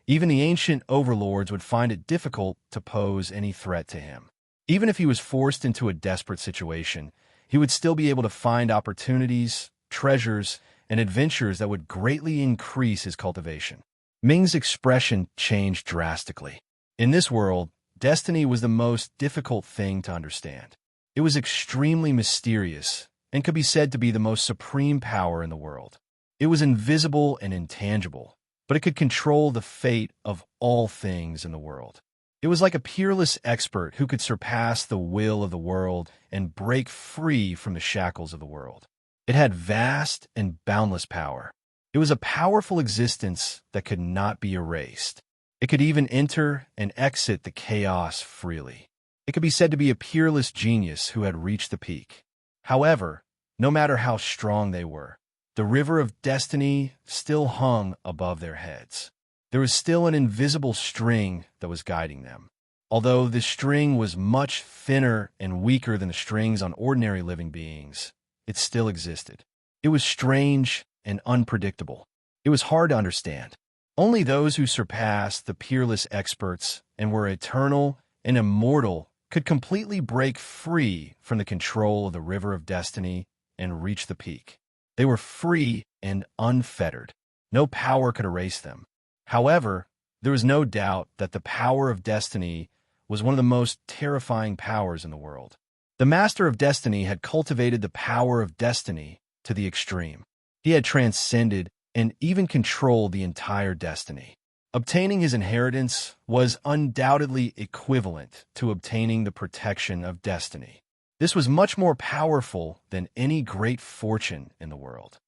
even the ancient overlords would find it difficult to pose any threat to him. Even if he was forced into a desperate situation, he would still be able to find opportunities, treasures, and adventures that would greatly increase his cultivation. Ming's expression changed drastically. In this world, destiny was the most difficult thing to understand. It was extremely mysterious and could be said to be the most supreme power in the world. It was invisible and intangible, but it could control the fate of all things in the world. It was like a peerless expert who could surpass the will of the world and break free from the shackles of the world. It had vast and boundless power. It was a powerful existence that could not be erased. It could even enter and exit the chaos freely. It could be said to be a peerless genius who had reached the peak. However, no matter how strong they were, the river of destiny still hung above their heads. There was still an invisible string that was guiding them. Although this string was much thinner and weaker than the strings on ordinary living beings, it still existed. It was strange and unpredictable. It was hard to understand. Only those who surpassed the peerless experts and were eternal and immortal could completely break free from the control of the river of destiny and reach the peak. They were free and unfettered. No power could erase them. However, there was no doubt that the power of destiny was one of the most terrifying powers in the world. The Master of Destiny had cultivated the power of destiny to the extreme. He had transcended and even controlled the entire destiny. Obtaining his inheritance was undoubtedly equivalent to obtaining the protection of destiny. This was much more powerful than any great fortune in the world.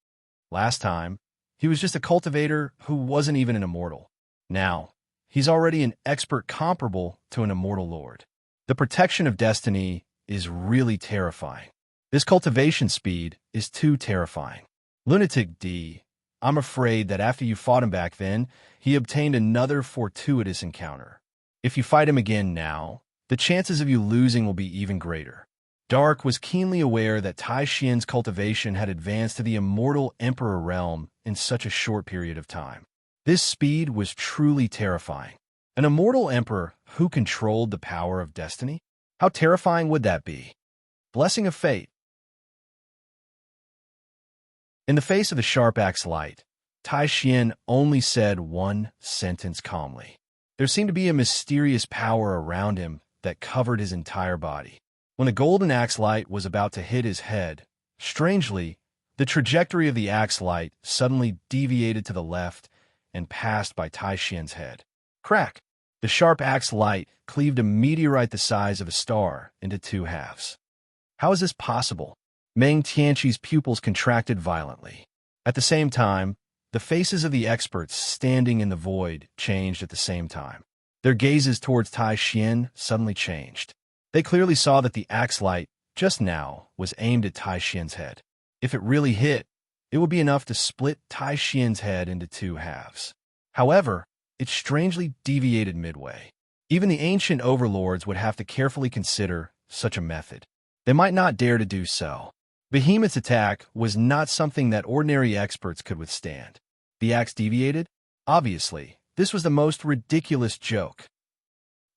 Last time, he was just a cultivator who wasn't even an immortal. Now, he's already an expert comparable to an immortal lord. The protection of destiny is really terrifying. This cultivation speed is too terrifying. Lunatic D, I'm afraid that after you fought him back then, he obtained another fortuitous encounter. If you fight him again now, the chances of you losing will be even greater. Dark was keenly aware that Tai Xian's cultivation had advanced to the immortal Emperor realm in such a short period of time. This speed was truly terrifying. An immortal emperor who controlled the power of destiny? How terrifying would that be? Blessing of fate. In the face of the sharp axe light, Tai Xian only said one sentence calmly. There seemed to be a mysterious power around him that covered his entire body. When the golden axe light was about to hit his head, strangely, the trajectory of the axe light suddenly deviated to the left and passed by Tai Xian's head. Crack! The sharp axe light cleaved a meteorite the size of a star into two halves. How is this possible? Meng Tianqi's pupils contracted violently. At the same time, the faces of the experts standing in the void changed at the same time. Their gazes towards Tai Xian suddenly changed. They clearly saw that the axe light, just now, was aimed at Tai Xian's head. If it really hit, it would be enough to split Tai Xian's head into two halves. However, it strangely deviated midway. Even the ancient overlords would have to carefully consider such a method. They might not dare to do so. Behemoth's attack was not something that ordinary experts could withstand. The axe deviated? Obviously, this was the most ridiculous joke.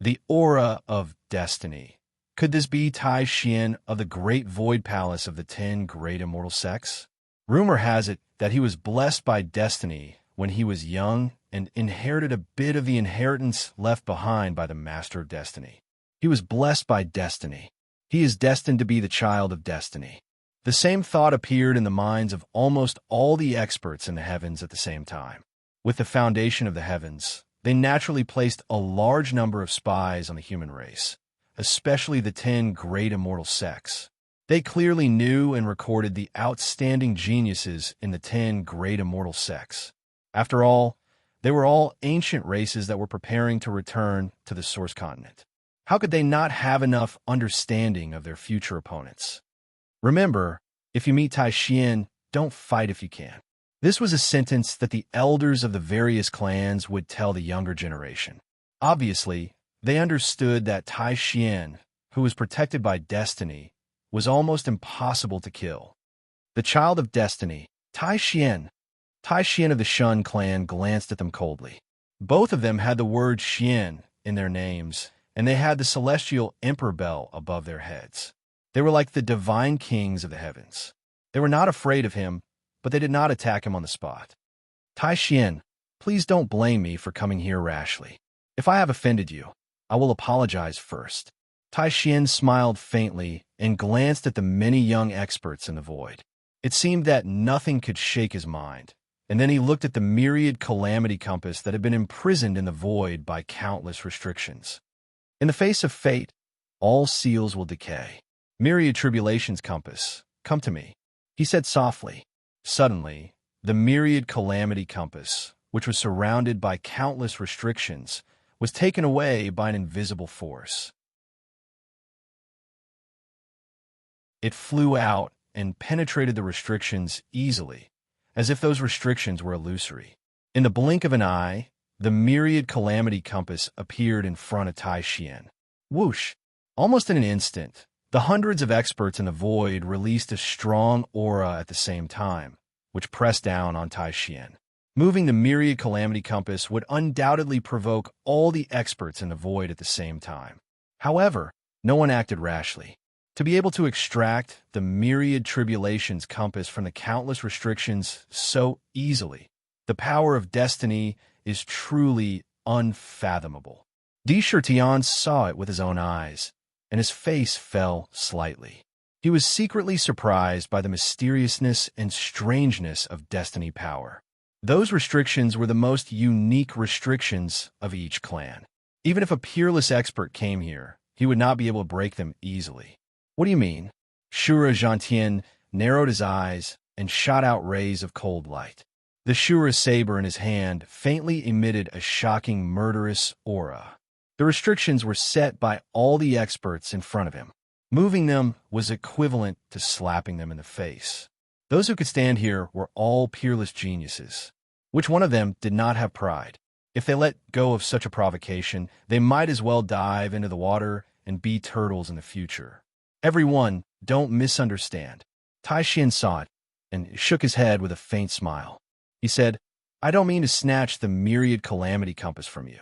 The aura of destiny. Could this be Tai Xian of the Great Void Palace of the 10 Great Immortal Sects? Rumor has it that he was blessed by destiny when he was young and inherited a bit of the inheritance left behind by the Master of Destiny. He was blessed by destiny. He is destined to be the child of destiny. The same thought appeared in the minds of almost all the experts in the heavens at the same time. With the foundation of the heavens, they naturally placed a large number of spies on the human race, especially the 10 Great Immortal Sects. They clearly knew and recorded the outstanding geniuses in the 10 Great Immortal Sects. After all, they were all ancient races that were preparing to return to the Source Continent. How could they not have enough understanding of their future opponents? Remember, if you meet Tai Xian, don't fight if you can. This was a sentence that the elders of the various clans would tell the younger generation. Obviously, they understood that Tai Xian, who was protected by destiny, was almost impossible to kill. The child of destiny, Tai Xian. Tai Xian of the Shun clan glanced at them coldly. Both of them had the word Xian in their names, and they had the celestial emperor bell above their heads. They were like the divine kings of the heavens. They were not afraid of him, but they did not attack him on the spot. Tai Xian, please don't blame me for coming here rashly. If I have offended you, I will apologize first. Tai Xian smiled faintly and glanced at the many young experts in the void. It seemed that nothing could shake his mind, and then he looked at the myriad calamity compass that had been imprisoned in the void by countless restrictions. In the face of fate, all seals will decay. Myriad tribulations compass, come to me, he said softly. Suddenly, the myriad calamity compass, which was surrounded by countless restrictions, was taken away by an invisible force. It flew out and penetrated the restrictions easily, as if those restrictions were illusory. In the blink of an eye, the myriad calamity compass appeared in front of Tai Xian. Whoosh! Almost in an instant, the hundreds of experts in the void released a strong aura at the same time, which pressed down on Tai Xian. Moving the myriad calamity compass would undoubtedly provoke all the experts in the void at the same time. However, no one acted rashly. To be able to extract the myriad tribulations compass from the countless restrictions so easily, the power of destiny is truly unfathomable. Di Shirtian saw it with his own eyes, and his face fell slightly. He was secretly surprised by the mysteriousness and strangeness of destiny power. Those restrictions were the most unique restrictions of each clan. Even if a peerless expert came here, he would not be able to break them easily. What do you mean? Shura Zhantien narrowed his eyes and shot out rays of cold light. The Shura saber in his hand faintly emitted a shocking, murderous aura. The restrictions were set by all the experts in front of him. Moving them was equivalent to slapping them in the face. Those who could stand here were all peerless geniuses. Which one of them did not have pride? If they let go of such a provocation, they might as well dive into the water and be turtles in the future. Everyone, don't misunderstand. Tai Xian saw it and shook his head with a faint smile. He said, I don't mean to snatch the myriad calamity compass from you.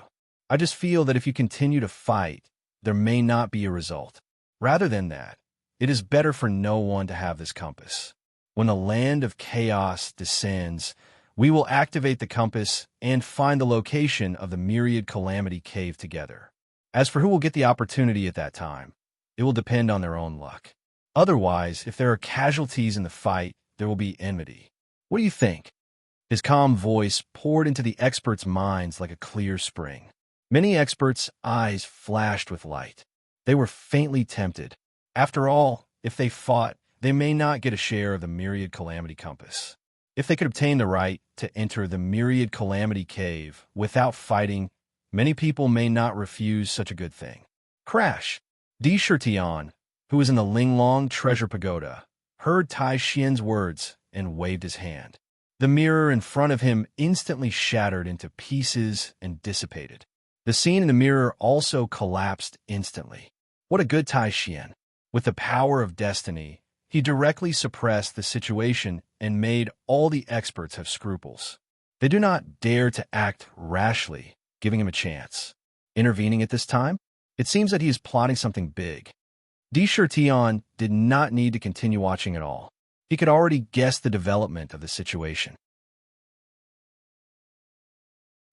I just feel that if you continue to fight, there may not be a result. Rather than that, it is better for no one to have this compass. When the land of chaos descends, we will activate the compass and find the location of the myriad calamity cave together. As for who will get the opportunity at that time, it will depend on their own luck. Otherwise, if there are casualties in the fight, there will be enmity. What do you think? His calm voice poured into the experts' minds like a clear spring. Many experts' eyes flashed with light. They were faintly tempted. After all, if they fought, they may not get a share of the myriad calamity compass. If they could obtain the right to enter the myriad calamity cave without fighting, many people may not refuse such a good thing. Crash! Di Shirtian, who was in the Linglong treasure pagoda, heard Tai Xian's words and waved his hand. The mirror in front of him instantly shattered into pieces and dissipated. The scene in the mirror also collapsed instantly. What a good Tai Xian! With the power of destiny, he directly suppressed the situation and made all the experts have scruples. They do not dare to act rashly, giving him a chance. Intervening at this time? It seems that he is plotting something big. Di Shirtian did not need to continue watching at all. He could already guess the development of the situation.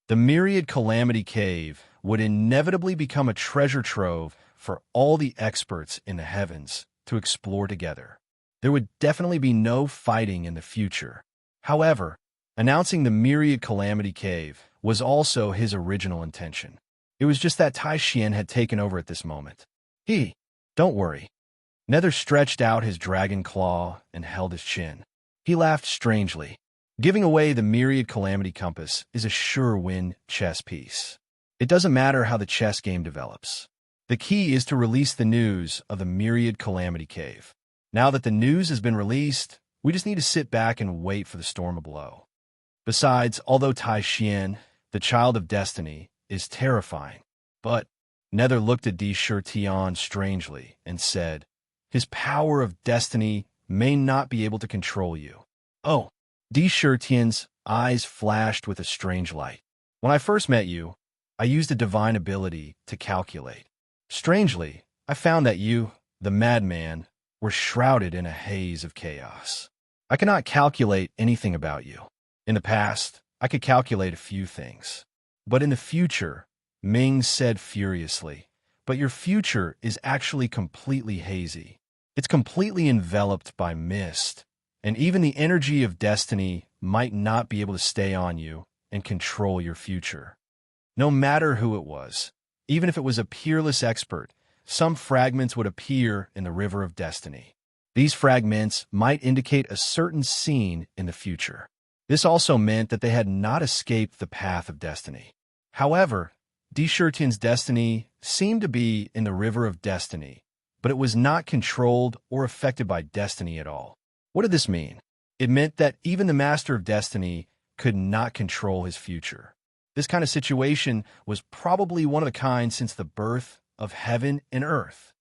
The myriad calamity cave would inevitably become a treasure trove for all the experts in the heavens to explore together. There would definitely be no fighting in the future. However, announcing the myriad calamity cave was also his original intention. It was just that Tai Xian had taken over at this moment. Don't worry. Nether stretched out his dragon claw and held his chin. He laughed strangely. Giving away the myriad calamity compass is a sure win chess piece. It doesn't matter how the chess game develops. The key is to release the news of the myriad calamity cave. Now that the news has been released, we just need to sit back and wait for the storm to blow. Besides, although Tai Xian, the child of destiny, is terrifying, but Nether looked at Di Shirtian strangely and said, his power of destiny may not be able to control you. Oh, Di Shirtian's eyes flashed with a strange light. When I first met you, I used a divine ability to calculate. Strangely, I found that you, the madman, were shrouded in a haze of chaos. I cannot calculate anything about you. In the past, I could calculate a few things. But in the future, Ming said furiously, but your future is actually completely hazy. It's completely enveloped by mist, and even the energy of destiny might not be able to stay on you and control your future. No matter who it was, even if it was a peerless expert, some fragments would appear in the river of destiny. These fragments might indicate a certain scene in the future. This also meant that they had not escaped the path of destiny. However, Di Shirtian's destiny seemed to be in the river of destiny, but it was not controlled or affected by destiny at all. What did this mean? It meant that even the master of destiny could not control his future. This kind of situation was probably one of a kind since the birth of heaven and earth.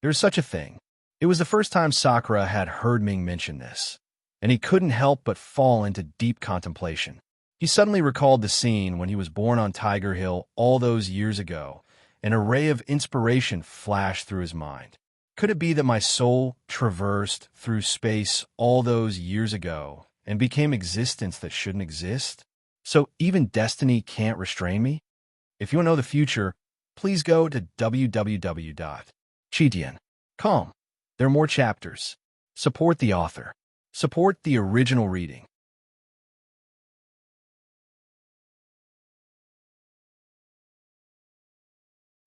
There's such a thing. It was the first time Sakura had heard Ming mention this, and he couldn't help but fall into deep contemplation. He suddenly recalled the scene when he was born on Tiger Hill all those years ago. An ray of inspiration flashed through his mind. Could it be that my soul traversed through space all those years ago and became existence that shouldn't exist? So even destiny can't restrain me? If you want to know the future, please go to www.chitian.com. There are more chapters. Support the author. Support the original reading.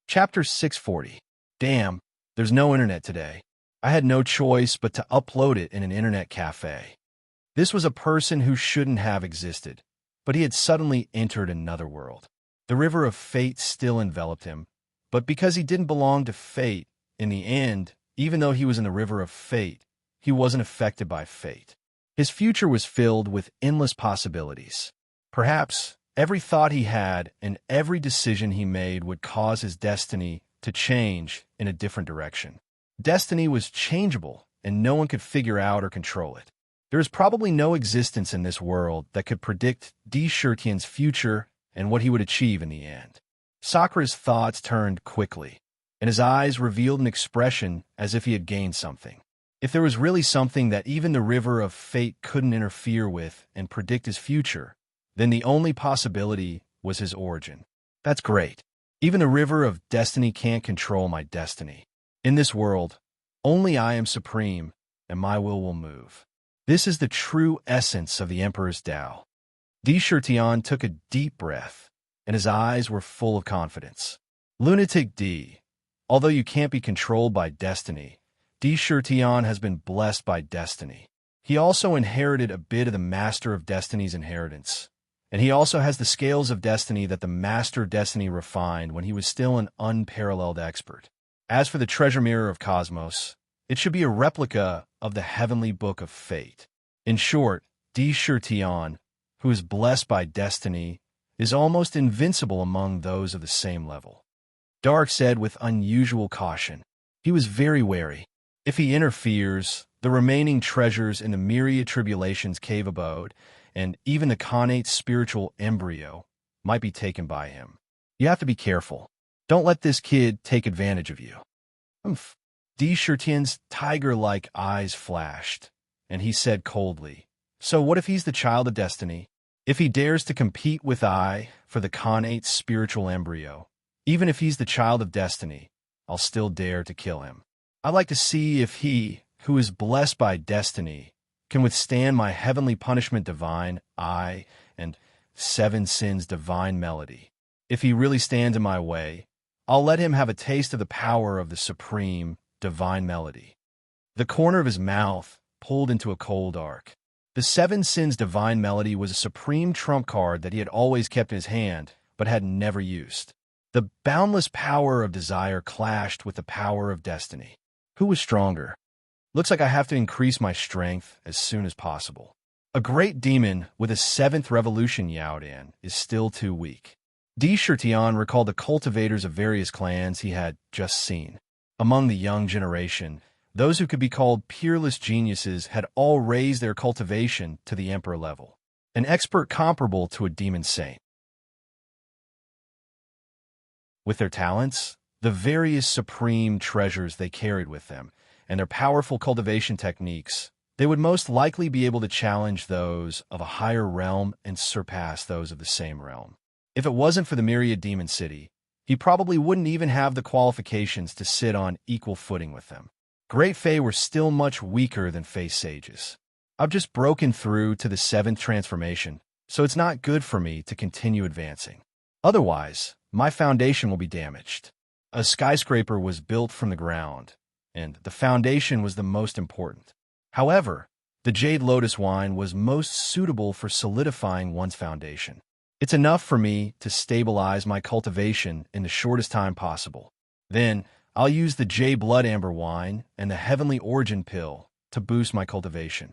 Chapter 640. Damn, there's no internet today. I had no choice but to upload it in an internet cafe. This was a person who shouldn't have existed, but he had suddenly entered another world. The river of fate still enveloped him, but because he didn't belong to fate, in the end, even though he was in the river of fate, he wasn't affected by fate. His future was filled with endless possibilities. Perhaps every thought he had and every decision he made would cause his destiny to change in a different direction. Destiny was changeable, and no one could figure out or control it. There is probably no existence in this world that could predict Di Shirtian's future and what he would achieve in the end. Sakura's thoughts turned quickly, and his eyes revealed an expression as if he had gained something. If there was really something that even the river of fate couldn't interfere with and predict his future, then the only possibility was his origin. That's great. Even the river of destiny can't control my destiny. In this world, only I am supreme, and my will move. This is the true essence of the Emperor's Tao. Di Shirtian took a deep breath, and his eyes were full of confidence. Lunatic D, although you can't be controlled by destiny, Di Shirtian has been blessed by destiny. He also inherited a bit of the Master of Destiny's inheritance, and he also has the scales of destiny that the Master of Destiny refined when he was still an unparalleled expert. As for the treasure mirror of Cosmos, it should be a replica of the heavenly book of fate. In short, Di Shirtian, who is blessed by destiny, is almost invincible among those of the same level. Dark said with unusual caution. He was very wary. If he interferes, the remaining treasures in the myriad tribulations cave abode, and even the connate spiritual embryo, might be taken by him. You have to be careful. Don't let this kid take advantage of you. Di Shirtian's tiger-like eyes flashed, and he said coldly, "So what if he's the child of destiny? If he dares to compete with I for the connate spiritual embryo, even if he's the child of destiny, I'll still dare to kill him. I'd like to see if he, who is blessed by destiny, can withstand my heavenly punishment divine, I, and 7 sins divine melody. If he really stands in my way, I'll let him have a taste of the power of the supreme divine melody." The corner of his mouth pulled into a cold arc. The 7 sins divine melody was a supreme trump card that he had always kept in his hand, but had never used. The boundless power of desire clashed with the power of destiny. Who was stronger? Looks like I have to increase my strength as soon as possible. A great demon with a 7th revolution yowed in is still too weak. Di Shirtian recalled the cultivators of various clans he had just seen. Among the young generation, those who could be called peerless geniuses had all raised their cultivation to the emperor level, an expert comparable to a demon saint. With their talents, the various supreme treasures they carried with them, and their powerful cultivation techniques, they would most likely be able to challenge those of a higher realm and surpass those of the same realm. If it wasn't for the myriad demon city, he probably wouldn't even have the qualifications to sit on equal footing with them. Great Fae were still much weaker than Fae sages. I've just broken through to the 7th transformation, so it's not good for me to continue advancing. Otherwise, my foundation will be damaged. A skyscraper was built from the ground, and the foundation was the most important. However, the Jade Lotus wine was most suitable for solidifying one's foundation. It's enough for me to stabilize my cultivation in the shortest time possible. Then, I'll use the Jade Blood Amber wine and the Heavenly Origin pill to boost my cultivation.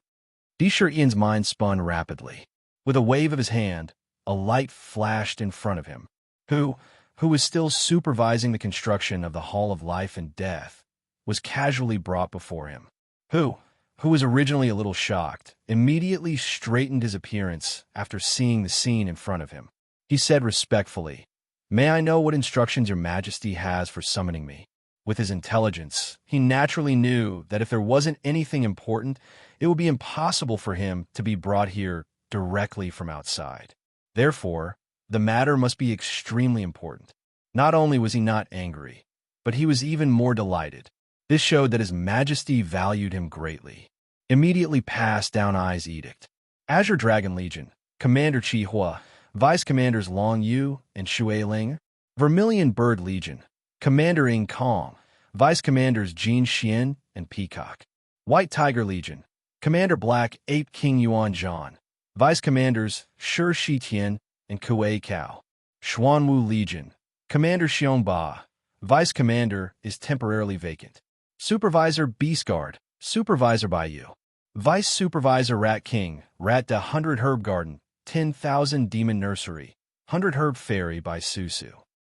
Di Shirtian's mind spun rapidly. With a wave of his hand, a light flashed in front of him. Who was still supervising the construction of the Hall of Life and Death, was casually brought before him. Who was originally a little shocked, immediately straightened his appearance after seeing the scene in front of him. He said respectfully, "May I know what instructions your majesty has for summoning me?" With his intelligence, he naturally knew that if there wasn't anything important, it would be impossible for him to be brought here directly from outside. Therefore, the matter must be extremely important. Not only was he not angry, but he was even more delighted. This showed that his majesty valued him greatly. Immediately passed down Ai's edict. Azure Dragon Legion, Commander Chi Hua, Vice Commanders Long Yu and Shui Ling. Vermilion Bird Legion, Commander Ing Kong, Vice Commanders Jin Xian and Peacock. White Tiger Legion, Commander Black Ape King Yuan Zhan, Vice Commanders Shi Shitian and Kuei Cao. Xuanwu Legion, Commander Xiong Ba, Vice Commander is temporarily vacant. Supervisor Beast Guard, Supervisor by you. Vice Supervisor Rat King, Rat Da 100 Herb Garden, 10,000 Demon Nursery, 100 Herb Fairy by Susu.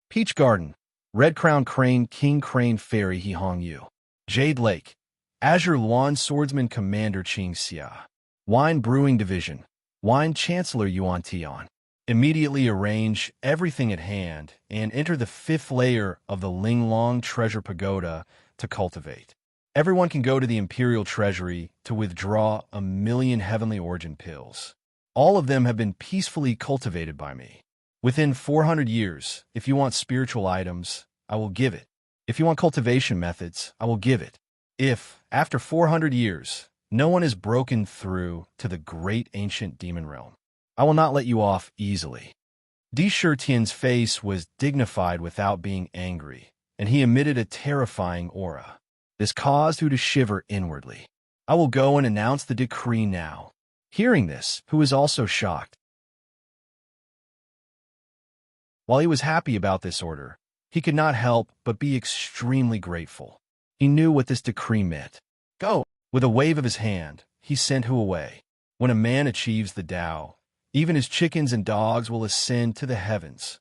Peach Garden, Red Crown Crane King Crane Fairy He Hong Yu. Jade Lake, Azure Lawn Swordsman Commander Ching Xia, Wine Brewing Division, Wine Chancellor Yuan Tian. Immediately arrange everything at hand and enter the 5th layer of the Linglong Treasure Pagoda to cultivate. Everyone can go to the Imperial Treasury to withdraw 1,000,000 Heavenly Origin pills. All of them have been peacefully cultivated by me. Within 400 years, if you want spiritual items, I will give it. If you want cultivation methods, I will give it. If, after 400 years, no one is broken through to the great ancient demon realm, I will not let you off easily. Di Shitian's face was dignified without being angry, and he emitted a terrifying aura. This caused Hu to shiver inwardly. I will go and announce the decree now. Hearing this, Hu was also shocked. While he was happy about this order, he could not help but be extremely grateful. He knew what this decree meant. Go! With a wave of his hand, he sent Hu away. When a man achieves the Tao, even his chickens and dogs will ascend to the heavens.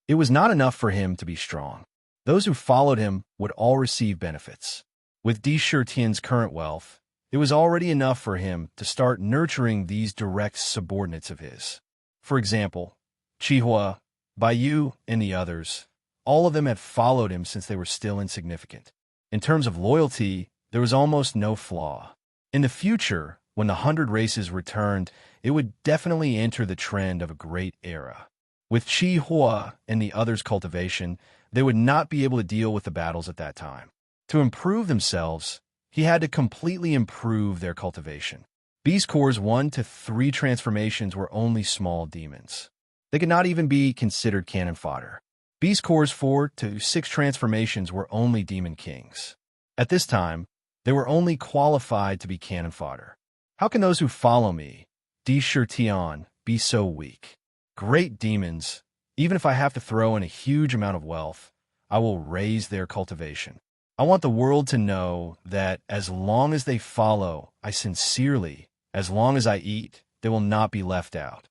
It was not enough for him to be strong. Those who followed him would all receive benefits. With Di Shitian's current wealth, it was already enough for him to start nurturing these direct subordinates of his. For example, Chihua, Baiyu, and the others, all of them had followed him since they were still insignificant. In terms of loyalty, there was almost no flaw. In the future, when the 100 races returned, it would definitely enter the trend of a great era. With Chihua and the others' cultivation, they would not be able to deal with the battles at that time. To improve themselves, he had to completely improve their cultivation. Beast Core's 1 to 3 transformations were only small demons. They could not even be considered cannon fodder. Beast Core's 4 to 6 transformations were only demon kings. At this time, they were only qualified to be cannon fodder. How can those who follow me, Di Shitian, be so weak? Great demons, even if I have to throw in a huge amount of wealth, I will raise their cultivation. I want the world to know that as long as they follow, I sincerely, as long as I eat, they will not be left out.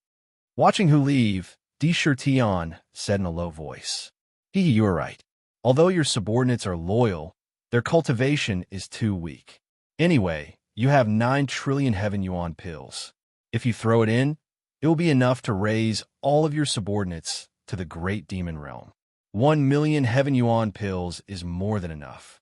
Watching Hu leave, Di Shitian said in a low voice, You are right. Although your subordinates are loyal, their cultivation is too weak. Anyway, you have 9 trillion Heaven Yuan pills. If you throw it in, it will be enough to raise all of your subordinates to the great demon realm. 1,000,000 Heaven Yuan pills is more than enough.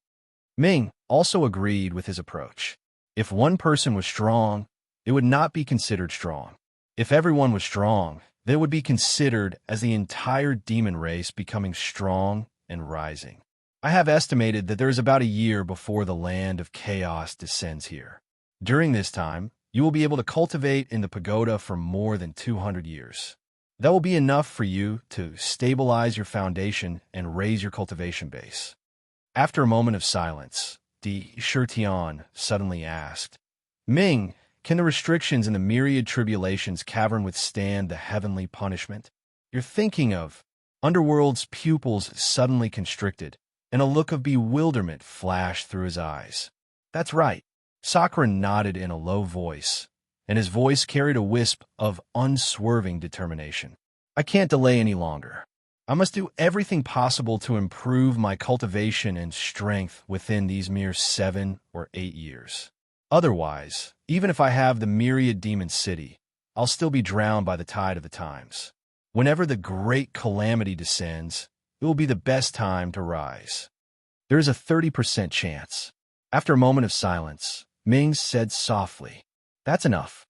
Ming also agreed with his approach. If one person was strong, it would not be considered strong. If everyone was strong, then it would be considered as the entire demon race becoming strong and rising. I have estimated that there is about a year before the land of chaos descends here. During this time, you will be able to cultivate in the pagoda for more than 200 years. That will be enough for you to stabilize your foundation and raise your cultivation base. After a moment of silence, Di Shitian suddenly asked, Ming, can the restrictions in the myriad tribulations cavern withstand the heavenly punishment? You're thinking of. Underworld's pupils suddenly constricted, and a look of bewilderment flashed through his eyes. That's right. Sakura nodded in a low voice, and his voice carried a wisp of unswerving determination. I can't delay any longer. I must do everything possible to improve my cultivation and strength within these mere 7 or 8 years. Otherwise, even if I have the myriad demon city, I'll still be drowned by the tide of the times. Whenever the great calamity descends, it will be the best time to rise. There is a 30% chance. After a moment of silence, Ming said softly, That's enough.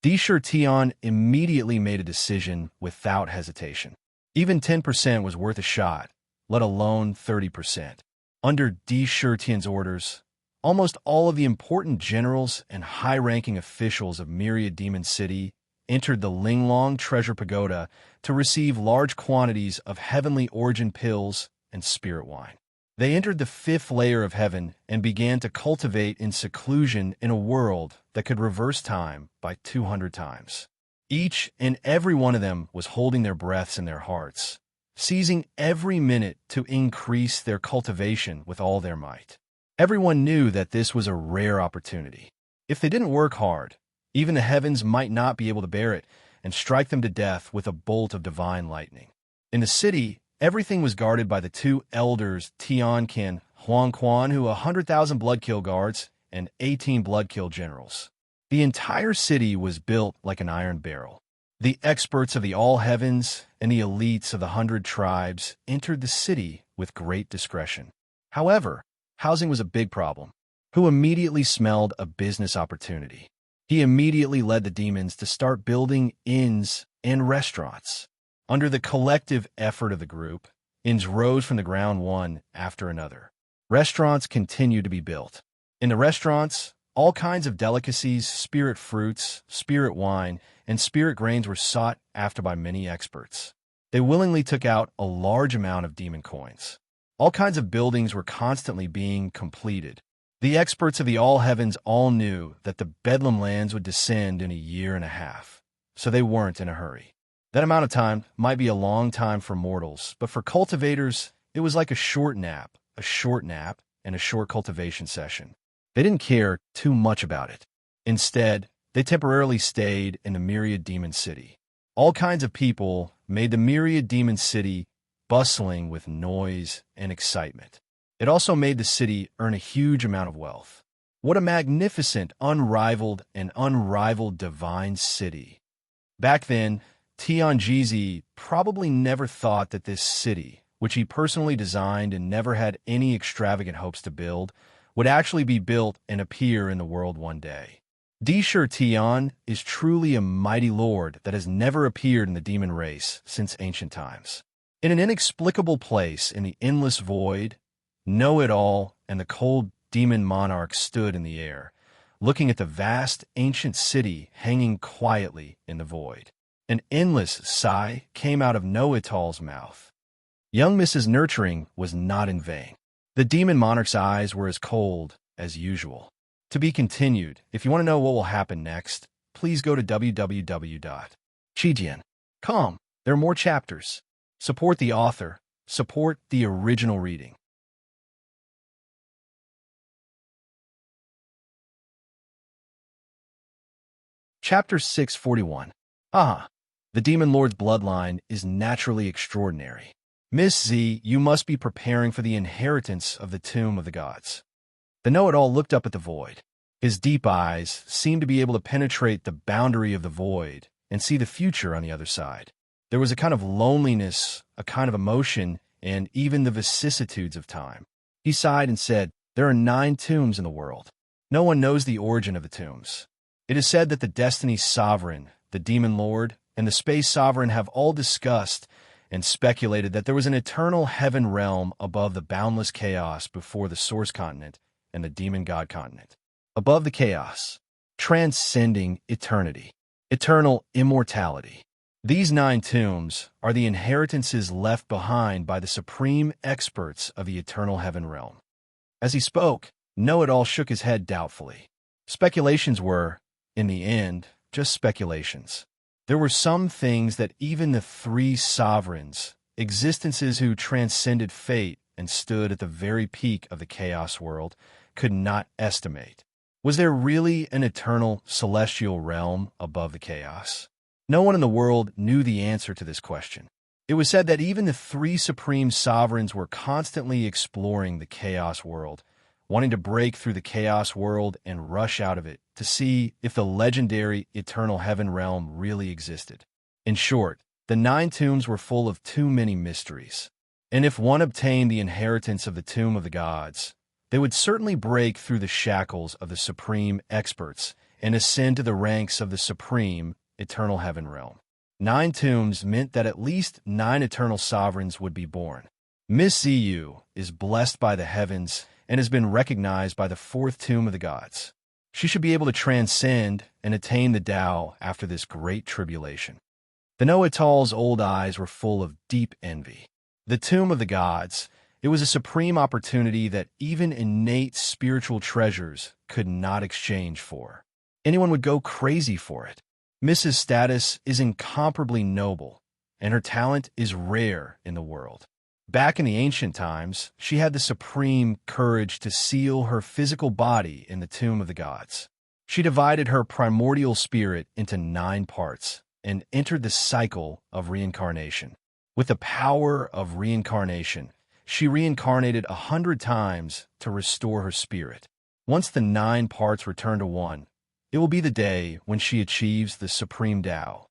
Di Shitian immediately made a decision without hesitation. Even 10% was worth a shot, let alone 30%. Under Di Shitian's orders, almost all of the important generals and high-ranking officials of Myriad Demon City entered the Linglong Treasure Pagoda to receive large quantities of heavenly origin pills and spirit wine. They entered the 5th layer of heaven and began to cultivate in seclusion in a world that could reverse time by 200 times. Each and every one of them was holding their breaths in their hearts, seizing every minute to increase their cultivation with all their might. Everyone knew that this was a rare opportunity. If they didn't work hard, even the heavens might not be able to bear it and strike them to death with a bolt of divine lightning. In the city, Everything was guarded by the two elders Tianqin, Huangquan, who 100,000 blood-kill guards, and 18 blood-kill generals. The entire city was built like an iron barrel. The experts of the all heavens and the elites of the 100 tribes entered the city with great discretion. However, housing was a big problem. Who immediately smelled a business opportunity. He immediately led the demons to start building inns and restaurants. Under the collective effort of the group, inns rose from the ground one after another. Restaurants continued to be built. In the restaurants, all kinds of delicacies, spirit fruits, spirit wine, and spirit grains were sought after by many experts. They willingly took out a large amount of demon coins. All kinds of buildings were constantly being completed. The experts of the all heavens all knew that the Bedlam lands would descend in a year and a half, so they weren't in a hurry. That amount of time might be a long time for mortals, but for cultivators, it was like a short nap, and a short cultivation session. They didn't care too much about it. Instead, they temporarily stayed in the Myriad Demon City. All kinds of people made the Myriad Demon City bustling with noise and excitement. It also made the city earn a huge amount of wealth. What a magnificent, unrivaled divine city. Back then, Tianjizi probably never thought that this city, which he personally designed and never had any extravagant hopes to build, would actually be built and appear in the world one day. Deshur Tian is truly a mighty lord that has never appeared in the demon race since ancient times. In an inexplicable place in the endless void, Know-It-All and the cold demon monarch stood in the air, looking at the vast ancient city hanging quietly in the void. An endless sigh came out of Know-It-All's mouth. Young Mrs. Nurturing was not in vain. The demon monarch's eyes were as cold as usual. To be continued. If you want to know what will happen next, please go to www.chijian.com. There are more chapters. Support the author. Support the original reading. Chapter 641. The Demon Lord's bloodline is naturally extraordinary. Miss Z, you must be preparing for the inheritance of the tomb of the gods. The know-it-all looked up at the void. His deep eyes seemed to be able to penetrate the boundary of the void and see the future on the other side. There was a kind of loneliness, a kind of emotion, and even the vicissitudes of time. He sighed and said, "There are 9 tombs in the world. No one knows the origin of the tombs. It is said that the Destiny Sovereign, the Demon Lord, and the Space Sovereign have all discussed and speculated that there was an eternal heaven realm above the boundless chaos before the Source Continent and the Demon God Continent. Above the chaos, transcending eternity, eternal immortality. These 9 tombs are the inheritances left behind by the supreme experts of the eternal heaven realm." As he spoke, Know-It-All shook his head doubtfully. Speculations were, in the end, just speculations. There were some things that even the 3 sovereigns, existences who transcended fate and stood at the very peak of the chaos world, could not estimate. Was there really an eternal celestial realm above the chaos? No one in the world knew the answer to this question. It was said that even the 3 supreme sovereigns were constantly exploring the chaos world, wanting to break through the chaos world and rush out of it to see if the legendary eternal heaven realm really existed. In short, the 9 tombs were full of too many mysteries. And if one obtained the inheritance of the tomb of the gods, they would certainly break through the shackles of the supreme experts and ascend to the ranks of the supreme eternal heaven realm. 9 tombs meant that at least 9 eternal sovereigns would be born. Miss ZU is blessed by the heavens and has been recognized by the 4th tomb of the gods. She should be able to transcend and attain the Tao after this great tribulation. The Know-It-All's old eyes were full of deep envy. The tomb of the gods, it was a supreme opportunity that even innate spiritual treasures could not exchange for. Anyone would go crazy for it. Mrs. Status is incomparably noble, and her talent is rare in the world. Back in the ancient times, she had the supreme courage to seal her physical body in the tomb of the gods. She divided her primordial spirit into 9 parts and entered the cycle of reincarnation. With the power of reincarnation, she reincarnated 100 times to restore her spirit. Once the 9 parts return to one, it will be the day when she achieves the supreme Tao.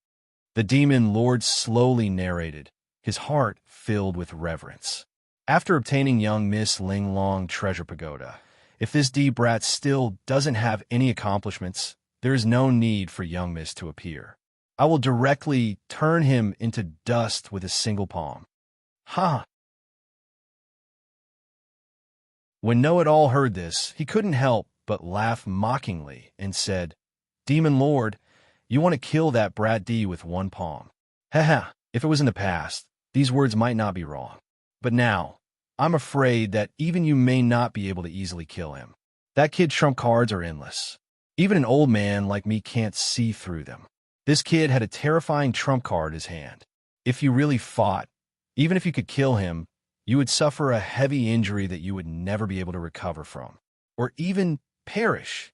The demon lord slowly narrated, his heart filled with reverence. After obtaining young Miss Linglong Treasure Pagoda, if this D-brat still doesn't have any accomplishments, there is no need for young Miss to appear. I will directly turn him into dust with a single palm. Ha! When Know-It-All heard this, he couldn't help but laugh mockingly and said, Demon Lord, you want to kill that brat D with one palm. Haha, if it was in the past, these words might not be wrong. But now, I'm afraid that even you may not be able to easily kill him. That kid's trump cards are endless. Even an old man like me can't see through them. This kid had a terrifying trump card in his hand. If you really fought, even if you could kill him, you would suffer a heavy injury that you would never be able to recover from, or even perish.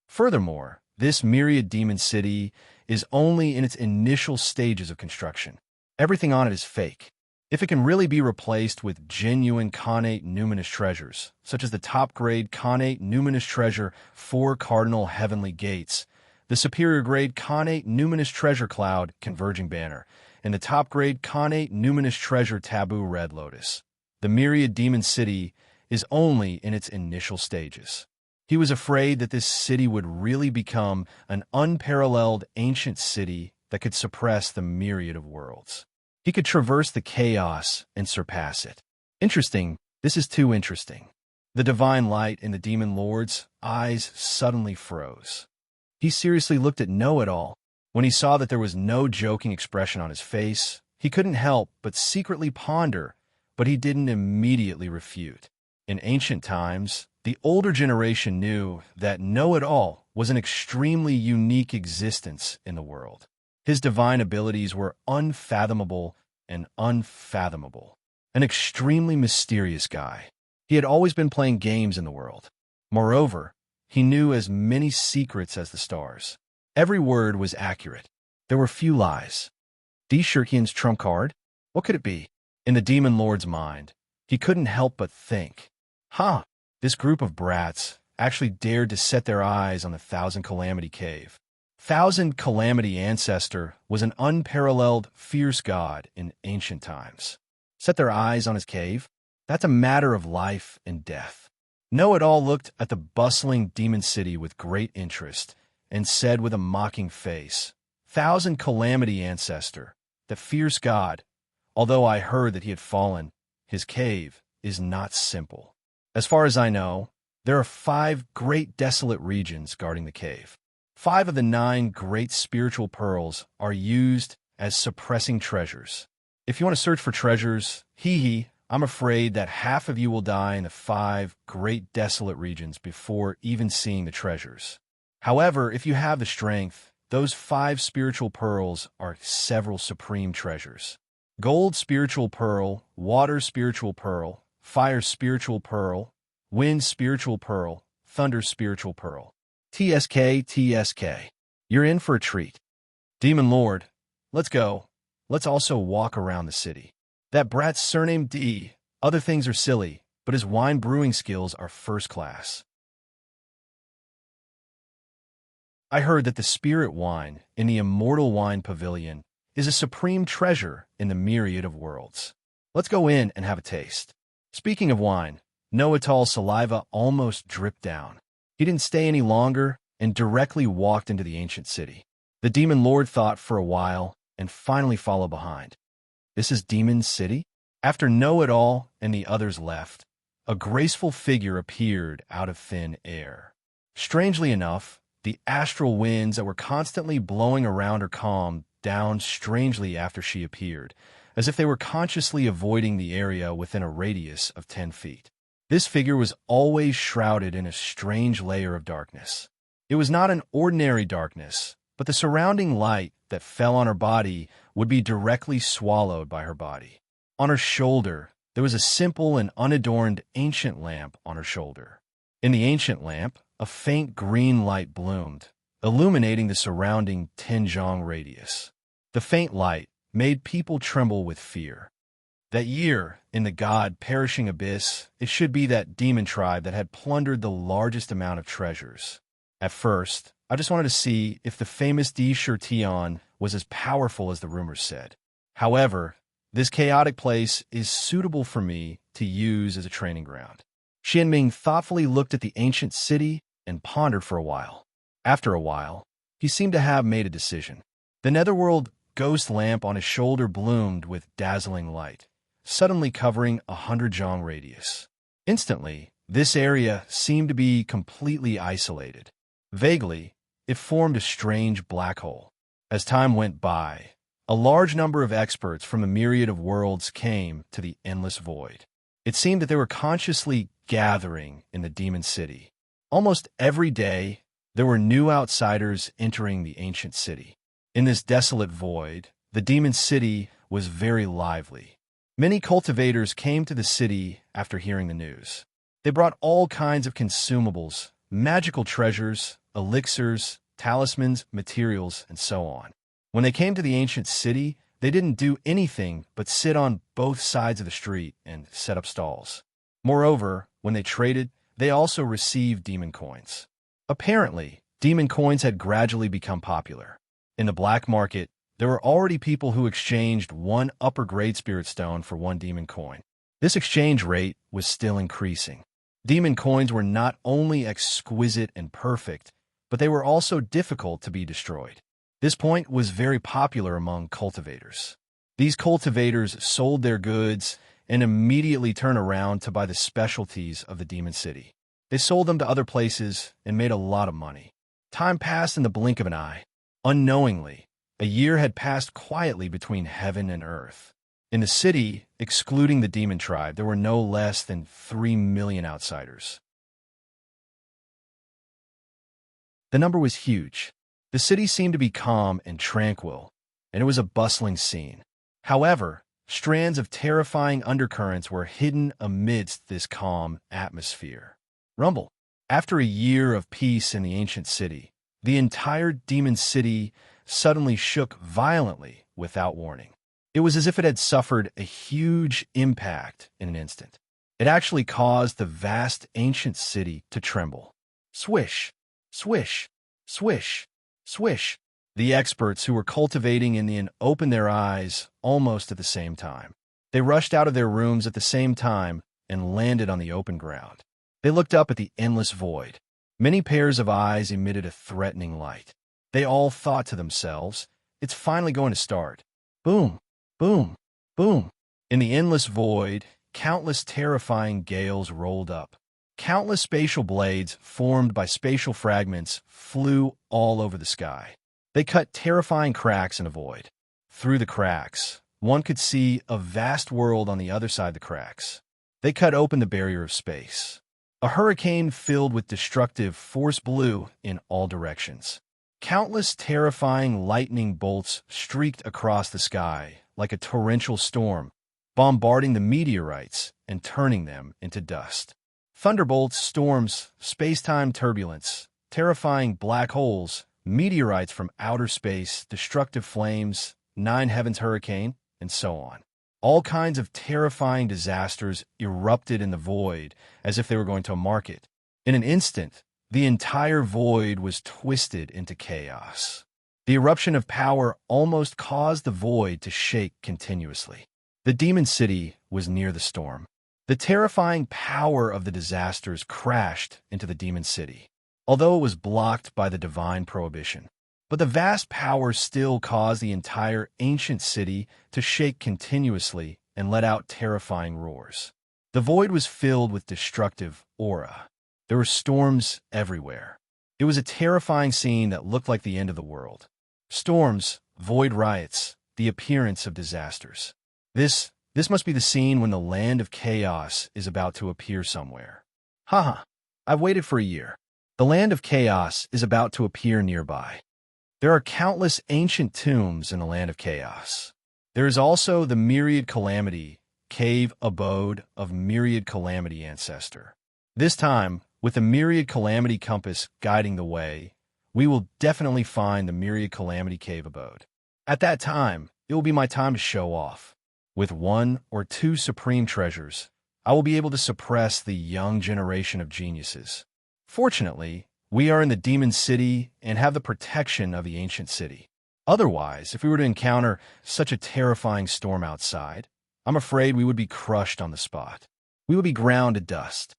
Furthermore, this myriad demon city is only in its initial stages of construction. Everything on it is fake. If it can really be replaced with genuine connate numinous treasures, such as the top-grade connate numinous treasure 4 cardinal heavenly gates, the superior-grade connate numinous treasure cloud converging banner, and the top-grade connate numinous treasure taboo red lotus, the myriad demon city is only in its initial stages. He was afraid that this city would really become an unparalleled ancient city that could suppress the myriad of worlds. He could traverse the chaos and surpass it. Interesting, this is too interesting. The divine light in the demon lord's eyes suddenly froze. He seriously looked at Know-It-All. When he saw that there was no joking expression on his face, he couldn't help but secretly ponder, but he didn't immediately refute. In ancient times, the older generation knew that Know-It-All was an extremely unique existence in the world. His divine abilities were unfathomable and unfathomable. An extremely mysterious guy. He had always been playing games in the world. Moreover, he knew as many secrets as the stars. Every word was accurate. There were few lies. D. Shirkian's trump card? What could it be? In the demon lord's mind, he couldn't help but think, this group of brats actually dared to set their eyes on the Thousand Calamity Cave. Thousand Calamity Ancestor was an unparalleled, fierce god in ancient times. Set their eyes on his cave? That's a matter of life and death. Know-It-All looked at the bustling demon city with great interest and said with a mocking face, Thousand Calamity Ancestor, the fierce god, although I heard that he had fallen, his cave is not simple. As far as I know, there are 5 great desolate regions guarding the cave. 5 of the 9 great spiritual pearls are used as suppressing treasures. If you want to search for treasures, I'm afraid that half of you will die in the 5 great desolate regions before even seeing the treasures. However, if you have the strength, those 5 spiritual pearls are several supreme treasures. Gold spiritual pearl, water spiritual pearl, fire spiritual pearl, wind spiritual pearl, thunder spiritual pearl. TSK. You're in for a treat. Demon Lord, let's go. Let's also walk around the city. That brat's surname D. Other things are silly, but his wine brewing skills are first class. I heard that the spirit wine in the Immortal Wine Pavilion is a supreme treasure in the myriad of worlds. Let's go in and have a taste. Speaking of wine, Know-It-All's saliva almost dripped down. He didn't stay any longer and directly walked into the ancient city. The demon lord thought for a while and finally followed behind. This is Demon City? After Know-It-All and the others left, a graceful figure appeared out of thin air. Strangely enough, the astral winds that were constantly blowing around her calmed down strangely after she appeared, as if they were consciously avoiding the area within a radius of 10 feet. This figure was always shrouded in a strange layer of darkness. It was not an ordinary darkness, but the surrounding light that fell on her body would be directly swallowed by her body. On her shoulder, there was a simple and unadorned ancient lamp on her shoulder. In the ancient lamp, a faint green light bloomed, illuminating the surrounding 10 zhang radius. The faint light made people tremble with fear. That year, in the god-perishing abyss, it should be that demon tribe that had plundered the largest amount of treasures. At first, I just wanted to see if the famous Di Shirtion was as powerful as the rumors said. However, this chaotic place is suitable for me to use as a training ground. Xianming thoughtfully looked at the ancient city and pondered for a while. After a while, he seemed to have made a decision. The netherworld ghost lamp on his shoulder bloomed with dazzling light, suddenly covering 100 zhang radius. Instantly, this area seemed to be completely isolated. Vaguely, it formed a strange black hole. As time went by, a large number of experts from a myriad of worlds came to the endless void. It seemed that they were consciously gathering in the demon city. Almost every day, there were new outsiders entering the ancient city. In this desolate void, the demon city was very lively. Many cultivators came to the city after hearing the news. They brought all kinds of consumables, magical treasures, elixirs, talismans, materials, and so on. When they came to the ancient city, they didn't do anything but sit on both sides of the street and set up stalls. Moreover, when they traded, they also received demon coins. Apparently, demon coins had gradually become popular. In the black market, there were already people who exchanged one upper-grade spirit stone for one demon coin. This exchange rate was still increasing. Demon coins were not only exquisite and perfect, but they were also difficult to be destroyed. This point was very popular among cultivators. These cultivators sold their goods and immediately turned around to buy the specialties of the demon city. They sold them to other places and made a lot of money. Time passed in the blink of an eye. Unknowingly, a year had passed quietly between heaven and earth. In the city, excluding the demon tribe, there were no less than 3 million outsiders. The number was huge. The city seemed to be calm and tranquil, and it was a bustling scene. However, strands of terrifying undercurrents were hidden amidst this calm atmosphere. Rumble. After a year of peace in the ancient city, the entire demon city suddenly shook violently without warning. It was as if it had suffered a huge impact in an instant. It actually caused the vast ancient city to tremble. Swish, swish, swish, swish. The experts who were cultivating Indian opened their eyes almost at the same time. They rushed out of their rooms at the same time and landed on the open ground. They looked up at the endless void. Many pairs of eyes emitted a threatening light. They all thought to themselves, "It's finally going to start." Boom, boom, boom. In the endless void, countless terrifying gales rolled up. Countless spatial blades, formed by spatial fragments, flew all over the sky. They cut terrifying cracks in the void. Through the cracks, one could see a vast world on the other side of the cracks. They cut open the barrier of space. A hurricane filled with destructive force blew in all directions. Countless terrifying lightning bolts streaked across the sky like a torrential storm, bombarding the meteorites and turning them into dust. Thunderbolts, storms, space-time turbulence, terrifying black holes, meteorites from outer space, destructive flames, 9 heavens hurricane, and so on. All kinds of terrifying disasters erupted in the void as if they were going to a market. In an instant, the entire void was twisted into chaos. The eruption of power almost caused the void to shake continuously. The demon city was near the storm. The terrifying power of the disasters crashed into the demon city, although it was blocked by the divine prohibition. But the vast power still caused the entire ancient city to shake continuously and let out terrifying roars. The void was filled with destructive aura. There were storms everywhere. It was a terrifying scene that looked like the end of the world. Storms, void riots, the appearance of disasters. This must be the scene when the land of chaos is about to appear somewhere. Haha, I've waited for a year. The land of chaos is about to appear nearby. There are countless ancient tombs in the land of chaos. There is also the myriad calamity, cave abode of myriad calamity ancestor. This time, with the myriad calamity compass guiding the way, we will definitely find the myriad calamity cave abode. At that time, it will be my time to show off. With 1 or 2 supreme treasures, I will be able to suppress the young generation of geniuses. Fortunately, we are in the demon city and have the protection of the ancient city. Otherwise, if we were to encounter such a terrifying storm outside, I'm afraid we would be crushed on the spot. We would be ground to dust.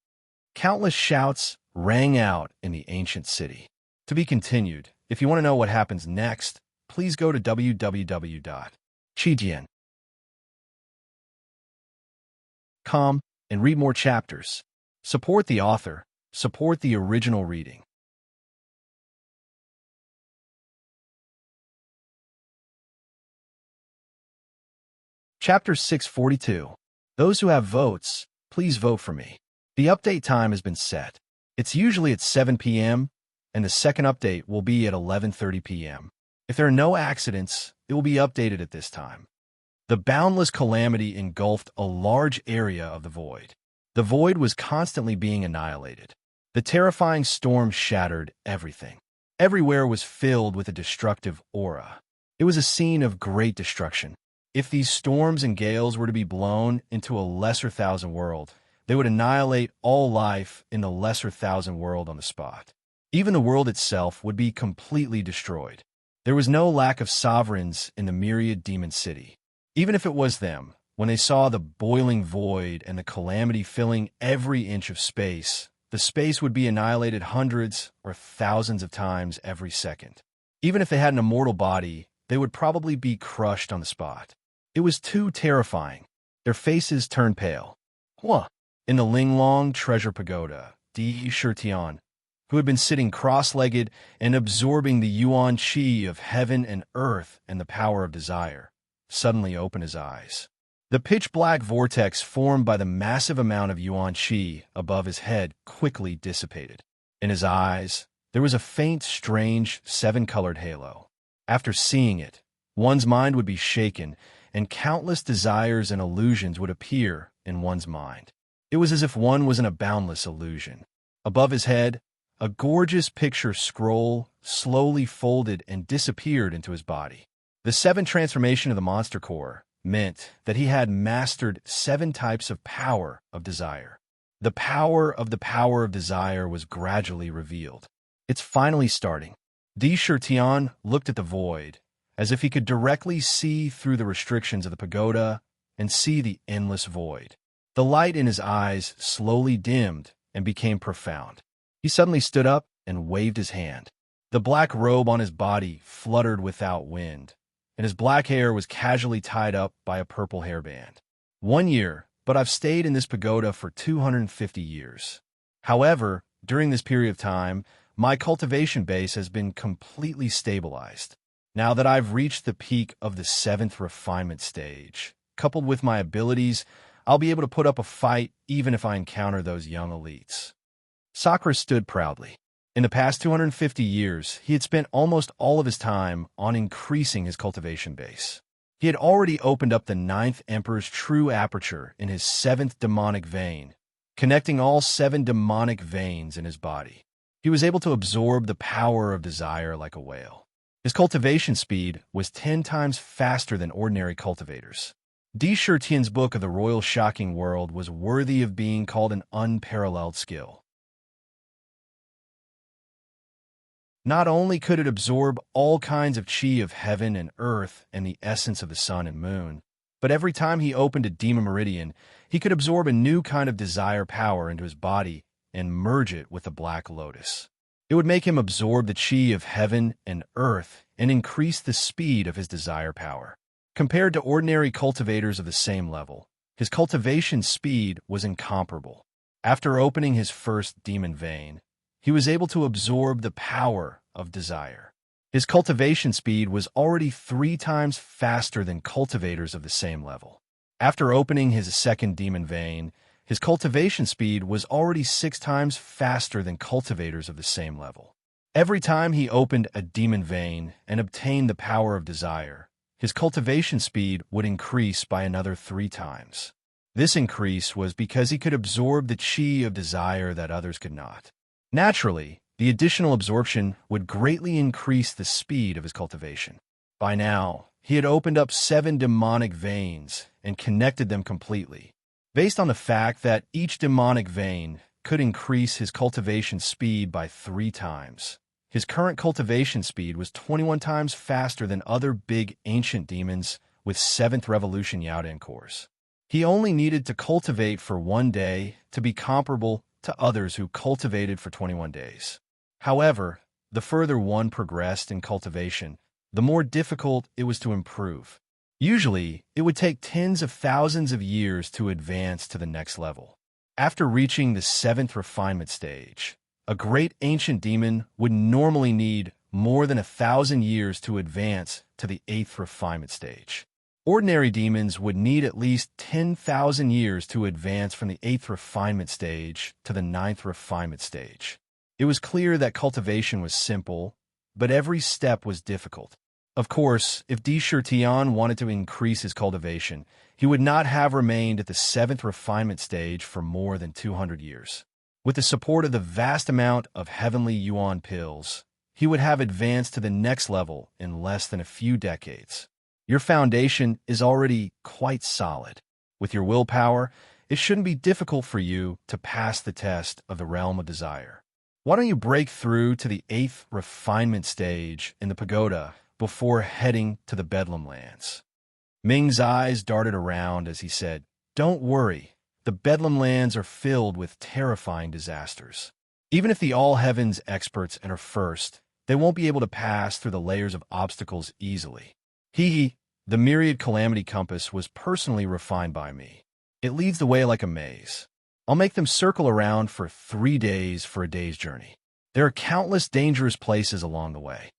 Countless shouts rang out in the ancient city. To be continued. If you want to know what happens next, please go to www.chijian.com and read more chapters. Support the author. Support the original reading. Chapter 642. Those who have votes, please vote for me. The update time has been set. It's usually at 7 p.m., and the second update will be at 11:30 p.m. If there are no accidents, it will be updated at this time. The boundless calamity engulfed a large area of the void. The void was constantly being annihilated. The terrifying storm shattered everything. Everywhere was filled with a destructive aura. It was a scene of great destruction. If these storms and gales were to be blown into a lesser thousand world, they would annihilate all life in the lesser thousand world on the spot. Even the world itself would be completely destroyed. There was no lack of sovereigns in the myriad demon city. Even if it was them, when they saw the boiling void and the calamity filling every inch of space, the space would be annihilated hundreds or thousands of times every second. Even if they had an immortal body, they would probably be crushed on the spot. It was too terrifying. Their faces turned pale. Hua! In the Linglong Treasure Pagoda, Di Shirtian, who had been sitting cross-legged and absorbing the yuan qi of heaven and earth and the power of desire, suddenly opened his eyes. The pitch-black vortex formed by the massive amount of yuan qi above his head quickly dissipated. In his eyes, there was a faint, strange, seven-colored halo. After seeing it, one's mind would be shaken, and countless desires and illusions would appear in one's mind. It was as if one was in a boundless illusion. Above his head, a gorgeous picture scroll slowly folded and disappeared into his body. The 7 transformation of the monster core meant that he had mastered 7 types of power of desire. The power of desire was gradually revealed. It's finally starting. Di Shirtian looked at the void, as if he could directly see through the restrictions of the pagoda and see the endless void. The light in his eyes slowly dimmed and became profound. He suddenly stood up and waved his hand. The black robe on his body fluttered without wind, and his black hair was casually tied up by a purple hairband. 1 year, but I've stayed in this pagoda for 250 years. However, during this period of time, my cultivation base has been completely stabilized. Now that I've reached the peak of the 7th refinement stage, coupled with my abilities, I'll be able to put up a fight even if I encounter those young elites. Sakura stood proudly. In the past 250 years, he had spent almost all of his time on increasing his cultivation base. He had already opened up the 9th Emperor's true aperture in his 7th demonic vein, connecting all 7 demonic veins in his body. He was able to absorb the power of desire like a whale. His cultivation speed was 10 times faster than ordinary cultivators. Di Shirtian's book of the Royal Shocking World was worthy of being called an unparalleled skill. Not only could it absorb all kinds of chi of heaven and earth and the essence of the sun and moon, but every time he opened a demon meridian, he could absorb a new kind of desire power into his body and merge it with the Black Lotus. It would make him absorb the chi of heaven and earth and increase the speed of his desire power. Compared to ordinary cultivators of the same level, his cultivation speed was incomparable. After opening his first demon vein, he was able to absorb the power of desire. His cultivation speed was already 3 times faster than cultivators of the same level. After opening his second demon vein, his cultivation speed was already 6 times faster than cultivators of the same level. Every time he opened a demon vein and obtained the power of desire, his cultivation speed would increase by another 3 times. This increase was because he could absorb the chi of desire that others could not. Naturally, the additional absorption would greatly increase the speed of his cultivation. By now, he had opened up 7 demonic veins and connected them completely, based on the fact that each demonic vein could increase his cultivation speed by 3 times. His current cultivation speed was 21 times faster than other big ancient demons with 7th Revolution Yaodan cores. He only needed to cultivate for 1 day to be comparable to others who cultivated for 21 days. However, the further one progressed in cultivation, the more difficult it was to improve. Usually, it would take tens of thousands of years to advance to the next level. After reaching the 7th refinement stage, a great ancient demon would normally need more than 1,000 years to advance to the 8th refinement stage. Ordinary demons would need at least 10,000 years to advance from the 8th refinement stage to the 9th refinement stage. It was clear that cultivation was simple, but every step was difficult. Of course, if Di Shirtian wanted to increase his cultivation, he would not have remained at the 7th refinement stage for more than 200 years. With the support of the vast amount of heavenly yuan pills, he would have advanced to the next level in less than a few decades. Your foundation is already quite solid. With your willpower, it shouldn't be difficult for you to pass the test of the realm of desire. Why don't you break through to the 8th refinement stage in the pagoda before heading to the Bedlam lands? Ming's eyes darted around as he said, "Don't worry, the Bedlam lands are filled with terrifying disasters. Even if the All Heavens experts enter first, they won't be able to pass through the layers of obstacles easily. The myriad calamity compass was personally refined by me. It leads the way like a maze. I'll make them circle around for 3 days for a day's journey. There are countless dangerous places along the way.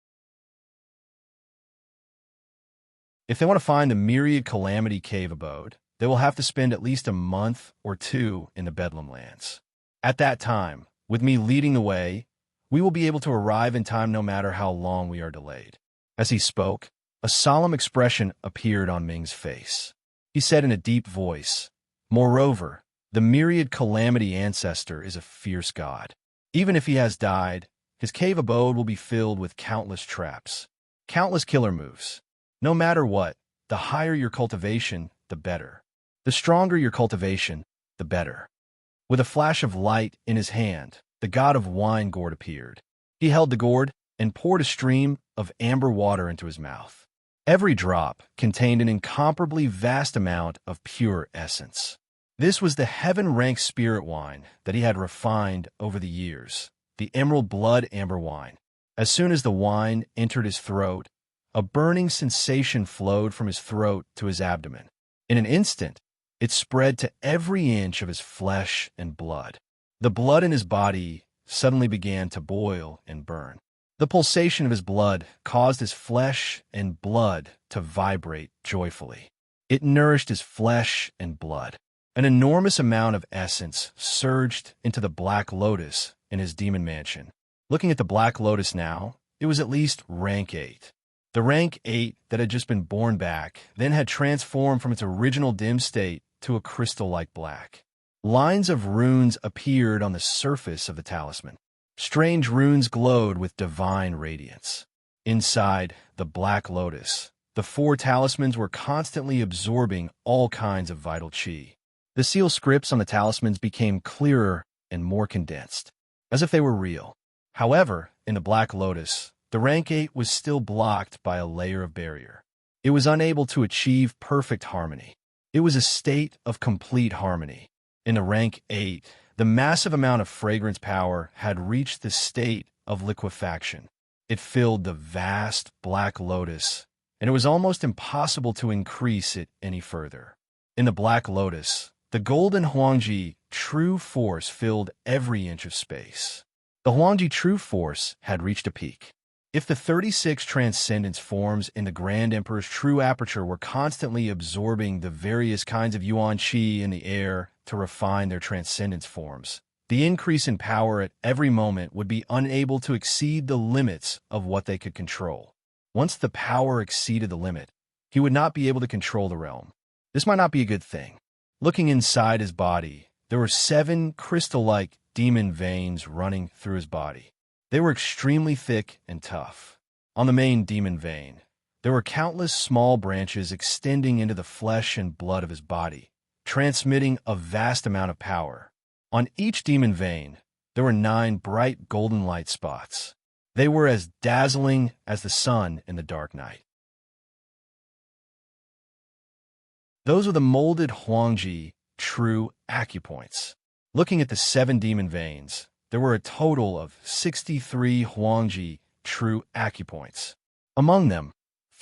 If they want to find the myriad calamity cave abode, they will have to spend at least a month or 2 in the Bedlam lands. At that time, with me leading the way, we will be able to arrive in time no matter how long we are delayed." As he spoke, a solemn expression appeared on Ming's face. He said in a deep voice, "Moreover, the myriad calamity ancestor is a fierce god. Even if he has died, his cave abode will be filled with countless traps, countless killer moves. No matter what, the higher your cultivation, the better. The stronger your cultivation, the better." With a flash of light in his hand, the god of wine gourd appeared. He held the gourd and poured a stream of amber water into his mouth. Every drop contained an incomparably vast amount of pure essence. This was the heaven-ranked spirit wine that he had refined over the years, the emerald blood amber wine. As soon as the wine entered his throat, a burning sensation flowed from his throat to his abdomen. In an instant, it spread to every inch of his flesh and blood. The blood in his body suddenly began to boil and burn. The pulsation of his blood caused his flesh and blood to vibrate joyfully. It nourished his flesh and blood. An enormous amount of essence surged into the Black Lotus in his demon mansion. Looking at the Black Lotus now, it was at least rank 8. The rank 8 that had just been born back then had transformed from its original dim state to a crystal-like black. Lines of runes appeared on the surface of the talisman. Strange runes glowed with divine radiance. Inside the Black Lotus, the 4 talismans were constantly absorbing all kinds of vital chi. The seal scripts on the talismans became clearer and more condensed, as if they were real. However, in the Black Lotus, the rank 8 was still blocked by a layer of barrier. It was unable to achieve perfect harmony. It was a state of complete harmony. In the rank 8, the massive amount of fragrance power had reached the state of liquefaction. It filled the vast Black Lotus, and it was almost impossible to increase it any further. In the Black Lotus, the golden Huangji true force filled every inch of space. The Huangji true force had reached a peak. If the 36 transcendence forms in the Grand Emperor's true aperture were constantly absorbing the various kinds of yuan qi in the air to refine their transcendence forms, the increase in power at every moment would be unable to exceed the limits of what they could control. Once the power exceeded the limit, he would not be able to control the realm. This might not be a good thing. Looking inside his body, there were 7 crystal-like demon veins running through his body. They were extremely thick and tough. On the main demon vein, There were countless small branches extending into the flesh and blood of his body, transmitting a vast amount of power. On each demon vein, there were 9 bright golden light spots. They were as dazzling as the sun in the dark night. Those were the molded Huangji, true acupoints. Looking at the 7 demon veins, there were a total of 63 Huangji, true acupoints. Among them,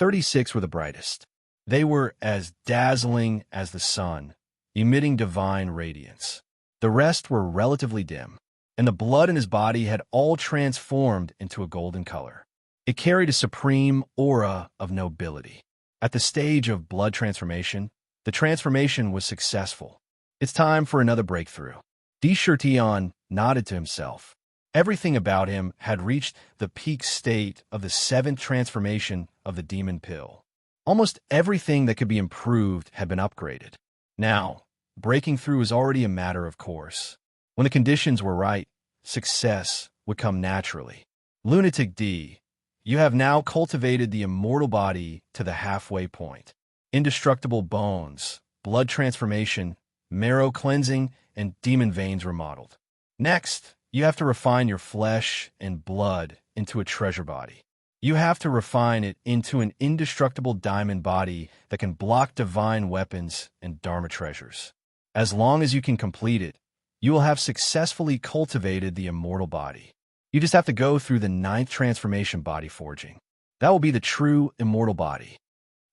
36 were the brightest. They were as dazzling as the sun, emitting divine radiance. The rest were relatively dim, and the blood in his body had all transformed into a golden color. It carried a supreme aura of nobility. At the stage of blood transformation, the transformation was successful. It's time for another breakthrough. Di Shurtian nodded to himself. Everything about him had reached the peak state of the 7th transformation of the demon pill. Almost everything that could be improved had been upgraded. Now, breaking through was already a matter of course. When the conditions were right, success would come naturally. Lunatic D, you have now cultivated the immortal body to the halfway point. Indestructible bones, blood transformation, marrow cleansing, and demon veins remodeled. Next, you have to refine your flesh and blood into a treasure body. You have to refine it into an indestructible diamond body that can block divine weapons and dharma treasures. As long as you can complete it, you will have successfully cultivated the immortal body. You just have to go through the 9th transformation body forging. That will be the true immortal body.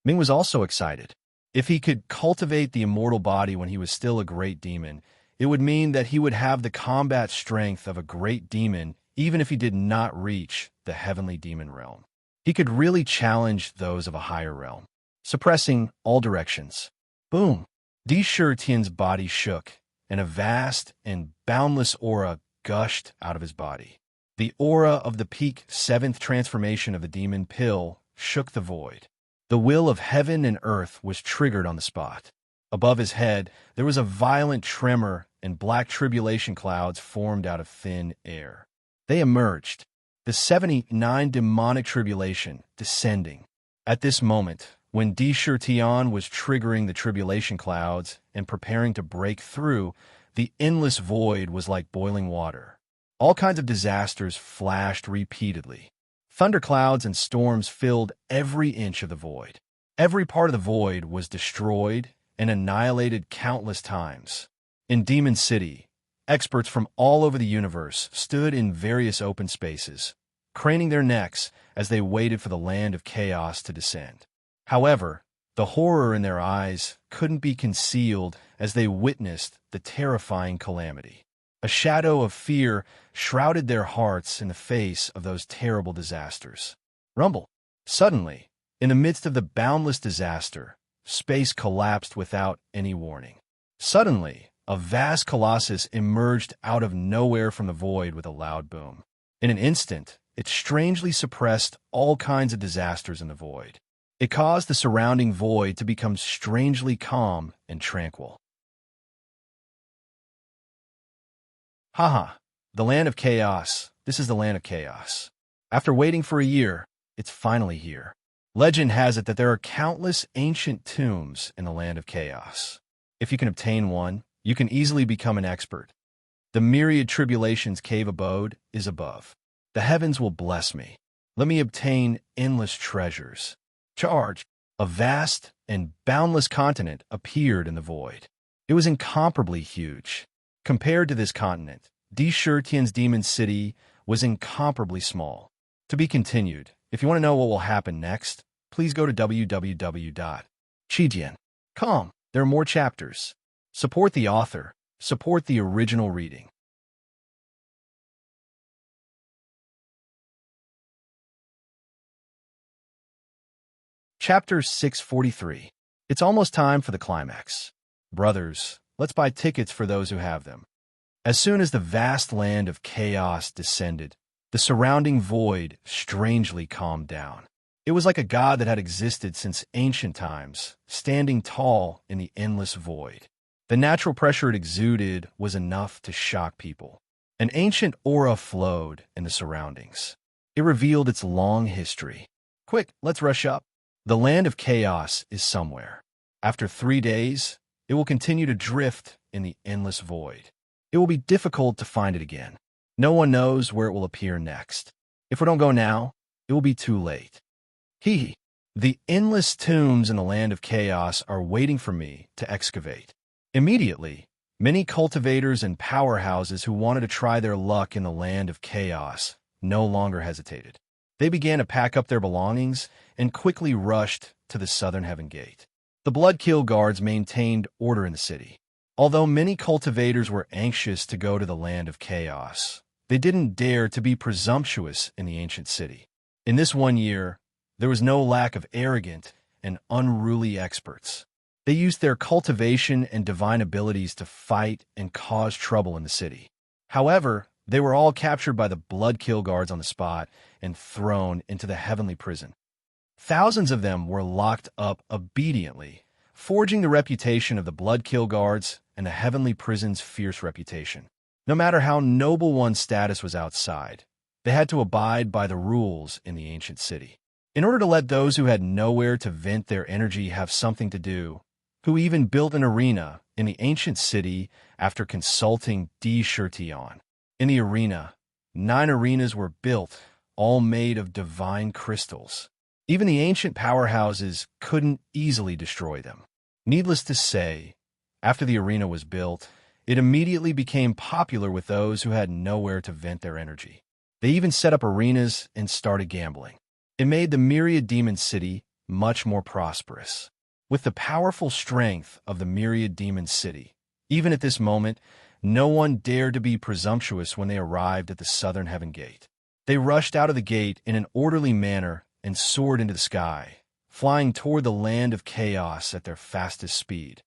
Ming was also excited. If he could cultivate the immortal body when he was still a great demon, it would mean that he would have the combat strength of a great demon even if he did not reach the heavenly demon realm. He could really challenge those of a higher realm, suppressing all directions. Boom! Di Shurtian's body shook, and a vast and boundless aura gushed out of his body. The aura of the peak 7th transformation of the demon pill shook the void. The will of heaven and earth was triggered on the spot. Above his head, there was a violent tremor, and black tribulation clouds formed out of thin air. They emerged, the 79 demonic tribulation descending. At this moment, when Di Shurtian was triggering the tribulation clouds and preparing to break through, the endless void was like boiling water. All kinds of disasters flashed repeatedly. Thunderclouds and storms filled every inch of the void. Every part of the void was destroyed and annihilated countless times. In Demon City, experts from all over the universe stood in various open spaces, craning their necks as they waited for the land of chaos to descend. However, the horror in their eyes couldn't be concealed as they witnessed the terrifying calamity. A shadow of fear shrouded their hearts in the face of those terrible disasters. Rumble. Suddenly, in the midst of the boundless disaster, space collapsed without any warning. Suddenly, a vast colossus emerged out of nowhere from the void with a loud boom. In an instant, it strangely suppressed all kinds of disasters in the void. It caused the surrounding void to become strangely calm and tranquil. Haha, the land of chaos. This is the land of chaos. After waiting for a year, it's finally here. Legend has it that there are countless ancient tombs in the land of chaos. If you can obtain one, you can easily become an expert. The myriad tribulations cave abode is above. The heavens will bless me. Let me obtain endless treasures. Charge! A vast and boundless continent appeared in the void. It was incomparably huge. Compared to this continent, Di Shurtian's Demon City was incomparably small. To be continued. If you want to know what will happen next, please go to www.chijian.com. There are more chapters. Support the author. Support the original reading. Chapter 643. It's almost time for the climax. Brothers, let's buy tickets for those who have them. As soon as the vast land of chaos descended, the surrounding void strangely calmed down. It was like a god that had existed since ancient times, standing tall in the endless void. The natural pressure it exuded was enough to shock people. An ancient aura flowed in the surroundings. It revealed its long history. Quick, let's rush up. The land of chaos is somewhere. After 3 days, it will continue to drift in the endless void. It will be difficult to find it again. No one knows where it will appear next. If we don't go now, it will be too late. Hee. The endless tombs in the land of chaos are waiting for me to excavate. Immediately, many cultivators and powerhouses who wanted to try their luck in the land of chaos no longer hesitated. They began to pack up their belongings and quickly rushed to the southern heaven gate. The Bloodkill guards maintained order in the city. Although many cultivators were anxious to go to the land of chaos, they didn't dare to be presumptuous in the ancient city. In this 1 year, there was no lack of arrogant and unruly experts. They used their cultivation and divine abilities to fight and cause trouble in the city. However, they were all captured by the Bloodkill guards on the spot and thrown into the heavenly prison. Thousands of them were locked up obediently, forging the reputation of the Bloodkill guards and the heavenly prison's fierce reputation. No matter how noble one's status was outside, they had to abide by the rules in the ancient city. In order to let those who had nowhere to vent their energy have something to do, who even built an arena in the ancient city after consulting D. Shirtion. In the arena, 9 arenas were built, all made of divine crystals. Even the ancient powerhouses couldn't easily destroy them. Needless to say, after the arena was built, it immediately became popular with those who had nowhere to vent their energy. They even set up arenas and started gambling. It made the Myriad Demon City much more prosperous. With the powerful strength of the Myriad Demon City, even at this moment, no one dared to be presumptuous when they arrived at the southern heaven gate. They rushed out of the gate in an orderly manner and soared into the sky, flying toward the land of chaos at their fastest speed.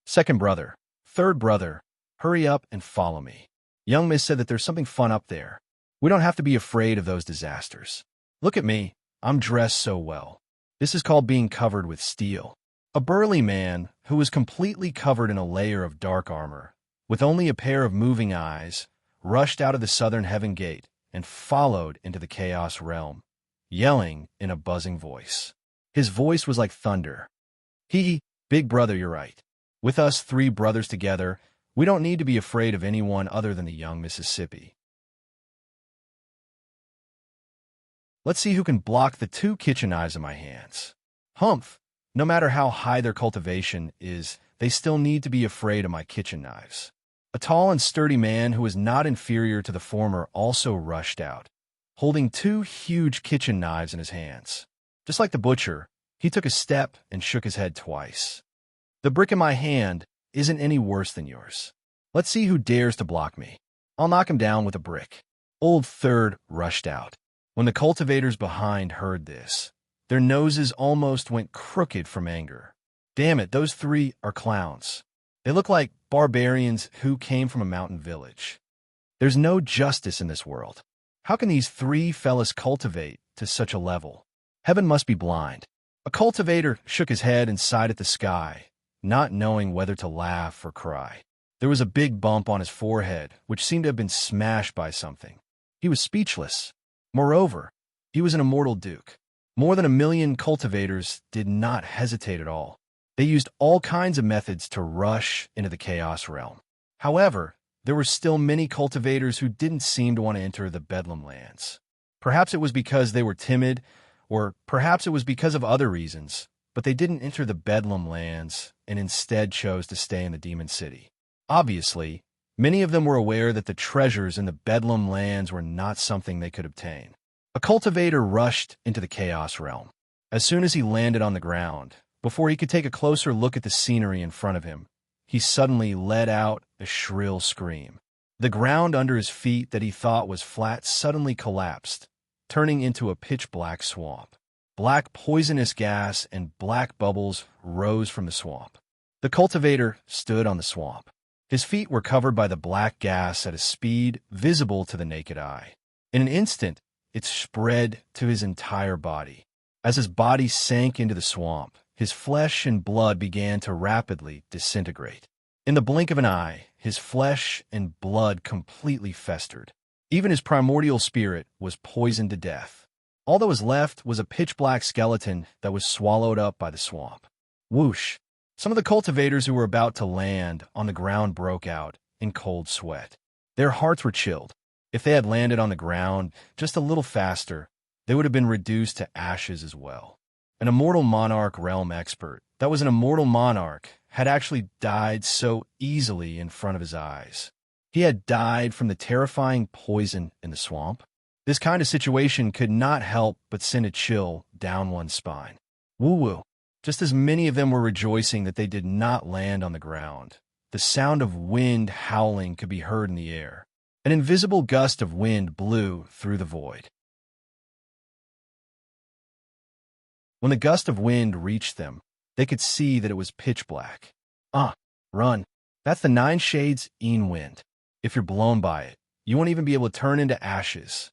Second brother, third brother, hurry up and follow me. Young Miss said that there's something fun up there. We don't have to be afraid of those disasters. Look at me, I'm dressed so well. This is called being covered with steel. A burly man, who was completely covered in a layer of dark armor, with only a pair of moving eyes, rushed out of the southern heaven gate and followed into the chaos realm, yelling in a buzzing voice. His voice was like thunder. Big brother, you're right. With us 3 brothers together, we don't need to be afraid of anyone other than the young Mississippi. Let's see who can block the 2 kitchen knives in my hands. Humph! No matter how high their cultivation is, they still need to be afraid of my kitchen knives. A tall and sturdy man who was not inferior to the former also rushed out, holding 2 huge kitchen knives in his hands. Just like the butcher, he took a step and shook his head twice. The brick in my hand isn't any worse than yours. Let's see who dares to block me. I'll knock him down with a brick. Old Third rushed out. When the cultivators behind heard this, their noses almost went crooked from anger. Damn it, those 3 are clowns. They look like barbarians who came from a mountain village. There's no justice in this world. How can these 3 fellas cultivate to such a level? Heaven must be blind. A cultivator shook his head and sighed at the sky, not knowing whether to laugh or cry. There was a big bump on his forehead, which seemed to have been smashed by something. He was speechless. Moreover, he was an immortal duke. More than 1 million cultivators did not hesitate at all. They used all kinds of methods to rush into the chaos realm. However, there were still many cultivators who didn't seem to want to enter the Bedlam lands. Perhaps it was because they were timid, or perhaps it was because of other reasons, but they didn't enter the Bedlam lands and instead chose to stay in the Demon City. Obviously, many of them were aware that the treasures in the Bedlam lands were not something they could obtain. A cultivator rushed into the chaos realm. As soon as he landed on the ground, before he could take a closer look at the scenery in front of him, he suddenly let out a shrill scream. The ground under his feet that he thought was flat suddenly collapsed, turning into a pitch-black swamp. Black poisonous gas and black bubbles rose from the swamp. The cultivator stood on the swamp. His feet were covered by the black gas at a speed visible to the naked eye. In an instant, it spread to his entire body. As his body sank into the swamp, his flesh and blood began to rapidly disintegrate. In the blink of an eye, his flesh and blood completely festered. Even his primordial spirit was poisoned to death. All that was left was a pitch-black skeleton that was swallowed up by the swamp. Whoosh! Some of the cultivators who were about to land on the ground broke out in cold sweat. Their hearts were chilled. If they had landed on the ground just a little faster, they would have been reduced to ashes as well. An immortal monarch realm expert that was an immortal monarch had actually died so easily in front of his eyes. He had died from the terrifying poison in the swamp. This kind of situation could not help but send a chill down one's spine. Woo-woo. Just as many of them were rejoicing that they did not land on the ground, the sound of wind howling could be heard in the air. An invisible gust of wind blew through the void. When the gust of wind reached them, they could see that it was pitch black. Run. That's the Nine Shades Een wind. If you're blown by it, you won't even be able to turn into ashes.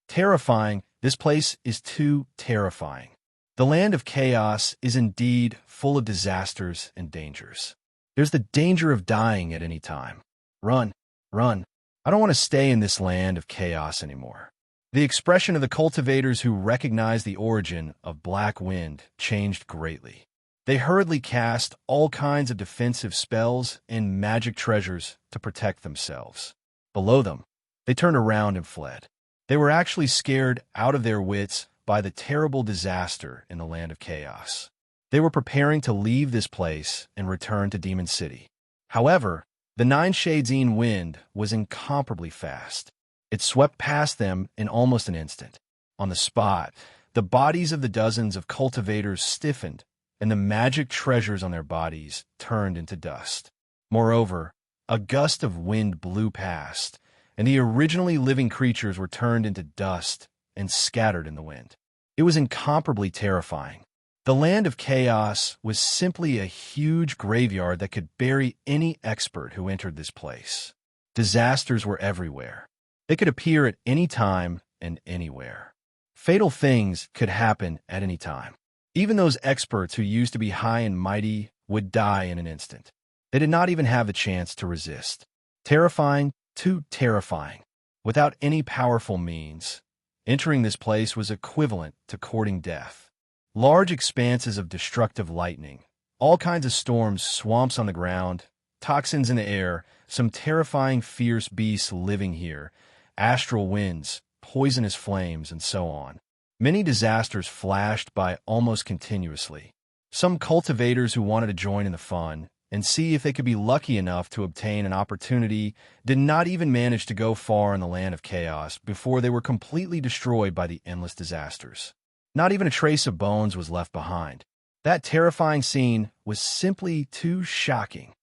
Terrifying, this place is too terrifying. The land of chaos is indeed full of disasters and dangers. There's the danger of dying at any time. Run. I don't want to stay in this land of chaos anymore. The expression of the cultivators who recognized the origin of Black Wind changed greatly. They hurriedly cast all kinds of defensive spells and magic treasures to protect themselves. Below them, they turned around and fled. They were actually scared out of their wits by the terrible disaster in the land of chaos. They were preparing to leave this place and return to Demon City. However, the Nine Shades Een wind was incomparably fast. It swept past them in almost an instant. On the spot, the bodies of the dozens of cultivators stiffened, and the magic treasures on their bodies turned into dust. Moreover, a gust of wind blew past, and the originally living creatures were turned into dust and scattered in the wind. It was incomparably terrifying. The land of chaos was simply a huge graveyard that could bury any expert who entered this place. Disasters were everywhere. They could appear at any time and anywhere. Fatal things could happen at any time. Even those experts who used to be high and mighty would die in an instant. They did not even have the chance to resist. Terrifying, too terrifying. Without any powerful means, entering this place was equivalent to courting death. Large expanses of destructive lightning, all kinds of storms, swamps on the ground, toxins in the air, some terrifying fierce beasts living here, astral winds, poisonous flames, and so on. Many disasters flashed by almost continuously. Some cultivators who wanted to join in the fun and see if they could be lucky enough to obtain an opportunity did not even manage to go far in the land of chaos before they were completely destroyed by the endless disasters. Not even a trace of bones was left behind. That terrifying scene was simply too shocking.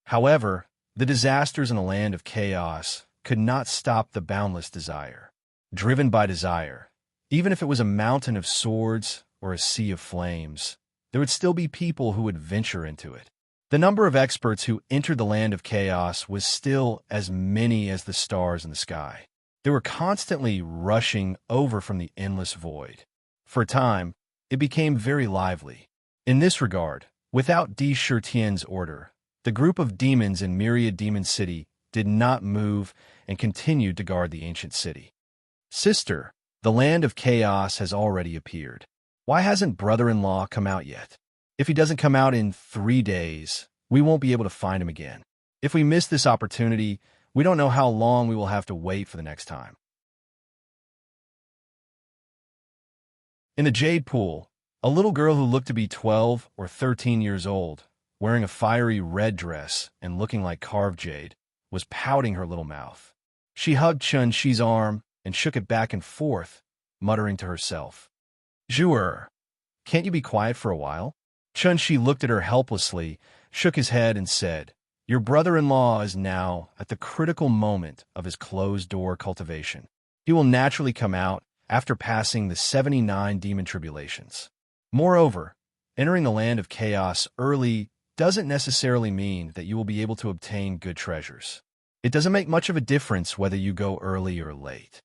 However, the disasters in the land of chaos could not stop the boundless desire. Driven by desire, even if it was a mountain of swords or a sea of flames, there would still be people who would venture into it. The number of experts who entered the land of chaos was still as many as the stars in the sky. They were constantly rushing over from the endless void. For a time, it became very lively. In this regard, without Di Shirtian's order, the group of demons in Myriad Demon City did not move and continued to guard the ancient city. Sister, the land of chaos has already appeared. Why hasn't brother-in-law come out yet? If he doesn't come out in 3 days, we won't be able to find him again. If we miss this opportunity, we don't know how long we will have to wait for the next time. In the Jade Pool, a little girl who looked to be 12 or 13 years old, wearing a fiery red dress and looking like carved jade, was pouting her little mouth. She hugged Chun-Chi's arm and shook it back and forth, muttering to herself, "Zhuer, can't you be quiet for a while?" Chun-Chi looked at her helplessly, shook his head, and said, "Your brother-in-law is now at the critical moment of his closed-door cultivation. He will naturally come out after passing the 79 demon tribulations. Moreover, entering the land of chaos early doesn't necessarily mean that you will be able to obtain good treasures. It doesn't make much of a difference whether you go early or late."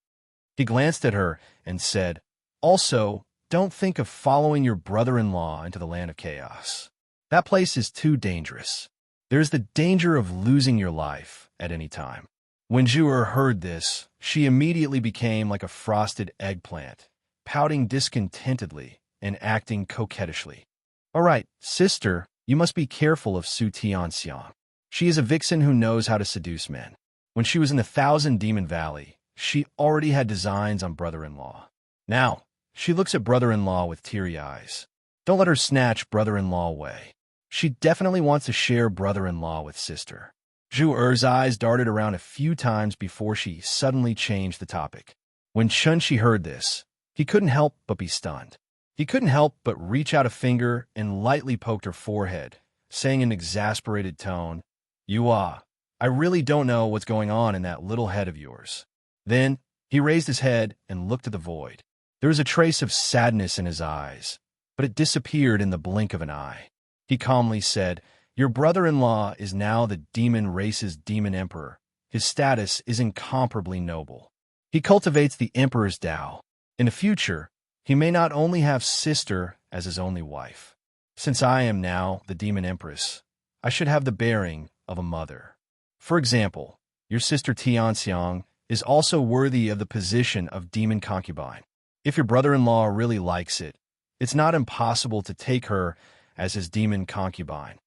He glanced at her and said, "Also, don't think of following your brother-in-law into the land of chaos. That place is too dangerous. There's the danger of losing your life at any time." When Zhuer heard this, she immediately became like a frosted eggplant pouting discontentedly and acting coquettishly. "All right, sister, you must be careful of Su Tianxiang. She is a vixen who knows how to seduce men. When she was in the Thousand Demon Valley, she already had designs on brother-in-law. Now, she looks at brother-in-law with teary eyes. Don't let her snatch brother-in-law away. She definitely wants to share brother-in-law with sister." Zhu Er's eyes darted around a few times before she suddenly changed the topic. When Chunshi heard this, he couldn't help but be stunned. He couldn't help but reach out a finger and lightly poked her forehead, saying in an exasperated tone, I really don't know what's going on in that little head of yours." Then he raised his head and looked at the void. There was a trace of sadness in his eyes, but it disappeared in the blink of an eye. He calmly said, "Your brother-in-law is now the demon race's demon emperor. His status is incomparably noble. He cultivates the emperor's Tao. In the future, he may not only have sister as his only wife. Since I am now the demon empress, I should have the bearing of a mother. For example, your sister Tianxiang is also worthy of the position of demon concubine. If your brother-in-law really likes it, it's not impossible to take her as his demon concubine."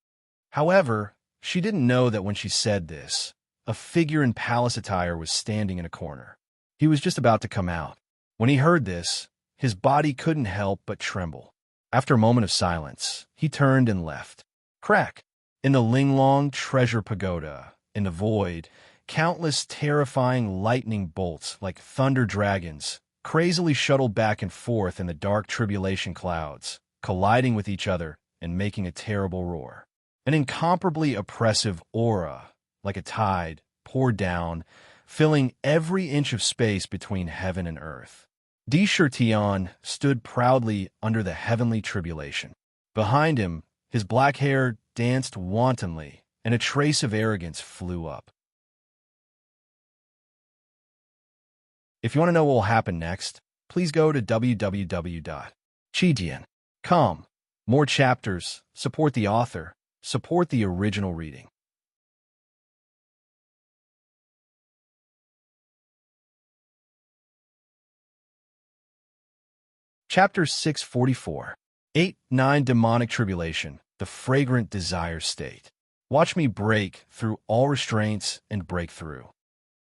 However, she didn't know that when she said this, a figure in palace attire was standing in a corner. He was just about to come out. When he heard this, his body couldn't help but tremble. After a moment of silence, he turned and left. Crack! In the Linglong Treasure Pagoda, in the void, countless terrifying lightning bolts like thunder dragons crazily shuttled back and forth in the dark tribulation clouds, colliding with each other and making a terrible roar. An incomparably oppressive aura, like a tide, poured down, filling every inch of space between heaven and earth. Di Shirtian stood proudly under the heavenly tribulation. Behind him, his black hair danced wantonly, and a trace of arrogance flew up. If you want to know what will happen next, please go to www.chidian.com. More chapters, support the author, support the original reading. Chapter 644. 8-9 Demonic Tribulation, the Fragrant Desire State. Watch me break through all restraints and break through.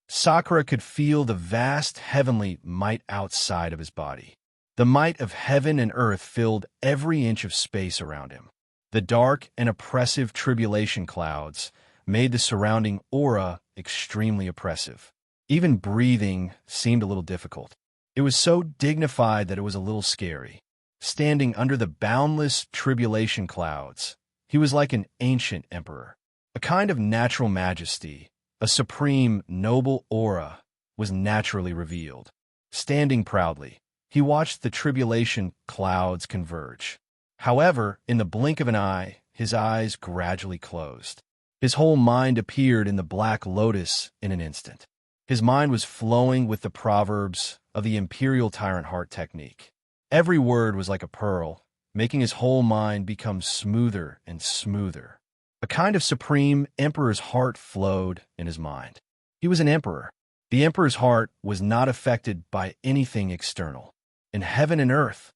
Sakura could feel the vast heavenly might outside of his body. The might of heaven and earth filled every inch of space around him. The dark and oppressive tribulation clouds made the surrounding aura extremely oppressive. Even breathing seemed a little difficult. It was so dignified that it was a little scary. Standing under the boundless tribulation clouds, he was like an ancient emperor. A kind of natural majesty, a supreme, noble aura was naturally revealed. Standing proudly, he watched the tribulation clouds converge. However, in the blink of an eye, his eyes gradually closed. His whole mind appeared in the black lotus in an instant. His mind was flowing with the proverbs of the imperial tyrant heart technique. Every word was like a pearl, making his whole mind become smoother and smoother. A kind of supreme emperor's heart flowed in his mind. He was an emperor. The emperor's heart was not affected by anything external. In heaven and earth,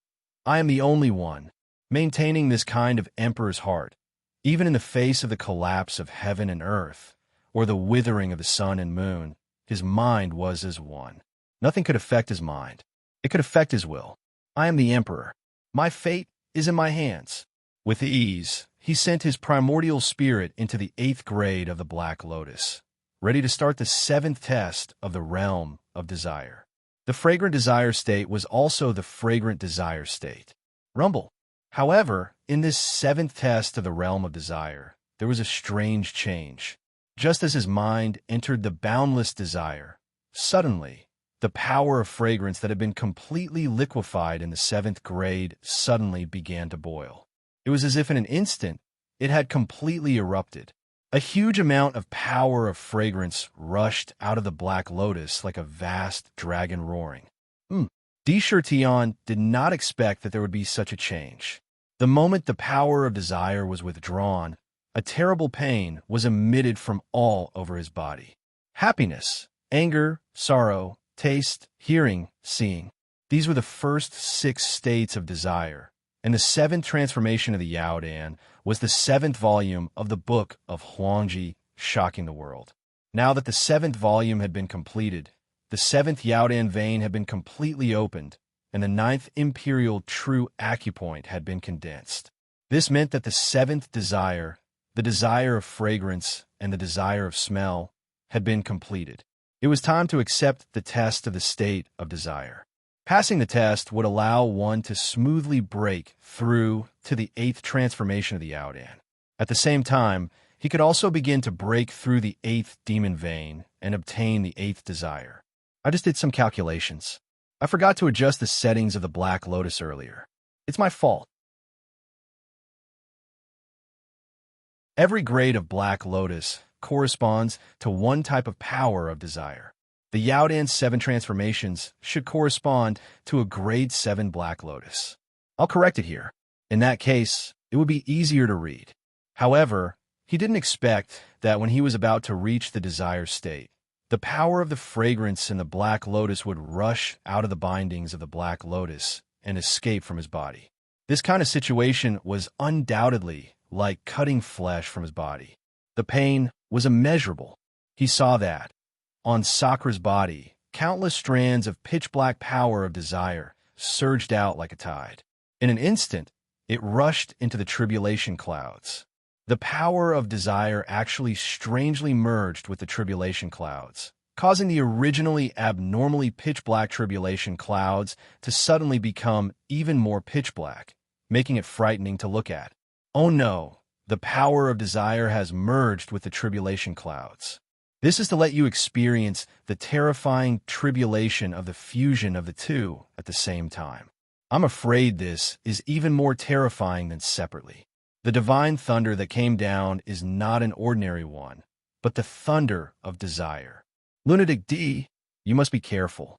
I am the only one maintaining this kind of emperor's heart, even in the face of the collapse of heaven and earth, or the withering of the sun and moon. His mind was as one. Nothing could affect his mind. It could affect his will. I am the emperor. My fate is in my hands. With ease, he sent his primordial spirit into the 8th grade of the Black Lotus, ready to start the 7th test of the realm of desire. The fragrant desire state was also the fragrant desire state. Rumble. However, in this 7th test of the realm of desire, there was a strange change. Just as his mind entered the boundless desire, suddenly, the power of fragrance that had been completely liquefied in the 7th grade suddenly began to boil. It was as if in an instant, it had completely erupted. A huge amount of power of fragrance rushed out of the Black Lotus like a vast dragon roaring. Di Shirtian did not expect that there would be such a change. The moment the power of desire was withdrawn, a terrible pain was emitted from all over his body. Happiness, anger, sorrow, taste, hearing, seeing. These were the first 6 states of desire, and the 7th transformation of the Yaodan was the 7th volume of the Book of Huangji, shocking the world. Now that the 7th volume had been completed, the 7th Yaodan vein had been completely opened, and the 9th imperial true acupoint had been condensed. This meant that the 7th desire, the desire of fragrance and the desire of smell, had been completed. It was time to accept the test of the state of desire. Passing the test would allow one to smoothly break through to the 8th transformation of the Yaodan. At the same time, he could also begin to break through the 8th demon vein and obtain the 8th desire. I just did some calculations. I forgot to adjust the settings of the Black Lotus earlier. It's my fault. Every grade of Black Lotus corresponds to one type of power of desire. The Yaodan's 7 transformations should correspond to a grade 7 Black Lotus. I'll correct it here. In that case, it would be easier to read. However, he didn't expect that when he was about to reach the desire state, the power of the fragrance in the Black Lotus would rush out of the bindings of the Black Lotus and escape from his body. This kind of situation was undoubtedly like cutting flesh from his body. The pain was immeasurable. He saw that. On Sakra's body, countless strands of pitch-black power of desire surged out like a tide. In an instant, it rushed into the tribulation clouds. The power of desire actually strangely merged with the tribulation clouds, causing the originally abnormally pitch-black tribulation clouds to suddenly become even more pitch-black, making it frightening to look at. Oh no, the power of desire has merged with the tribulation clouds. This is to let you experience the terrifying tribulation of the fusion of the two at the same time. I'm afraid this is even more terrifying than separately. The divine thunder that came down is not an ordinary one, but the thunder of desire. Lunatic D, you must be careful.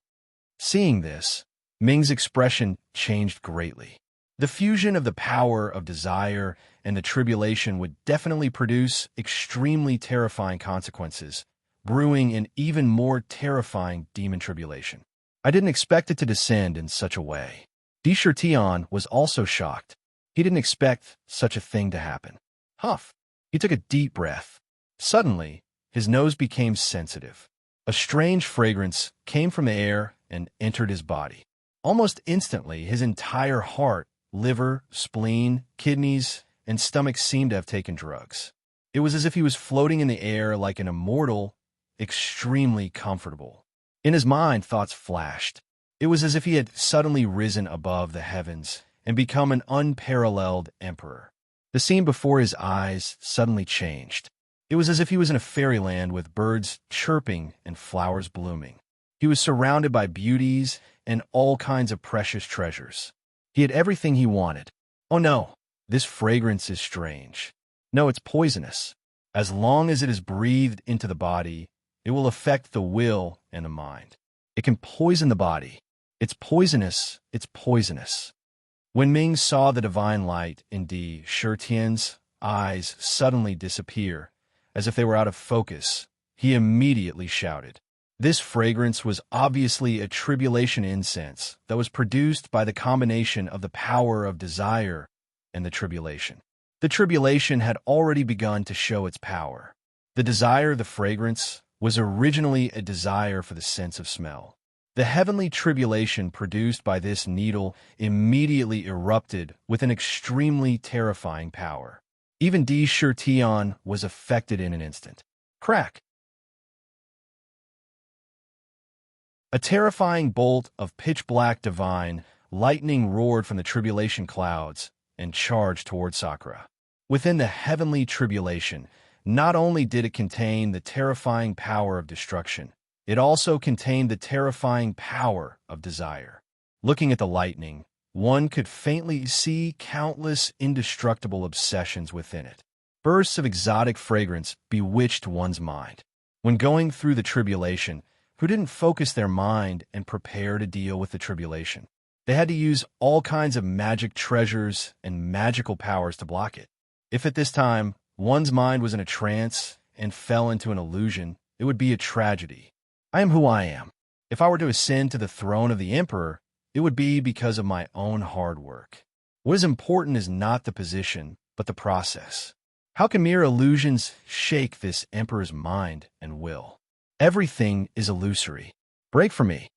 Seeing this, Ming's expression changed greatly. The fusion of the power of desire and the tribulation would definitely produce extremely terrifying consequences, brewing an even more terrifying demon tribulation. I didn't expect it to descend in such a way. Di Shirtian was also shocked. He didn't expect such a thing to happen. Huff. He took a deep breath. Suddenly, his nose became sensitive. A strange fragrance came from the air and entered his body. Almost instantly, his entire heart, liver, spleen, kidneys, and stomach seemed to have taken drugs. It was as if he was floating in the air like an immortal, extremely comfortable. In his mind, thoughts flashed. It was as if he had suddenly risen above the heavens and become an unparalleled emperor. The scene before his eyes suddenly changed. It was as if he was in a fairyland with birds chirping and flowers blooming. He was surrounded by beauties and all kinds of precious treasures. He had everything he wanted. Oh no, this fragrance is strange. No, it's poisonous. As long as it is breathed into the body, it will affect the will and the mind. It can poison the body. It's poisonous. It's poisonous. When Ming saw the divine light in Di Shirtian's eyes suddenly disappear, as if they were out of focus, he immediately shouted. This fragrance was obviously a tribulation incense that was produced by the combination of the power of desire and the tribulation. The tribulation had already begun to show its power. The desire of the fragrance was originally a desire for the sense of smell. The heavenly tribulation produced by this needle immediately erupted with an extremely terrifying power. Even Di Shirtian was affected in an instant. Crack! A terrifying bolt of pitch-black divine lightning roared from the tribulation clouds and charged toward Sakura. Within the heavenly tribulation, not only did it contain the terrifying power of destruction, it also contained the terrifying power of desire. Looking at the lightning, one could faintly see countless indestructible obsessions within it. Bursts of exotic fragrance bewitched one's mind. When going through the tribulation, who didn't focus their mind and prepare to deal with the tribulation? They had to use all kinds of magic treasures and magical powers to block it. If at this time one's mind was in a trance and fell into an illusion, it would be a tragedy. I am who I am. If I were to ascend to the throne of the emperor, it would be because of my own hard work. What is important is not the position, but the process. How can mere illusions shake this emperor's mind and will? Everything is illusory. Break for me.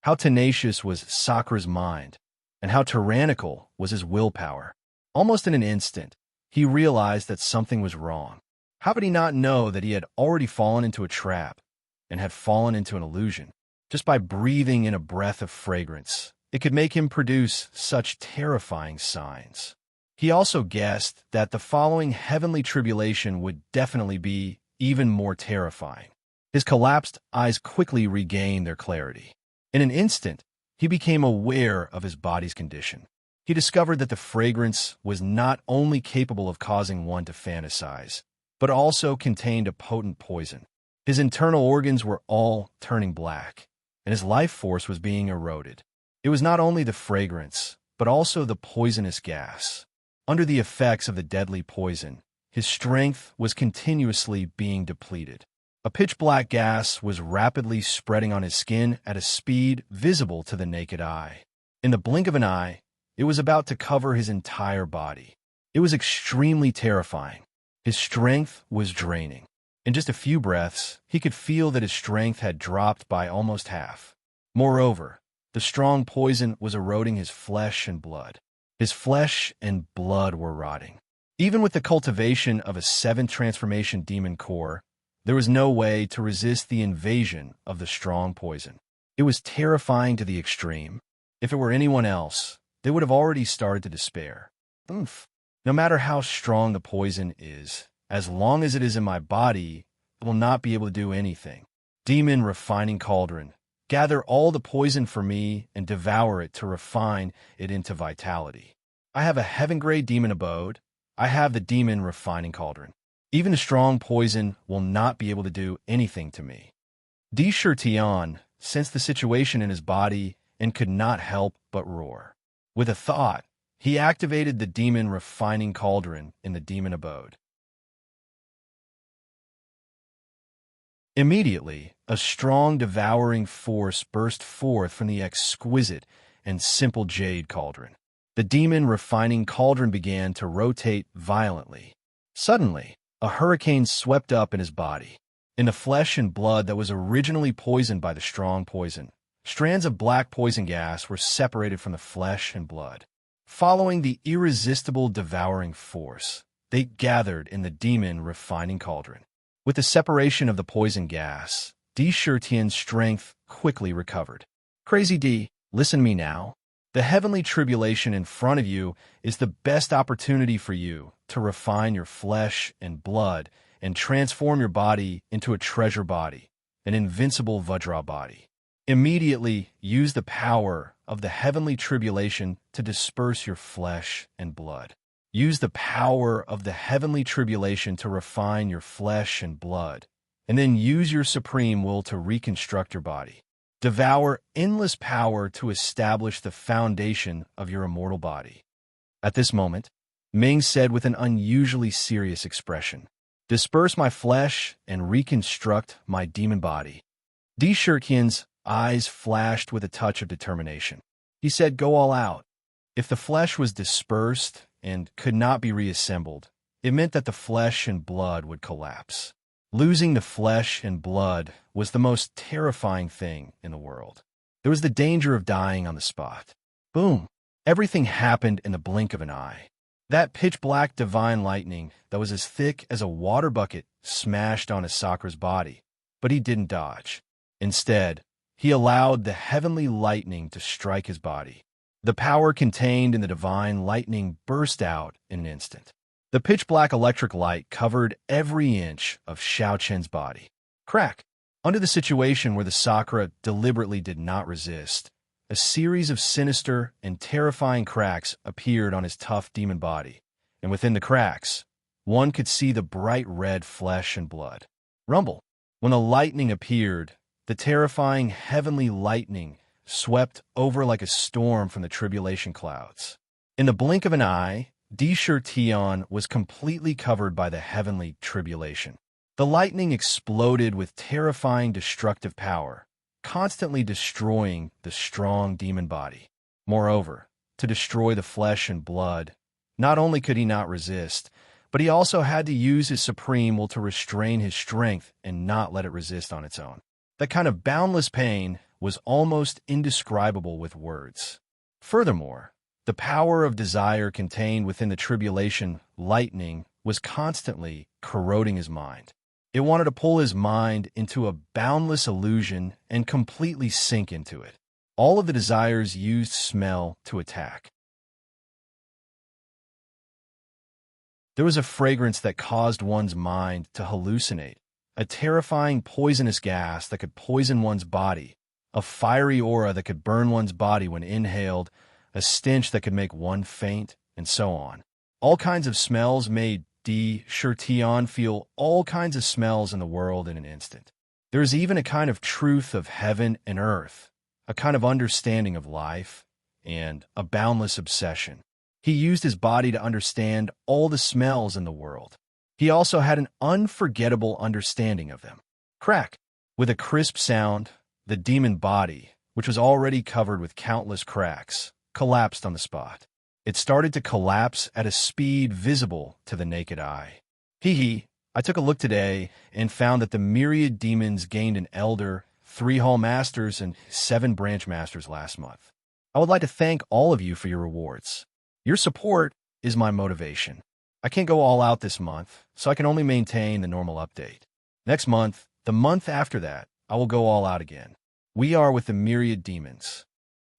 How tenacious was Sakura's mind, and how tyrannical was his willpower. Almost in an instant, he realized that something was wrong. How could he not know that he had already fallen into a trap and had fallen into an illusion? Just by breathing in a breath of fragrance, it could make him produce such terrifying signs. He also guessed that the following heavenly tribulation would definitely be even more terrifying. His collapsed eyes quickly regained their clarity. In an instant, he became aware of his body's condition. He discovered that the fragrance was not only capable of causing one to fantasize, but also contained a potent poison. His internal organs were all turning black, and his life force was being eroded. It was not only the fragrance, but also the poisonous gas. Under the effects of the deadly poison, his strength was continuously being depleted. A pitch-black gas was rapidly spreading on his skin at a speed visible to the naked eye. In the blink of an eye, it was about to cover his entire body. It was extremely terrifying. His strength was draining. In just a few breaths, he could feel that his strength had dropped by almost half. Moreover, the strong poison was eroding his flesh and blood. His flesh and blood were rotting. Even with the cultivation of a 7th transformation demon core, there was no way to resist the invasion of the strong poison. It was terrifying to the extreme. If it were anyone else, they would have already started to despair. Oomph. No matter how strong the poison is, as long as it is in my body, it will not be able to do anything. Demon refining cauldron, gather all the poison for me and devour it to refine it into vitality. I have a heaven-grade demon abode. I have the demon refining cauldron. Even a strong poison will not be able to do anything to me. Tian sensed the situation in his body and could not help but roar. With a thought, he activated the demon refining cauldron in the demon abode. Immediately, a strong devouring force burst forth from the exquisite and simple jade cauldron. The demon refining cauldron began to rotate violently. Suddenly, a hurricane swept up in his body. In the flesh and blood that was originally poisoned by the strong poison, strands of black poison gas were separated from the flesh and blood. Following the irresistible devouring force, they gathered in the demon refining cauldron. With the separation of the poison gas, Tian's strength quickly recovered. Crazy D, listen to me now. The heavenly tribulation in front of you is the best opportunity for you to refine your flesh and blood and transform your body into a treasure body, an invincible Vajra body. Immediately use the power of the heavenly tribulation to disperse your flesh and blood. Use the power of the heavenly tribulation to refine your flesh and blood, and then use your supreme will to reconstruct your body. Devour endless power to establish the foundation of your immortal body. At this moment, Ming said with an unusually serious expression, "Disperse my flesh and reconstruct my demon body." Tian's eyes flashed with a touch of determination. He said, "Go all out." If the flesh was dispersed and could not be reassembled, it meant that the flesh and blood would collapse. Losing the flesh and blood was the most terrifying thing in the world. There was the danger of dying on the spot. Boom! Everything happened in the blink of an eye. That pitch-black divine lightning that was as thick as a water bucket smashed on Sakura's body, but he didn't dodge. Instead, he allowed the heavenly lightning to strike his body. The power contained in the divine lightning burst out in an instant. The pitch-black electric light covered every inch of Xiaochen's body. Crack! Under the situation where the Sakura deliberately did not resist, a series of sinister and terrifying cracks appeared on his tough demon body, and within the cracks, one could see the bright red flesh and blood. Rumble! When the lightning appeared, the terrifying heavenly lightning swept over like a storm from the tribulation clouds. In the blink of an eye, Tian was completely covered by the heavenly tribulation. The lightning exploded with terrifying destructive power, constantly destroying the strong demon body. Moreover, to destroy the flesh and blood, not only could he not resist, but he also had to use his supreme will to restrain his strength and not let it resist on its own. That kind of boundless pain was almost indescribable with words. Furthermore, the power of desire contained within the tribulation lightning was constantly corroding his mind. It wanted to pull his mind into a boundless illusion and completely sink into it. All of the desires used smell to attack. There was a fragrance that caused one's mind to hallucinate, a terrifying poisonous gas that could poison one's body, a fiery aura that could burn one's body when inhaled, a stench that could make one faint, and so on. All kinds of smells made D. Chertion feel all kinds of smells in the world in an instant. There is even a kind of truth of heaven and earth, a kind of understanding of life, and a boundless obsession. He used his body to understand all the smells in the world. He also had an unforgettable understanding of them. Crack! With a crisp sound, the demon body, which was already covered with countless cracks, collapsed on the spot. It started to collapse at a speed visible to the naked eye. I took a look today and found that the myriad demons gained an elder, 3 hall masters, and 7 branch masters last month. I would like to thank all of you for your rewards. Your support is my motivation. I can't go all out this month, so I can only maintain the normal update. Next month, the month after that, I will go all out again. We are with the myriad demons.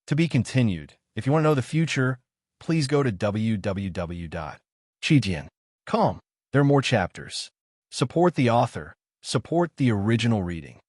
To be continued. If you want to know the future, please go to www.chijian.com. There are more chapters. Support the author. Support the original reading.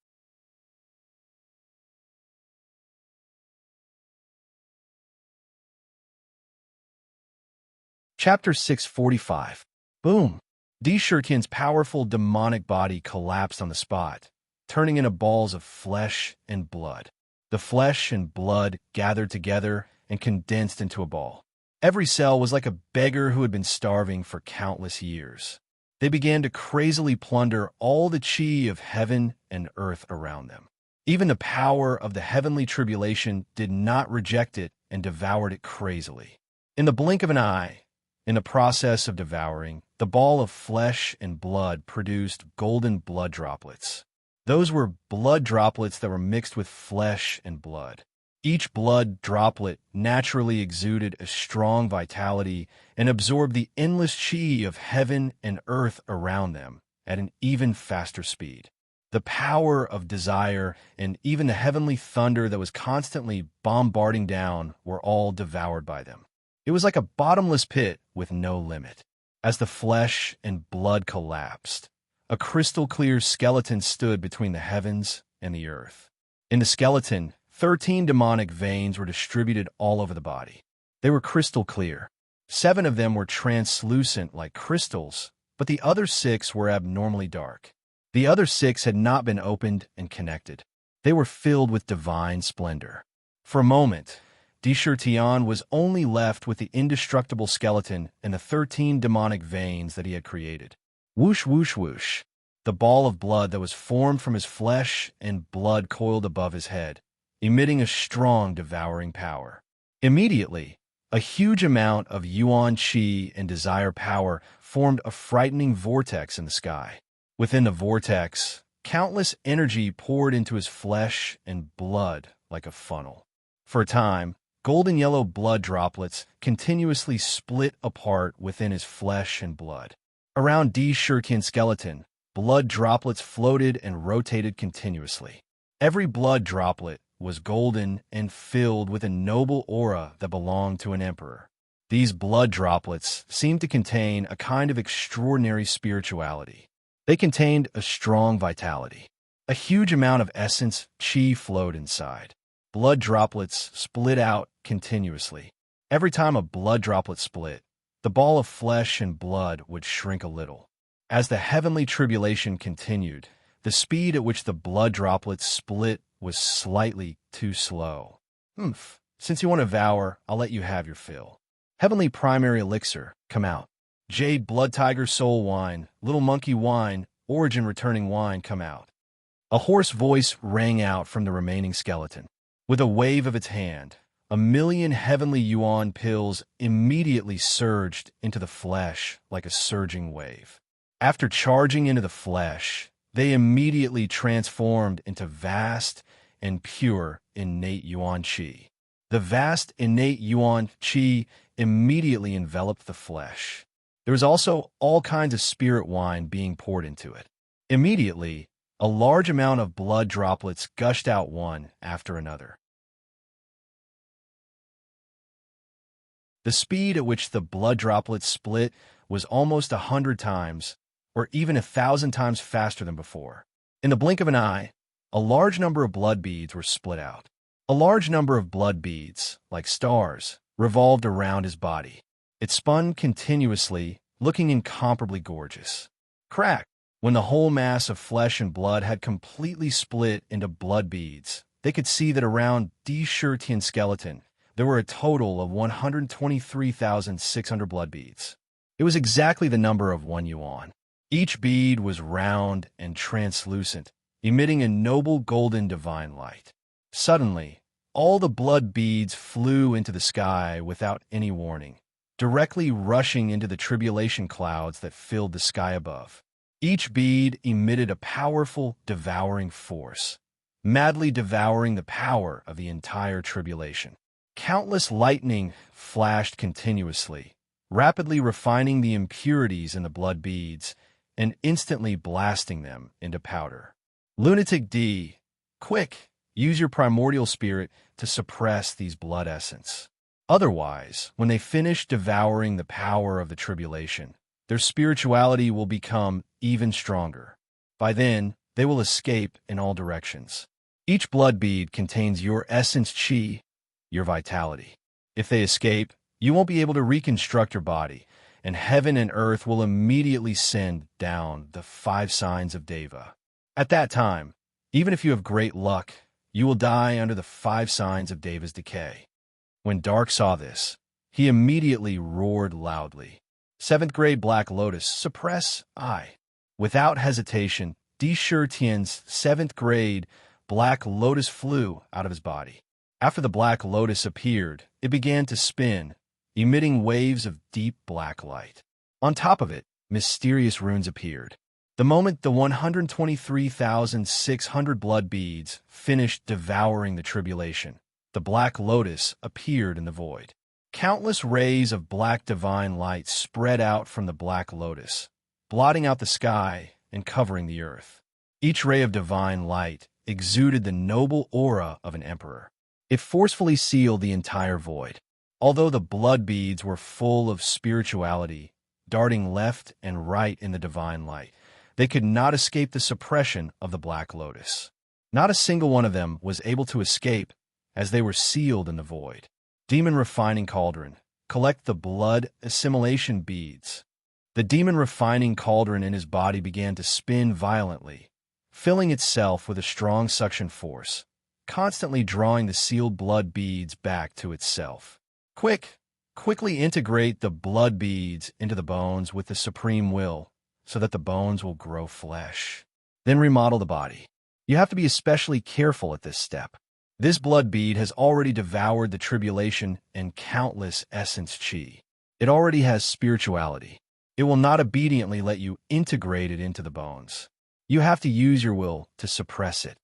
Chapter 645. Boom! D. Shurkin's powerful demonic body collapsed on the spot, turning into balls of flesh and blood. The flesh and blood gathered together and condensed into a ball. Every cell was like a beggar who had been starving for countless years. They began to crazily plunder all the chi of heaven and earth around them. Even the power of the heavenly tribulation did not reject it and devoured it crazily. In the blink of an eye, in the process of devouring, the ball of flesh and blood produced golden blood droplets. Those were blood droplets that were mixed with flesh and blood. Each blood droplet naturally exuded a strong vitality and absorbed the endless chi of heaven and earth around them at an even faster speed. The power of desire and even the heavenly thunder that was constantly bombarding down were all devoured by them. It was like a bottomless pit with no limit. As the flesh and blood collapsed, a crystal-clear skeleton stood between the heavens and the earth. In the skeleton, 13 demonic veins were distributed all over the body. They were crystal clear. 7 of them were translucent like crystals, but the other 6 were abnormally dark. The other 6 had not been opened and connected. They were filled with divine splendor. For a moment, Deshertion was only left with the indestructible skeleton and the 13 demonic veins that he had created. Whoosh, whoosh, whoosh. The ball of blood that was formed from his flesh and blood coiled above his head, emitting a strong devouring power. Immediately, a huge amount of yuan qi and desire power formed a frightening vortex in the sky. Within the vortex, countless energy poured into his flesh and blood like a funnel. For a time, golden yellow blood droplets continuously split apart within his flesh and blood. Around D. Shurkin's skeleton, blood droplets floated and rotated continuously. Every blood droplet was golden and filled with a noble aura that belonged to an emperor. These blood droplets seemed to contain a kind of extraordinary spirituality. They contained a strong vitality. A huge amount of essence, chi, flowed inside. Blood droplets split out continuously. Every time a blood droplet split, the ball of flesh and blood would shrink a little. As the heavenly tribulation continued, the speed at which the blood droplets split was slightly too slow. Since you want to devour, I'll let you have your fill. Heavenly primary elixir, come out. Jade blood tiger soul wine, little monkey wine, origin returning wine, come out. A hoarse voice rang out from the remaining skeleton. With a wave of its hand, 1,000,000 heavenly yuan pills immediately surged into the flesh like a surging wave. After charging into the flesh, they immediately transformed into vast and pure innate yuan qi. The vast innate yuan qi immediately enveloped the flesh. There was also all kinds of spirit wine being poured into it. Immediately, a large amount of blood droplets gushed out one after another. The speed at which the blood droplets split was almost 100 times, or even 1,000 times faster than before. In the blink of an eye, a large number of blood beads were split out. A large number of blood beads, like stars, revolved around his body. It spun continuously, looking incomparably gorgeous. Crack! When the whole mass of flesh and blood had completely split into blood beads, they could see that around Di Shirtian's skeleton, there were a total of 123,600 blood beads. It was exactly the number of 1 yuan. Each bead was round and translucent, emitting a noble golden divine light. Suddenly, all the blood beads flew into the sky without any warning, directly rushing into the tribulation clouds that filled the sky above. Each bead emitted a powerful, devouring force, madly devouring the power of the entire tribulation. Countless lightning flashed continuously, rapidly refining the impurities in the blood beads and instantly blasting them into powder. Lunatic D, quick, use your primordial spirit to suppress these blood essence. Otherwise, when they finish devouring the power of the tribulation, their spirituality will become even stronger. By then, they will escape in all directions. Each blood bead contains your essence chi, your vitality. If they escape, you won't be able to reconstruct your body, and heaven and earth will immediately send down the 5 signs of Deva. At that time, even if you have great luck, you will die under the 5 signs of Deva's decay. When Dark saw this, he immediately roared loudly. 7th grade Black Lotus, suppress I. Without hesitation, Di Shirtian's 7th grade Black Lotus flew out of his body. After the Black Lotus appeared, it began to spin, emitting waves of deep black light. On top of it, mysterious runes appeared. The moment the 123,600 blood beads finished devouring the tribulation, the Black Lotus appeared in the void. Countless rays of black divine light spread out from the Black Lotus, blotting out the sky and covering the earth. Each ray of divine light exuded the noble aura of an emperor. It forcefully sealed the entire void. Although the blood beads were full of spirituality, darting left and right in the divine light, they could not escape the suppression of the Black Lotus. Not a single one of them was able to escape, as they were sealed in the void. Demon Refining Cauldron. Collect the blood assimilation beads. The demon refining cauldron in his body began to spin violently, filling itself with a strong suction force, constantly drawing the sealed blood beads back to itself. Quickly integrate the blood beads into the bones with the supreme will, so that the bones will grow flesh. Then remodel the body. You have to be especially careful at this step. This blood bead has already devoured the tribulation and countless essence chi. It already has spirituality. It will not obediently let you integrate it into the bones. You have to use your will to suppress it.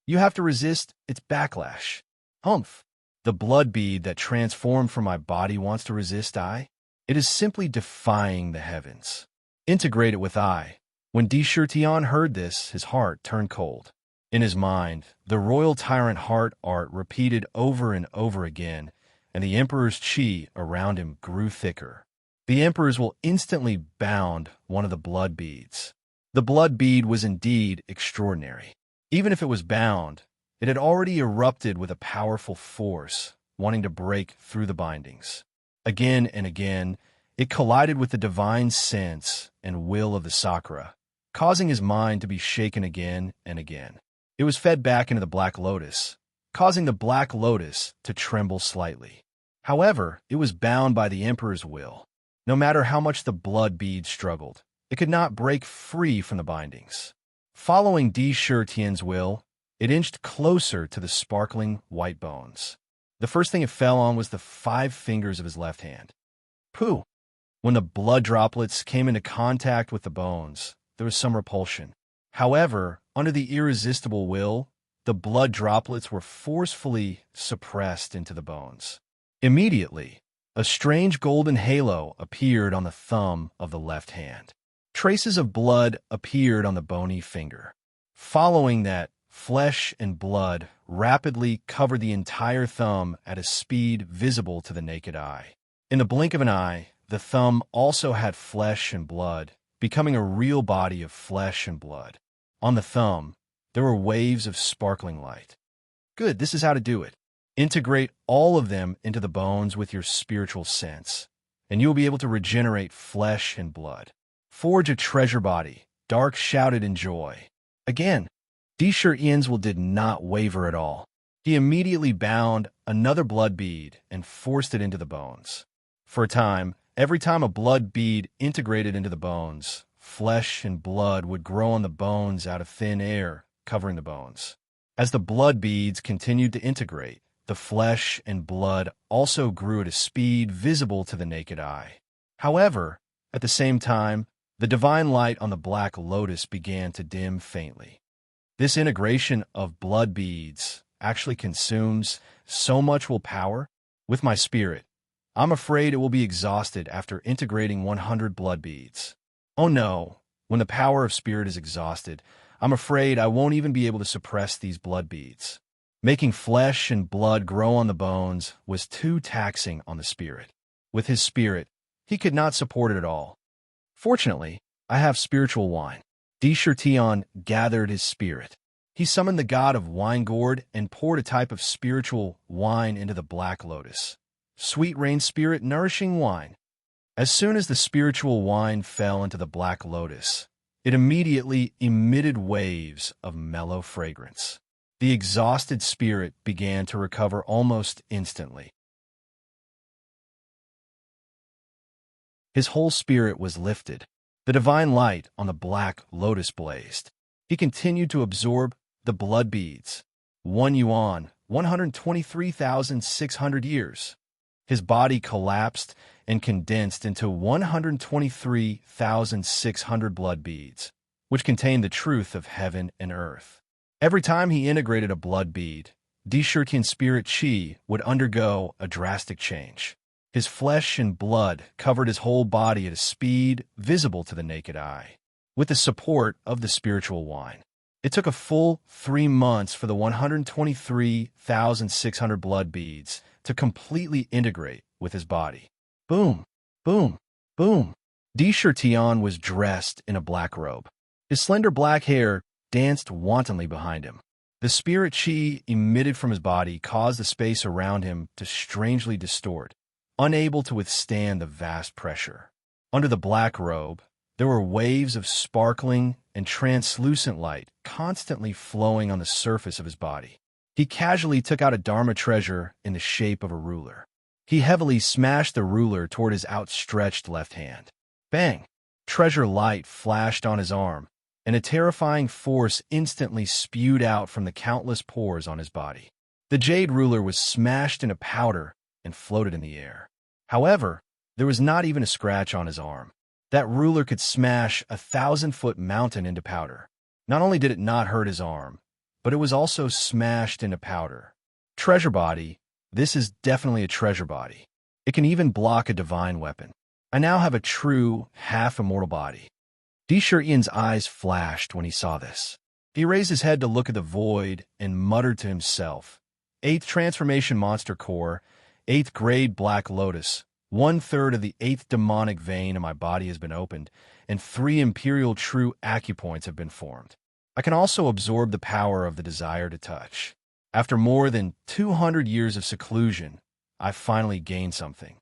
You have to resist its backlash. Humph! The blood bead that transformed from my body wants to resist I. It is simply defying the heavens. Integrate it with I. When Di Shirtian heard this, his heart turned cold. In his mind, the royal tyrant heart art repeated over and over again, and the emperor's chi around him grew thicker. The emperors will instantly bound one of the blood beads. The blood bead was indeed extraordinary. Even if it was bound, it had already erupted with a powerful force, wanting to break through the bindings. Again and again, it collided with the divine sense and will of the Sakra, causing his mind to be shaken again and again. It was fed back into the Black Lotus, causing the Black Lotus to tremble slightly. However, it was bound by the emperor's will. No matter how much the blood bead struggled, it could not break free from the bindings. Following Di Shirtian's will, It inched closer to the sparkling white bones. The first thing it fell on was the 5 fingers of his left hand. Pooh! When the blood droplets came into contact with the bones, there was some repulsion. However, under the irresistible will, the blood droplets were forcefully suppressed into the bones. Immediately, a strange golden halo appeared on the thumb of the left hand. Traces of blood appeared on the bony finger. Following that, flesh and blood rapidly covered the entire thumb at a speed visible to the naked eye. In the blink of an eye, the thumb also had flesh and blood, becoming a real body of flesh and blood. On the thumb, there were waves of sparkling light. Good, this is how to do it. Integrate all of them into the bones with your spiritual sense, and you will be able to regenerate flesh and blood. Forge a treasure body, Dark shouted in joy. Again, D-Shirt Yinzwell did not waver at all. He immediately bound another blood bead and forced it into the bones. For a time, every time a blood bead integrated into the bones, flesh and blood would grow on the bones out of thin air, covering the bones. As the blood beads continued to integrate, the flesh and blood also grew at a speed visible to the naked eye. However, at the same time, the divine light on the black lotus began to dim faintly. This integration of blood beads actually consumes so much willpower with my spirit. I'm afraid it will be exhausted after integrating 100 blood beads. Oh no, when the power of spirit is exhausted, I'm afraid I won't even be able to suppress these blood beads. Making flesh and blood grow on the bones was too taxing on the spirit. With his spirit, he could not support it at all. Fortunately, I have spiritual wine. D-Shirtion gathered his spirit. He summoned the god of wine gourd and poured a type of spiritual wine into the black lotus. Sweet rain spirit nourishing wine. As soon as the spiritual wine fell into the black lotus, it immediately emitted waves of mellow fragrance. The exhausted spirit began to recover almost instantly. His whole spirit was lifted. The divine light on the black lotus blazed. He continued to absorb the blood beads. 1 yuan, 123,600 years. His body collapsed and condensed into 123,600 blood beads, which contained the truth of heaven and earth. Every time he integrated a blood bead, D-Shirtion's spirit chi would undergo a drastic change. His flesh and blood covered his whole body at a speed visible to the naked eye. With the support of the spiritual wine, it took a full 3 months for the 123,600 blood beads to completely integrate with his body. Boom, boom, boom. D-Shirtion was dressed in a black robe. His slender black hair danced wantonly behind him. The spirit chi emitted from his body caused the space around him to strangely distort, unable to withstand the vast pressure. Under the black robe, there were waves of sparkling and translucent light constantly flowing on the surface of his body. He casually took out a Dharma treasure in the shape of a ruler. He heavily smashed the ruler toward his outstretched left hand. Bang! Treasure light flashed on his arm, and a terrifying force instantly spewed out from the countless pores on his body. The jade ruler was smashed into powder and floated in the air. However, there was not even a scratch on his arm. That ruler could smash a 1,000-foot mountain into powder. Not only did it not hurt his arm, but it was also smashed into powder. Treasure body, this is definitely a treasure body. It can even block a divine weapon. I now have a true, half-immortal body. D-Shirtion's eyes flashed when he saw this. He raised his head to look at the void and muttered to himself, 8th Transformation Monster Core, 8th Grade Black Lotus, 1/3 of the 8th demonic vein in my body has been opened, and 3 Imperial True Acupoints have been formed. I can also absorb the power of the desire to touch. After more than 200 years of seclusion, I finally gained something.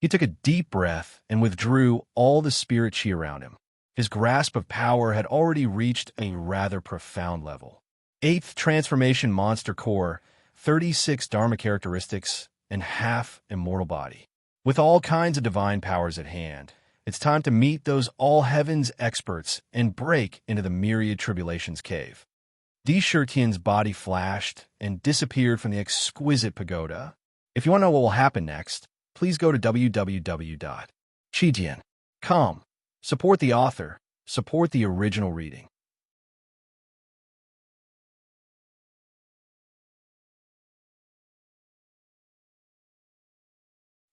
He took a deep breath and withdrew all the spirit chi around him. His grasp of power had already reached a rather profound level. 8th Transformation Monster Core, 36 Dharma characteristics, and half immortal body. With all kinds of divine powers at hand, it's time to meet those all heavens experts and break into the myriad tribulations cave. Di Shirtian's body flashed and disappeared from the exquisite pagoda. If you want to know what will happen next, please go to www.chijian.com. Support the author. Support the original reading.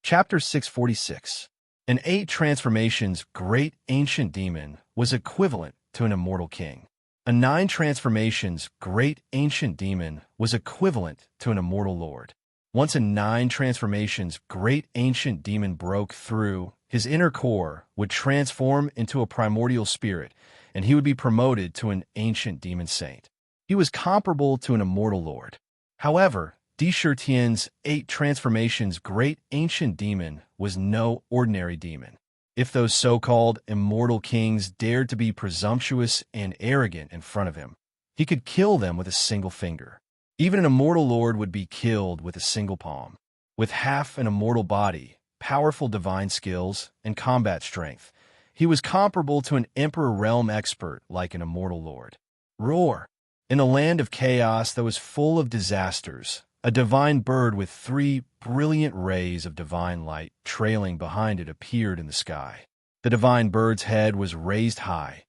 Chapter 646. An 8 transformations great ancient demon was equivalent to an immortal king. A 9 transformations great ancient demon was equivalent to an immortal lord. Once a 9 transformations great ancient demon broke through, his inner core would transform into a primordial spirit, and he would be promoted to an ancient demon saint. He was comparable to an immortal lord. However, Di Shirtian's 8 transformations great ancient demon was no ordinary demon. If those so-called immortal kings dared to be presumptuous and arrogant in front of him, he could kill them with a single finger. Even an immortal lord would be killed with a single palm. With half an immortal body, powerful divine skills, and combat strength, he was comparable to an emperor realm expert like an immortal lord. Roar! In a land of chaos that was full of disasters, a divine bird with 3 brilliant rays of divine light trailing behind it appeared in the sky. The divine bird's head was raised high,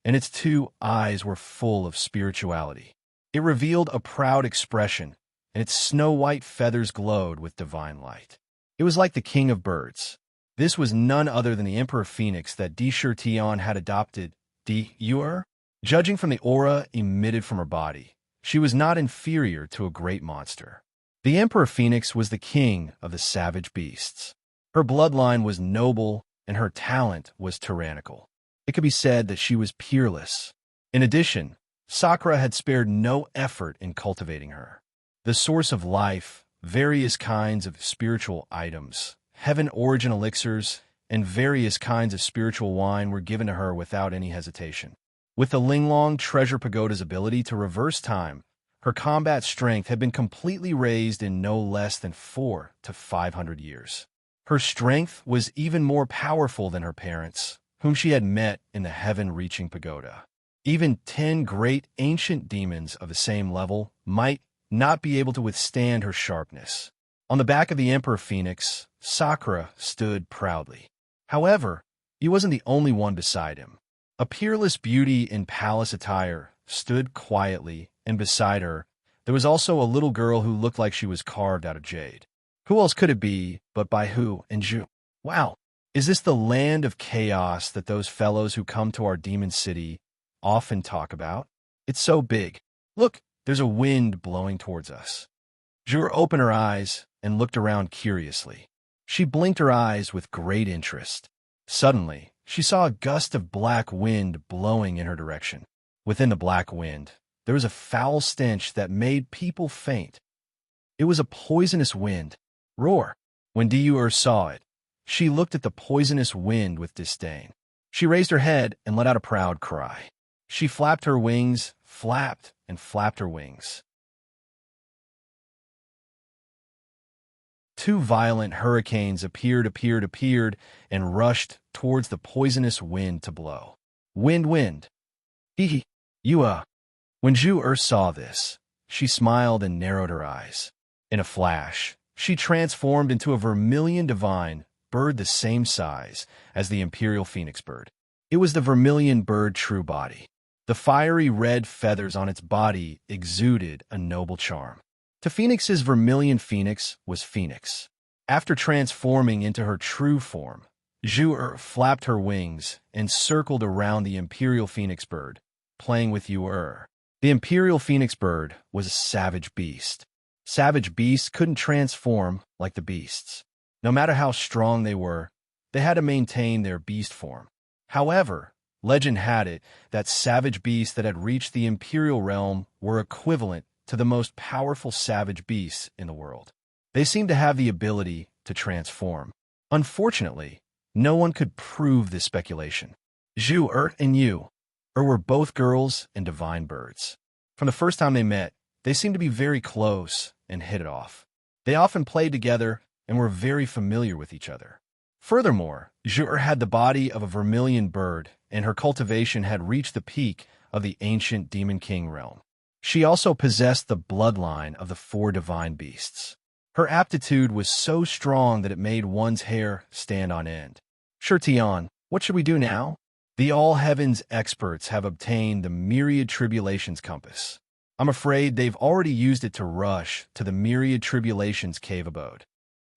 and its 2 eyes were full of spirituality. It revealed a proud expression, and its snow-white feathers glowed with divine light. It was like the king of birds. This was none other than the Emperor Phoenix that Di Shirtian had adopted. Judging from the aura emitted from her body, she was not inferior to a great monster. The Emperor Phoenix was the king of the savage beasts. Her bloodline was noble, and her talent was tyrannical. It could be said that she was peerless. In addition, Sakura had spared no effort in cultivating her. The source of life, various kinds of spiritual items, heaven origin elixirs, and various kinds of spiritual wine were given to her without any hesitation. With the Linglong Treasure Pagoda's ability to reverse time, her combat strength had been completely raised in no less than 400 to 500 years. Her strength was even more powerful than her parents, whom she had met in the heaven-reaching pagoda. Even 10 great ancient demons of the same level might not be able to withstand her sharpness. On the back of the Emperor Phoenix, Sakura stood proudly. However, he wasn't the only one beside him. A peerless beauty in palace attire stood quietly, and beside her, there was also a little girl who looked like she was carved out of jade. Who else could it be but by Hu and Zhu? Wow, is this the land of chaos that those fellows who come to our demon city often talk about? It's so big. Look, there's a wind blowing towards us. Zhu opened her eyes and looked around curiously. She blinked her eyes with great interest. Suddenly, she saw a gust of black wind blowing in her direction. Within the black wind, there was a foul stench that made people faint. It was a poisonous wind. Roar! When Diur saw it, she looked at the poisonous wind with disdain. She raised her head and let out a proud cry. She flapped her wings, flapped and flapped her wings. 2 violent hurricanes appeared, and rushed towards the poisonous wind to blow. Wind. Hee. When Zhu saw this, she smiled and narrowed her eyes. In a flash, she transformed into a vermilion divine bird the same size as the imperial phoenix bird. It was the vermilion bird true body. The fiery red feathers on its body exuded a noble charm. To Phoenix's vermilion phoenix was Phoenix. After transforming into her true form, Zhu flapped her wings and circled around the imperial phoenix bird, playing with Yu. The imperial phoenix bird was a savage beast. Savage beasts couldn't transform like the beasts. No matter how strong they were, they had to maintain their beast form. However, legend had it that savage beasts that had reached the imperial realm were equivalent to the most powerful savage beasts in the world. They seemed to have the ability to transform. Unfortunately, no one could prove this speculation. Zhu and Yu were both girls and divine birds. From the first time they met, they seemed to be very close and hit it off. They often played together and were very familiar with each other. Furthermore, Zhu had the body of a vermilion bird, and her cultivation had reached the peak of the ancient Demon King realm. She also possessed the bloodline of the 4 divine beasts. Her aptitude was so strong that it made one's hair stand on end. Sure, Tion, what should we do now? The All Heavens experts have obtained the Myriad Tribulations compass. I'm afraid they've already used it to rush to the Myriad Tribulations cave abode,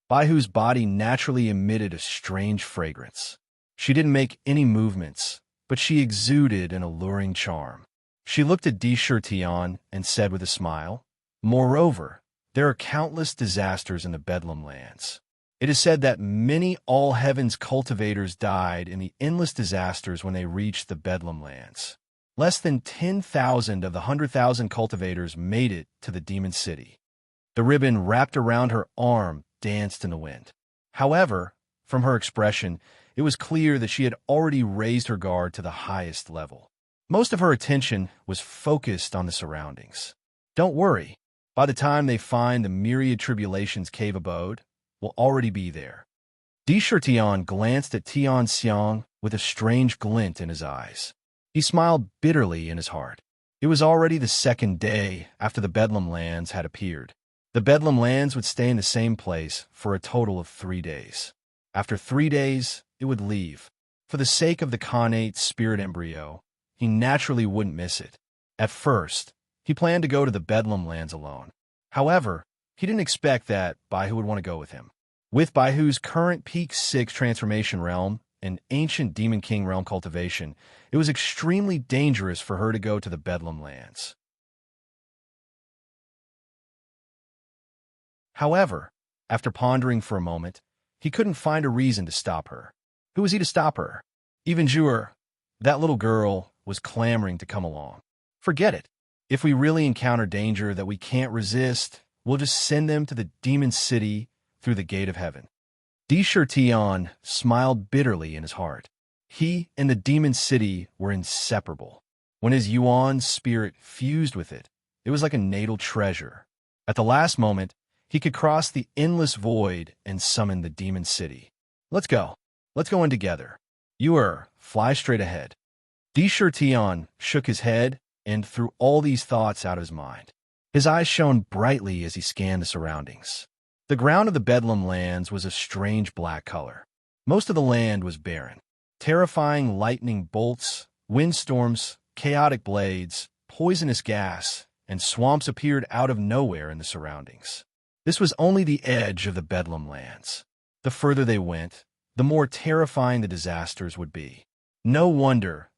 by whose body naturally emitted a strange fragrance. She didn't make any movements, but she exuded an alluring charm. She looked at Tion and said with a smile, "Moreover, there are countless disasters in the Bedlam lands. It is said that many All Heavens cultivators died in the endless disasters when they reached the Bedlam lands. Less than 10,000 of the 100,000 cultivators made it to the Demon City." The ribbon wrapped around her arm danced in the wind. However, from her expression, it was clear that she had already raised her guard to the highest level. Most of her attention was focused on the surroundings. Don't worry, by the time they find the Myriad Tribulations cave abode, we'll already be there. Tion glanced at Tian Xiang with a strange glint in his eyes. He smiled bitterly in his heart. It was already the 2nd day after the Bedlam lands had appeared. The Bedlam lands would stay in the same place for a total of 3 days. After 3 days, it would leave. For the sake of the Khanate spirit embryo, he naturally wouldn't miss it. At first, he planned to go to the Bedlam lands alone. However, he didn't expect that Baihu would want to go with him. With Baihu's current Peak 6 transformation realm and ancient Demon King realm cultivation, it was extremely dangerous for her to go to the Bedlam lands. However, after pondering for a moment, he couldn't find a reason to stop her. Who was he to stop her? Even Jur, that little girl, was clamoring to come along. Forget it. If we really encounter danger that we can't resist, we'll just send them to the Demon City through the gate of heaven. Tion smiled bitterly in his heart. He and the Demon City were inseparable. When his Yuan spirit fused with it, it was like a natal treasure. At the last moment, he could cross the endless void and summon the Demon City. Let's go. Let's go in together. Fly straight ahead. Tion shook his head and threw all these thoughts out of his mind. His eyes shone brightly as he scanned the surroundings. The ground of the Bedlam lands was a strange black color. Most of the land was barren. Terrifying lightning bolts, windstorms, chaotic blades, poisonous gas, and swamps appeared out of nowhere in the surroundings. This was only the edge of the Bedlam lands. The further they went, the more terrifying the disasters would be. No wonder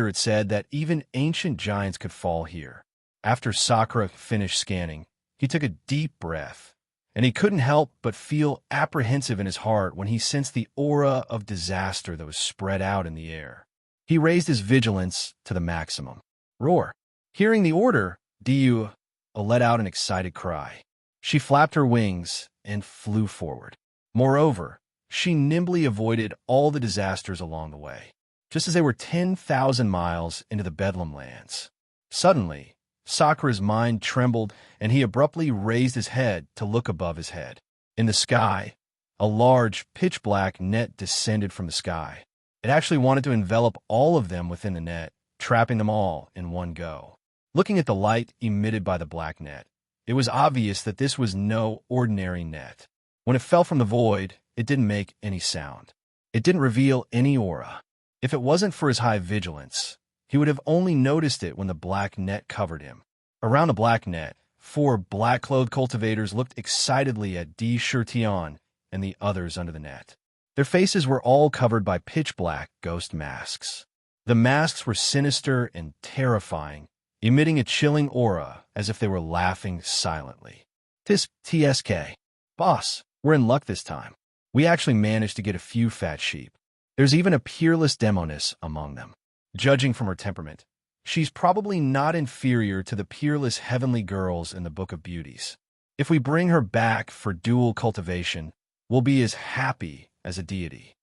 it said that even ancient giants could fall here. After Sakura finished scanning, he took a deep breath, and he couldn't help but feel apprehensive in his heart when he sensed the aura of disaster that was spread out in the air. He raised his vigilance to the maximum. Roar! Hearing the order, Diyu let out an excited cry. She flapped her wings and flew forward. Moreover, she nimbly avoided all the disasters along the way. Just as they were 10,000 miles into the Bedlam lands, suddenly, Sakura's mind trembled, and he abruptly raised his head to look above his head. In the sky, a large, pitch-black net descended from the sky. It actually wanted to envelop all of them within the net, trapping them all in one go. Looking at the light emitted by the black net, it was obvious that this was no ordinary net. When it fell from the void, it didn't make any sound. It didn't reveal any aura. If it wasn't for his high vigilance, he would have only noticed it when the black net covered him. Around the black net, 4 black-clothed cultivators looked excitedly at Tion and the others under the net. Their faces were all covered by pitch-black ghost masks. The masks were sinister and terrifying, emitting a chilling aura as if they were laughing silently. TSK. Boss, we're in luck this time. We actually managed to get a few fat sheep. There's even a peerless demoness among them. Judging from her temperament, she's probably not inferior to the peerless heavenly girls in the Book of Beauties. If we bring her back for dual cultivation, we'll be as happy as a deity.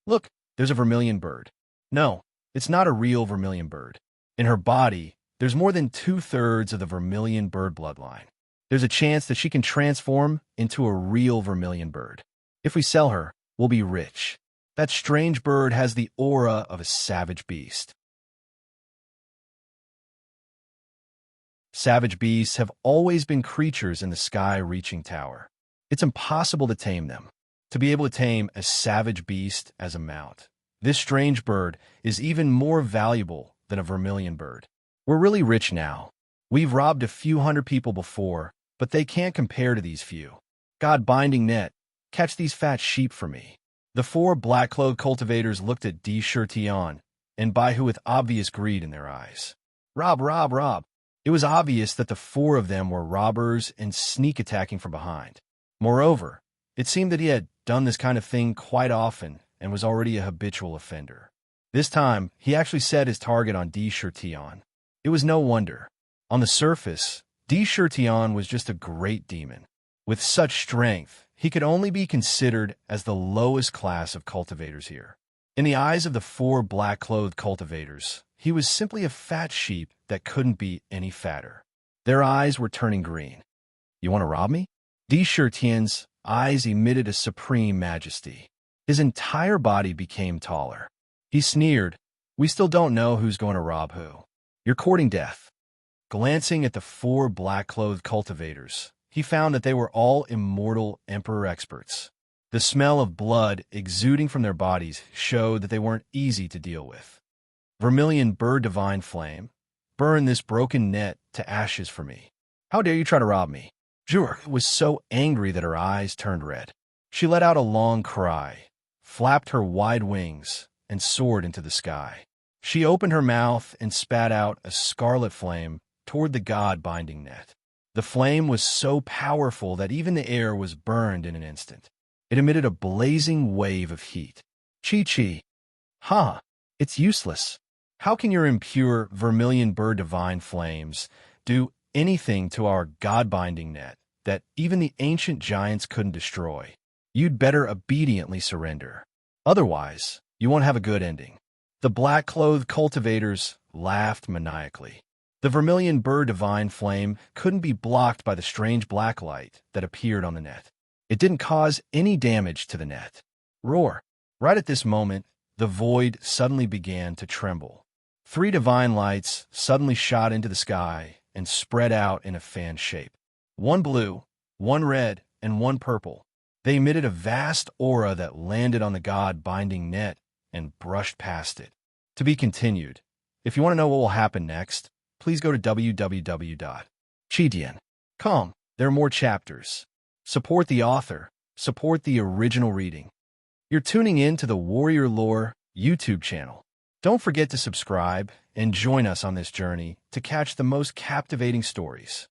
Look, there's a vermilion bird. No, it's not a real vermilion bird. In her body, there's more than 2/3 of the vermilion bird bloodline. There's a chance that she can transform into a real vermilion bird. If we sell her, we'll be rich. That strange bird has the aura of a savage beast. Savage beasts have always been creatures in the sky-reaching tower. It's impossible to tame them. To be able to tame a savage beast as a mount. This strange bird is even more valuable than a vermilion bird. We're really rich now. We've robbed a few hundred people before, but they can't compare to these few. God binding net, catch these fat sheep for me. The 4 black-clothed cultivators looked at D. Shirtion and Baihu with obvious greed in their eyes. Rob, rob, rob. It was obvious that the 4 of them were robbers and sneak attacking from behind. Moreover, it seemed that he had done this kind of thing quite often and was already a habitual offender. This time, he actually set his target on D. Shirtion. It was no wonder. On the surface, D. Shirtion was just a great demon. With such strength, he could only be considered as the lowest class of cultivators here. In the eyes of the 4 black-clothed cultivators, he was simply a fat sheep that couldn't be any fatter. Their eyes were turning green. You want to rob me? D. Shirtion's eyes emitted a supreme majesty. His entire body became taller. He sneered, "We still don't know who's going to rob who. You're courting death." Glancing at the 4 black-clothed cultivators, he found that they were all immortal emperor experts. The smell of blood exuding from their bodies showed that they weren't easy to deal with. Vermilion bird divine flame, burn this broken net to ashes for me. How dare you try to rob me? Jur was so angry that her eyes turned red. She let out a long cry, flapped her wide wings, and soared into the sky. She opened her mouth and spat out a scarlet flame toward the god-binding net. The flame was so powerful that even the air was burned in an instant. It emitted a blazing wave of heat. Chi-chi. Ha! It's useless. How can your impure vermilion bird divine flames do anything to our god-binding net that even the ancient giants couldn't destroy? You'd better obediently surrender. Otherwise, you won't have a good ending. The black-clothed cultivators laughed maniacally. The vermilion bird divine flame couldn't be blocked by the strange black light that appeared on the net. It didn't cause any damage to the net. Roar! Right at this moment, the void suddenly began to tremble. 3 divine lights suddenly shot into the sky and spread out in a fan shape. 1 blue, 1 red, and 1 purple. They emitted a vast aura that landed on the god-binding net and brushed past it. To be continued. If you want to know what will happen next, please go to www.chidian.com. There are more chapters. Support the author. Support the original reading. You're tuning in to the Warrior Lore YouTube channel. Don't forget to subscribe and join us on this journey to catch the most captivating stories.